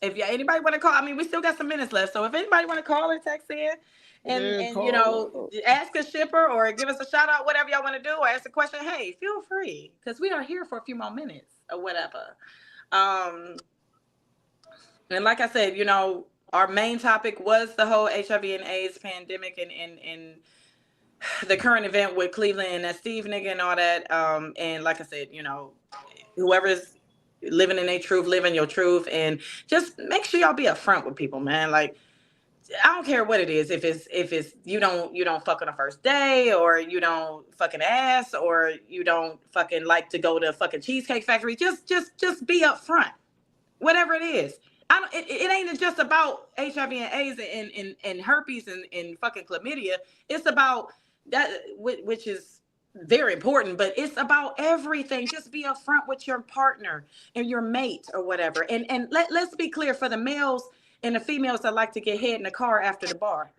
If anybody want to call, I mean, we still got some minutes left. So if anybody want to call or text in and ask a shipper or give us a shout out, whatever y'all want to do, or ask a question, hey, feel free, because we are here for a few more minutes or whatever. And like I said, our main topic was the whole HIV and AIDS pandemic and the current event with Cleveland and that Steve nigga and all that. And like I said, whoever's living in their truth, living your truth, and just make sure y'all be upfront with people, man. Like, I don't care what it is. If it's you don't fuck on the first day, or you don't fucking ass, or you don't fucking like to go to a fucking Cheesecake Factory, just be upfront. Whatever it is. It ain't just about HIV and AIDS and herpes and fucking chlamydia. It's about that, which is very important, but it's about everything. Just be upfront with your partner and your mate or whatever. And let's be clear, for the males and the females that like to get head in the car after the bar,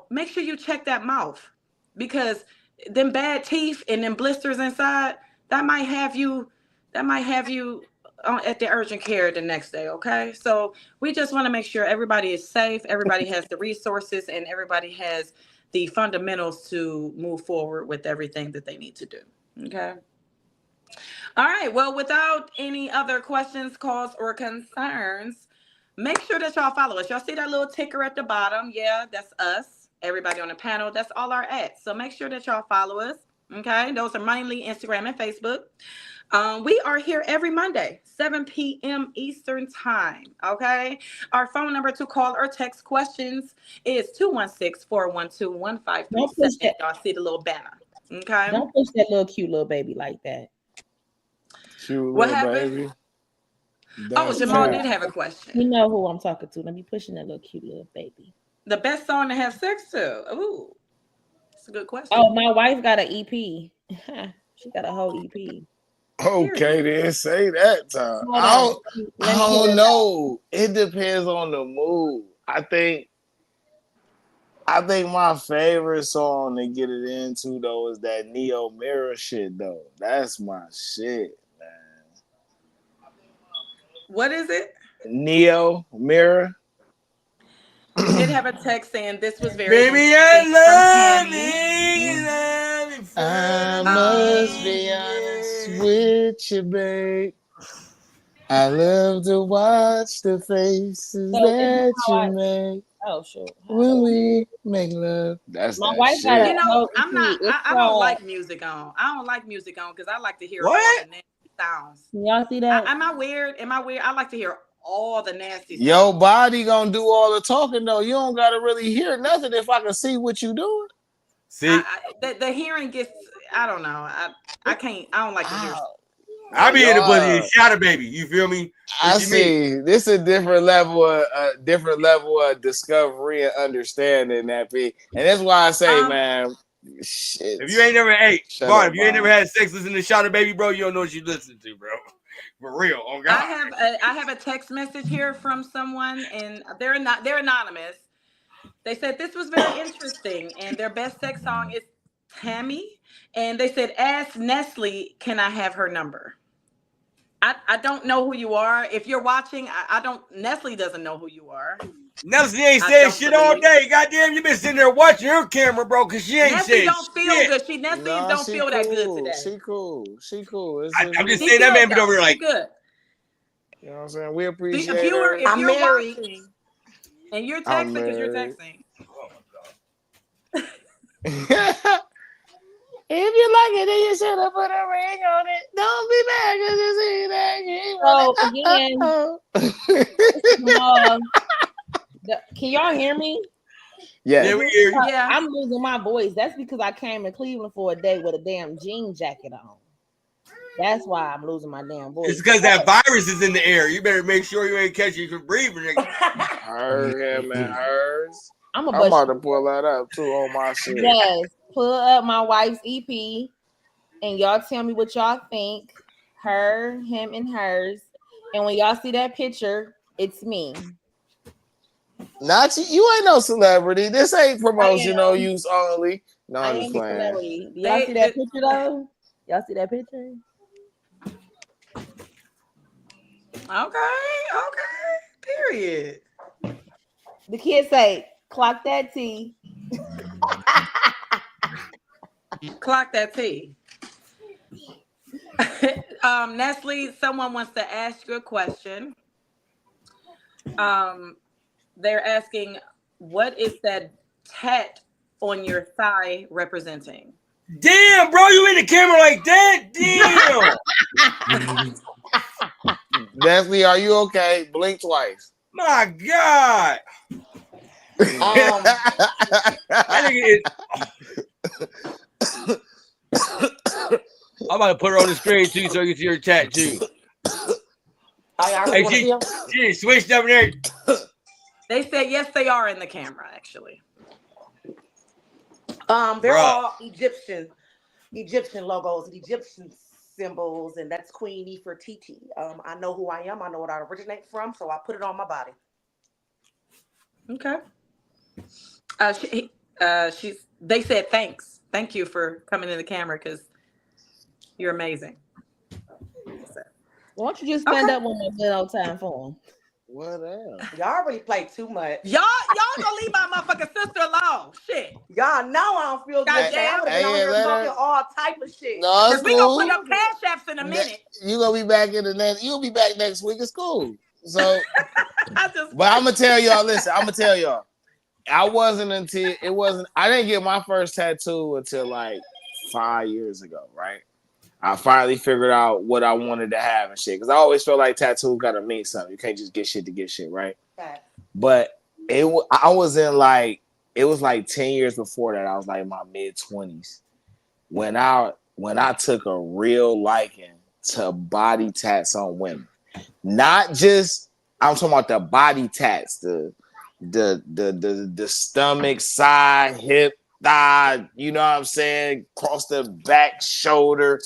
make sure you check that mouth, because them bad teeth and them blisters inside, that might have you at the urgent care the next day. Okay, so we just want to make sure everybody is safe, everybody has the resources, and everybody has the fundamentals to move forward with everything that they need to do. Okay. All right. Well, without any other questions, calls, or concerns, make sure that y'all follow us. Y'all see that little ticker at the bottom? Yeah, that's us. Everybody on the panel, that's all our @. So make sure that y'all follow us. Okay. Those are mainly Instagram and Facebook. We are here every Monday, 7 p.m. Eastern time. Okay. Our phone number to call or text questions is 216-412-1537. Y'all see the little banner. Okay. Don't push that little cute little baby like that. Cute what little happened? baby. Jamal did have a question. You know who I'm talking to. Let me pushing that little cute little baby. The best song to have sex to. Ooh, that's a good question. Oh, my wife got an EP. She got a whole EP. Okay, then say that time. I don't know. It depends on the mood. I think my favorite song to get it into though is that Neo Mirror shit though. That's my shit, man. What is it? Neo Mirror. We did have a text saying this was very Baby, I must be honest with you, babe. I love to watch the faces that you make. Oh, sure. When we make love. That's My that wife got shit. You a know, whole I'm EP. not. It's I don't called. like music on. I don't like music on because I like to hear all What? the nasty sounds. Can y'all see that? Am I weird? Am I weird? I like to hear all the nasty sounds. Your body gonna do all the talking though. You don't gotta really hear nothing if I can see what you doing. See, The hearing gets. I don't know. I can't. I don't like to hear. I be in the pussy and Y'all, shout a baby. You feel me? I What you mean? see. This is a different level of discovery and understanding that be, and that's why I say, man, shit. If you ain't never Shut Vaughn, up, if you ain't Vaughn. never had sex listening to Shout a Baby, bro, you don't know what you listen to, bro. For real. Oh God. I have a text message here from someone, and they're anonymous. They said this was very interesting, and their best sex song is Tammy. And they said, ask Nestle, can I have her number? I don't know who you are. If you're watching, I don't. Nestle doesn't know who you are. Nestle ain't I saying don't shit all believe. day. Goddamn, you been sitting there watching her camera, bro, because she ain't Nestle saying don't feel shit. good. Nestle Nah, don't she feel that good cool. today. She cool. She cool. I'm just She saying that good, man been though. over there like, She good. You know what I'm saying? We appreciate If her. I'm you're married. watching and you're I'm texting because you're married. texting. If you like it, then you should have put a ring on it. Don't be mad because you see that you So want again, can y'all hear me? Yeah. yeah, we hear you. Yeah. I'm losing my voice. That's because I came to Cleveland for a day with a damn jean jacket on. That's why I'm losing my damn voice. It's because that virus is in the air. You better make sure you ain't catching you from breathing. Her, him, and hers. I'm about to pull that up too on my shit. Yes, pull up my wife's EP, and y'all tell me what y'all think. Her, him, and hers. And when y'all see that picture, it's me. Not you. You ain't no celebrity. This ain't promotional use only. No, I'm just playing. Celebrity. Do y'all see that picture though? Y'all see that picture? Okay. Period. The kids say, "Clock that T." Clock that T. Nestle, someone wants to ask you a question. They're asking, what is that tat on your thigh representing? Damn, bro, you in the camera like that? Damn. Nestle, are you okay? Blink twice. My God. I'm about to put her on the screen too so you can see her tattoo. Hey, she switched up there. They said yes, they are in the camera, actually. They're all Egyptian logos and Egyptian symbols, and that's Queen Nefertiti. I know who I am. I know what I originate from, so I put it on my body. Okay. They said thanks. Thank you for coming in the camera because you're amazing. Why don't you just stand up one more good old time for them? What else? Y'all really play too much. Y'all gonna leave my motherfucking sister alone. Shit. Y'all know I don't feel good. I would have been on here talking all type of shit. No, it's we gonna cool. put up cash apps in a minute. You gonna be back in the next. You'll be back next week. It's cool. So, but I'm gonna tell y'all. Listen, I'm gonna tell y'all. I didn't get my first tattoo until like 5 years ago, right? I finally figured out what I wanted to have and shit. Because I always felt like tattoos gotta mean something. You can't just get shit to get shit, right? Right. But it was like 10 years before that. I was like in my mid-20s. When I took a real liking to body tats on women. Not just, I'm talking about the body tats, the stomach, side, hip, thigh, you know what I'm saying? Across the back, shoulder.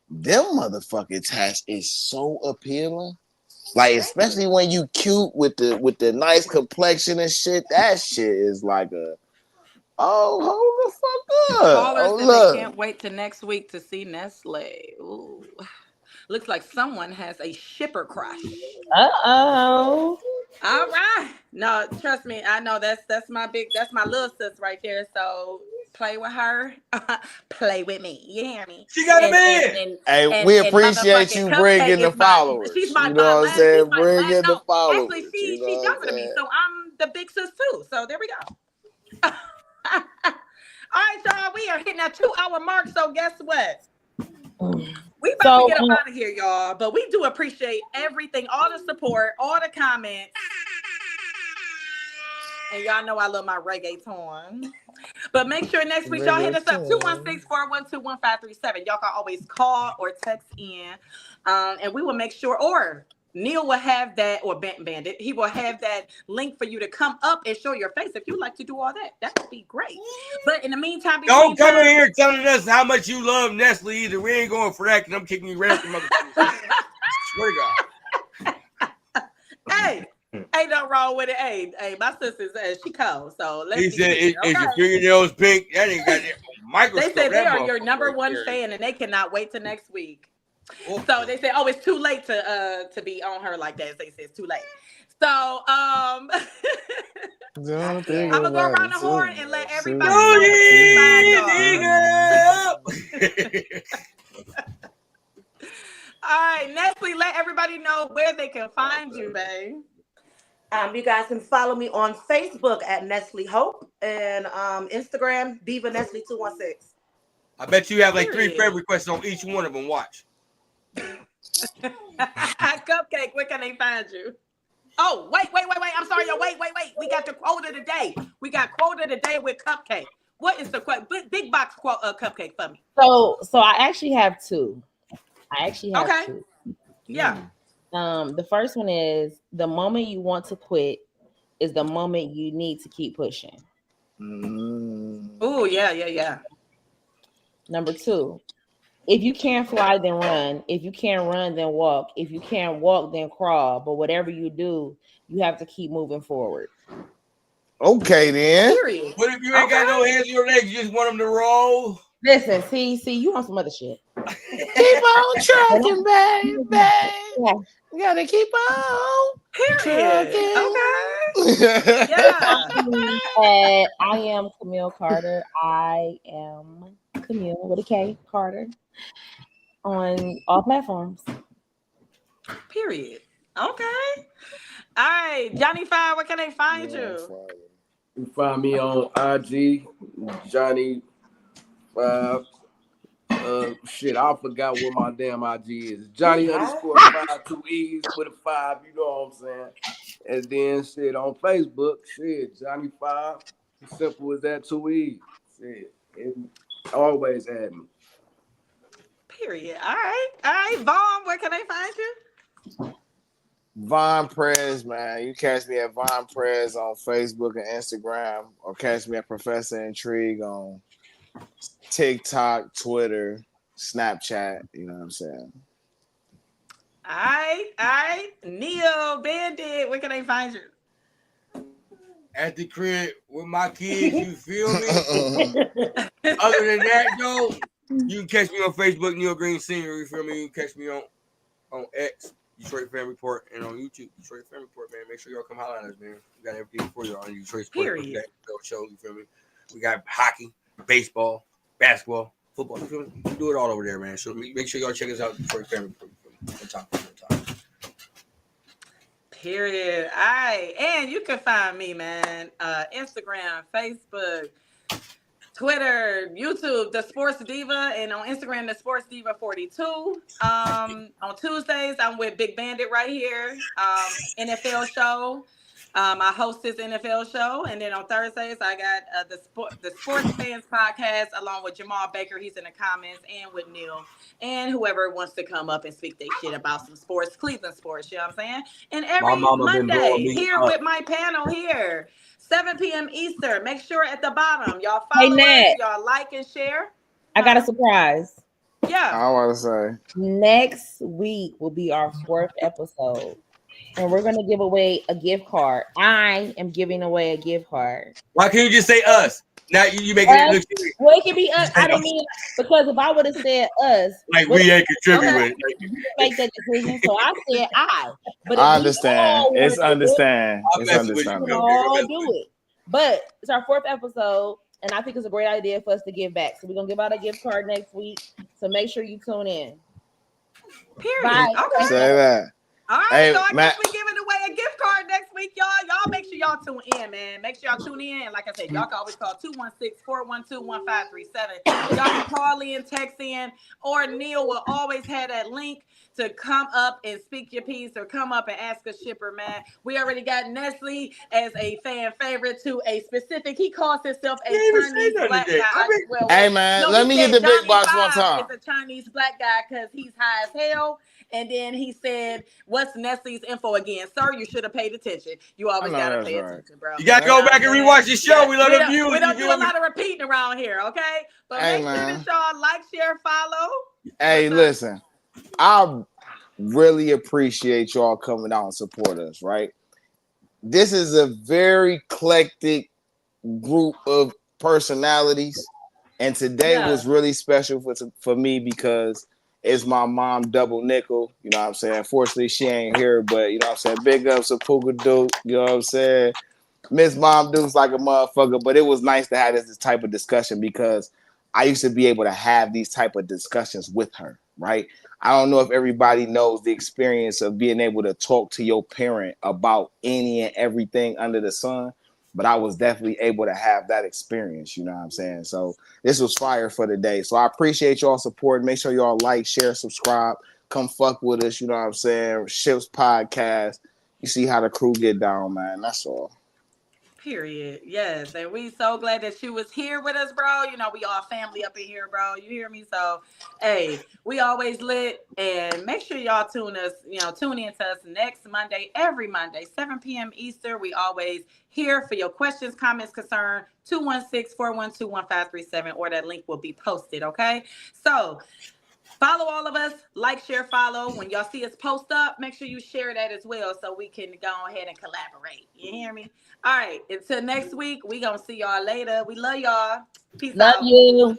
Them motherfucking tats is so appealing. Like, especially when you cute with the nice complexion and shit. That shit is like hold the fuck up. Callers said they can't wait till next week to see Nestle. Ooh. Looks like someone has a shipper crush. Uh-oh. All right. No, trust me. I know that's my little sis right there. So play with her. Play with me. You hear me? She got a man. Hey, we appreciate you bringing the followers. She's my you know what I'm saying? Bringing the followers. Actually, she younger than me. So I'm the big sis too. So there we go. All right, y'all. We are hitting that 2-hour mark. So guess what? We about to get up out of here, y'all. But we do appreciate everything, all the support, all the comments. And y'all know I love my reggaeton. But make sure next week y'all hit us up 216-412-1537. Y'all can always call or text in. And we will make sure, or Neil will have that, or Bandit, he will have that link for you to come up and show your face if you'd like to do all that. That would be great. But in the meantime, don't come in here telling us how much you love Nestle either. We ain't going for that because I'm kicking you right out the motherfucker. Swear to God. Hey, ain't nothing wrong with it. Hey, my sister says she cold. So let's he said, is your fingernails pink? That ain't got that microscope. They said they are your number one fan and they cannot wait till next week. So they said, oh, it's too late to be on her like that. They said it's too late. So I'm gonna go around the horn and let everybody know. All right, Nestle, let everybody know where they can find you, babe. You guys can follow me on Facebook at Nestle Hope and Instagram Diva Nestle 216. I bet you have like 3 friend requests on each one of them. Watch. Cupcake, where can they find you? Oh, wait. I'm sorry, y'all. Wait. We got the quote of the day. We got quote of the day with Cupcake. What is the quote? Big box quote Cupcake for me. So I actually have 2. Okay. 2. Yeah. The first one is the moment you want to quit is the moment you need to keep pushing. Oh, yeah. Number 2, if you can't fly, then run. If you can't run, then walk. If you can't walk, then crawl. But whatever you do, you have to keep moving forward. Okay, then. Period. What if you ain't got no hands in your legs? You just want them to roll? Listen, see, you want some other shit. Keep on trucking, baby. Yeah. You gotta keep on trucking. Okay. Yeah. I am Camille Carter. I am Camille with a K, Carter, on all platforms. Period. Okay. All right, Johnny Five, where can they find you? You find me on IG, Johnny Five. Shit, I forgot what my damn IG is. Johnny _5 2 E's with a 5. You know what I'm saying? And then shit on Facebook, shit, Johnny 5. As simple as that, 2 E's. Shit, it always add me. Period. All right. Vaughn, where can they find you? Von Prez, man. You catch me at Von Prez on Facebook and Instagram, or catch me at Professor Intrigue on TikTok, Twitter, Snapchat. You know what I'm saying? All right. Neo Bandit, where can they find you? At the crib with my kids, you feel me? Other than that, though, you can catch me on Facebook, Neil Green Senior. You feel me? You can catch me on X, Detroit Fan Report, and on YouTube, Detroit Fan Report, man. Make sure y'all come holler at us, man. We got everything for you on Detroit Sports Show. You feel me? We got hockey, baseball, basketball, football. You feel me? We do it all over there, man. So make sure y'all check us out, Detroit Fan Report. On top. Period. All right. And you can find me, man. Instagram, Facebook, Twitter, YouTube, The Sports Diva, and on Instagram, The Sports Diva 42. On Tuesdays, I'm with Big Bandit right here. NFL show. I host this NFL show, and then on Thursdays I got the Sports Fans Podcast along with Jamal Baker. He's in the comments, and with Neil, and whoever wants to come up and speak their shit about some sports, Cleveland sports. You know what I'm saying? And every Monday here with my panel here, 7 p.m. Eastern. Make sure at the bottom y'all follow us, y'all like and share. I got a surprise. Yeah, I want to say next week will be our 4th episode. And we're going to give away a gift card. I am giving away a gift card. Why can't you just say us? Now you make it look serious. Well, it can be us. I didn't mean, because if I would have said us, like we ain't contributing. Make that decision. So I said I. But I understand. It's understandable. We all do it. But it's our 4th episode, and I think it's a great idea for us to give back. So we're going to give out a gift card next week. So make sure you tune in. Period. Bye. Okay. Say that. All right, so I guess we're giving away a gift card next week, y'all. Y'all make sure y'all y'all tune in, man. Make sure y'all tune in. And like I said, y'all can always call 216-412-1537. Y'all can call in, text in, or Neil will always have that link to come up and speak your piece or come up and ask a shipper, man. We already got Nestle as a fan favorite to a specific, he calls himself a Chinese black guy. Hey, man, let me get the big box one time. Is a Chinese black guy because he's high as hell. And then he said, what's Nestle's info again? Sir, you should have paid attention. You always got to pay attention, bro. You got to go back and rewatch the show. We love the views. We don't do a lot of repeating around here, okay? But make sure that y'all like, share, follow. Hey, listen, I really appreciate y'all coming out and support us, right? This is a very eclectic group of personalities. And today was really special for me because it's my mom, Double Nickel. You know what I'm saying? Fortunately, she ain't here, but you know what I'm saying? Big ups to Puka Duke. You know what I'm saying? Miss Mom Duke's like a motherfucker, but it was nice to have this type of discussion because I used to be able to have these type of discussions with her, right? I don't know if everybody knows the experience of being able to talk to your parent about any and everything under the sun, but I was definitely able to have that experience, you know what I'm saying? So this was fire for the day. So I appreciate y'all support. Make sure y'all like, share, subscribe, come fuck with us, you know what I'm saying? Ships Podcast. You see how the crew get down, man. That's all. Period. Yes. And we so glad that you was here with us, bro. You know, we all family up in here, bro. You hear me? So, hey, we always lit. And make sure y'all tune in to us next Monday, every Monday, 7 p.m. Eastern. We always here for your questions, comments, concern, 216-412-1537, or that link will be posted, okay? So, follow all of us, like, share, follow. When y'all see us post up, make sure you share that as well so we can go ahead and collaborate. You hear me? All right. Until next week, we going to see y'all later. We love y'all. Peace out. Love you.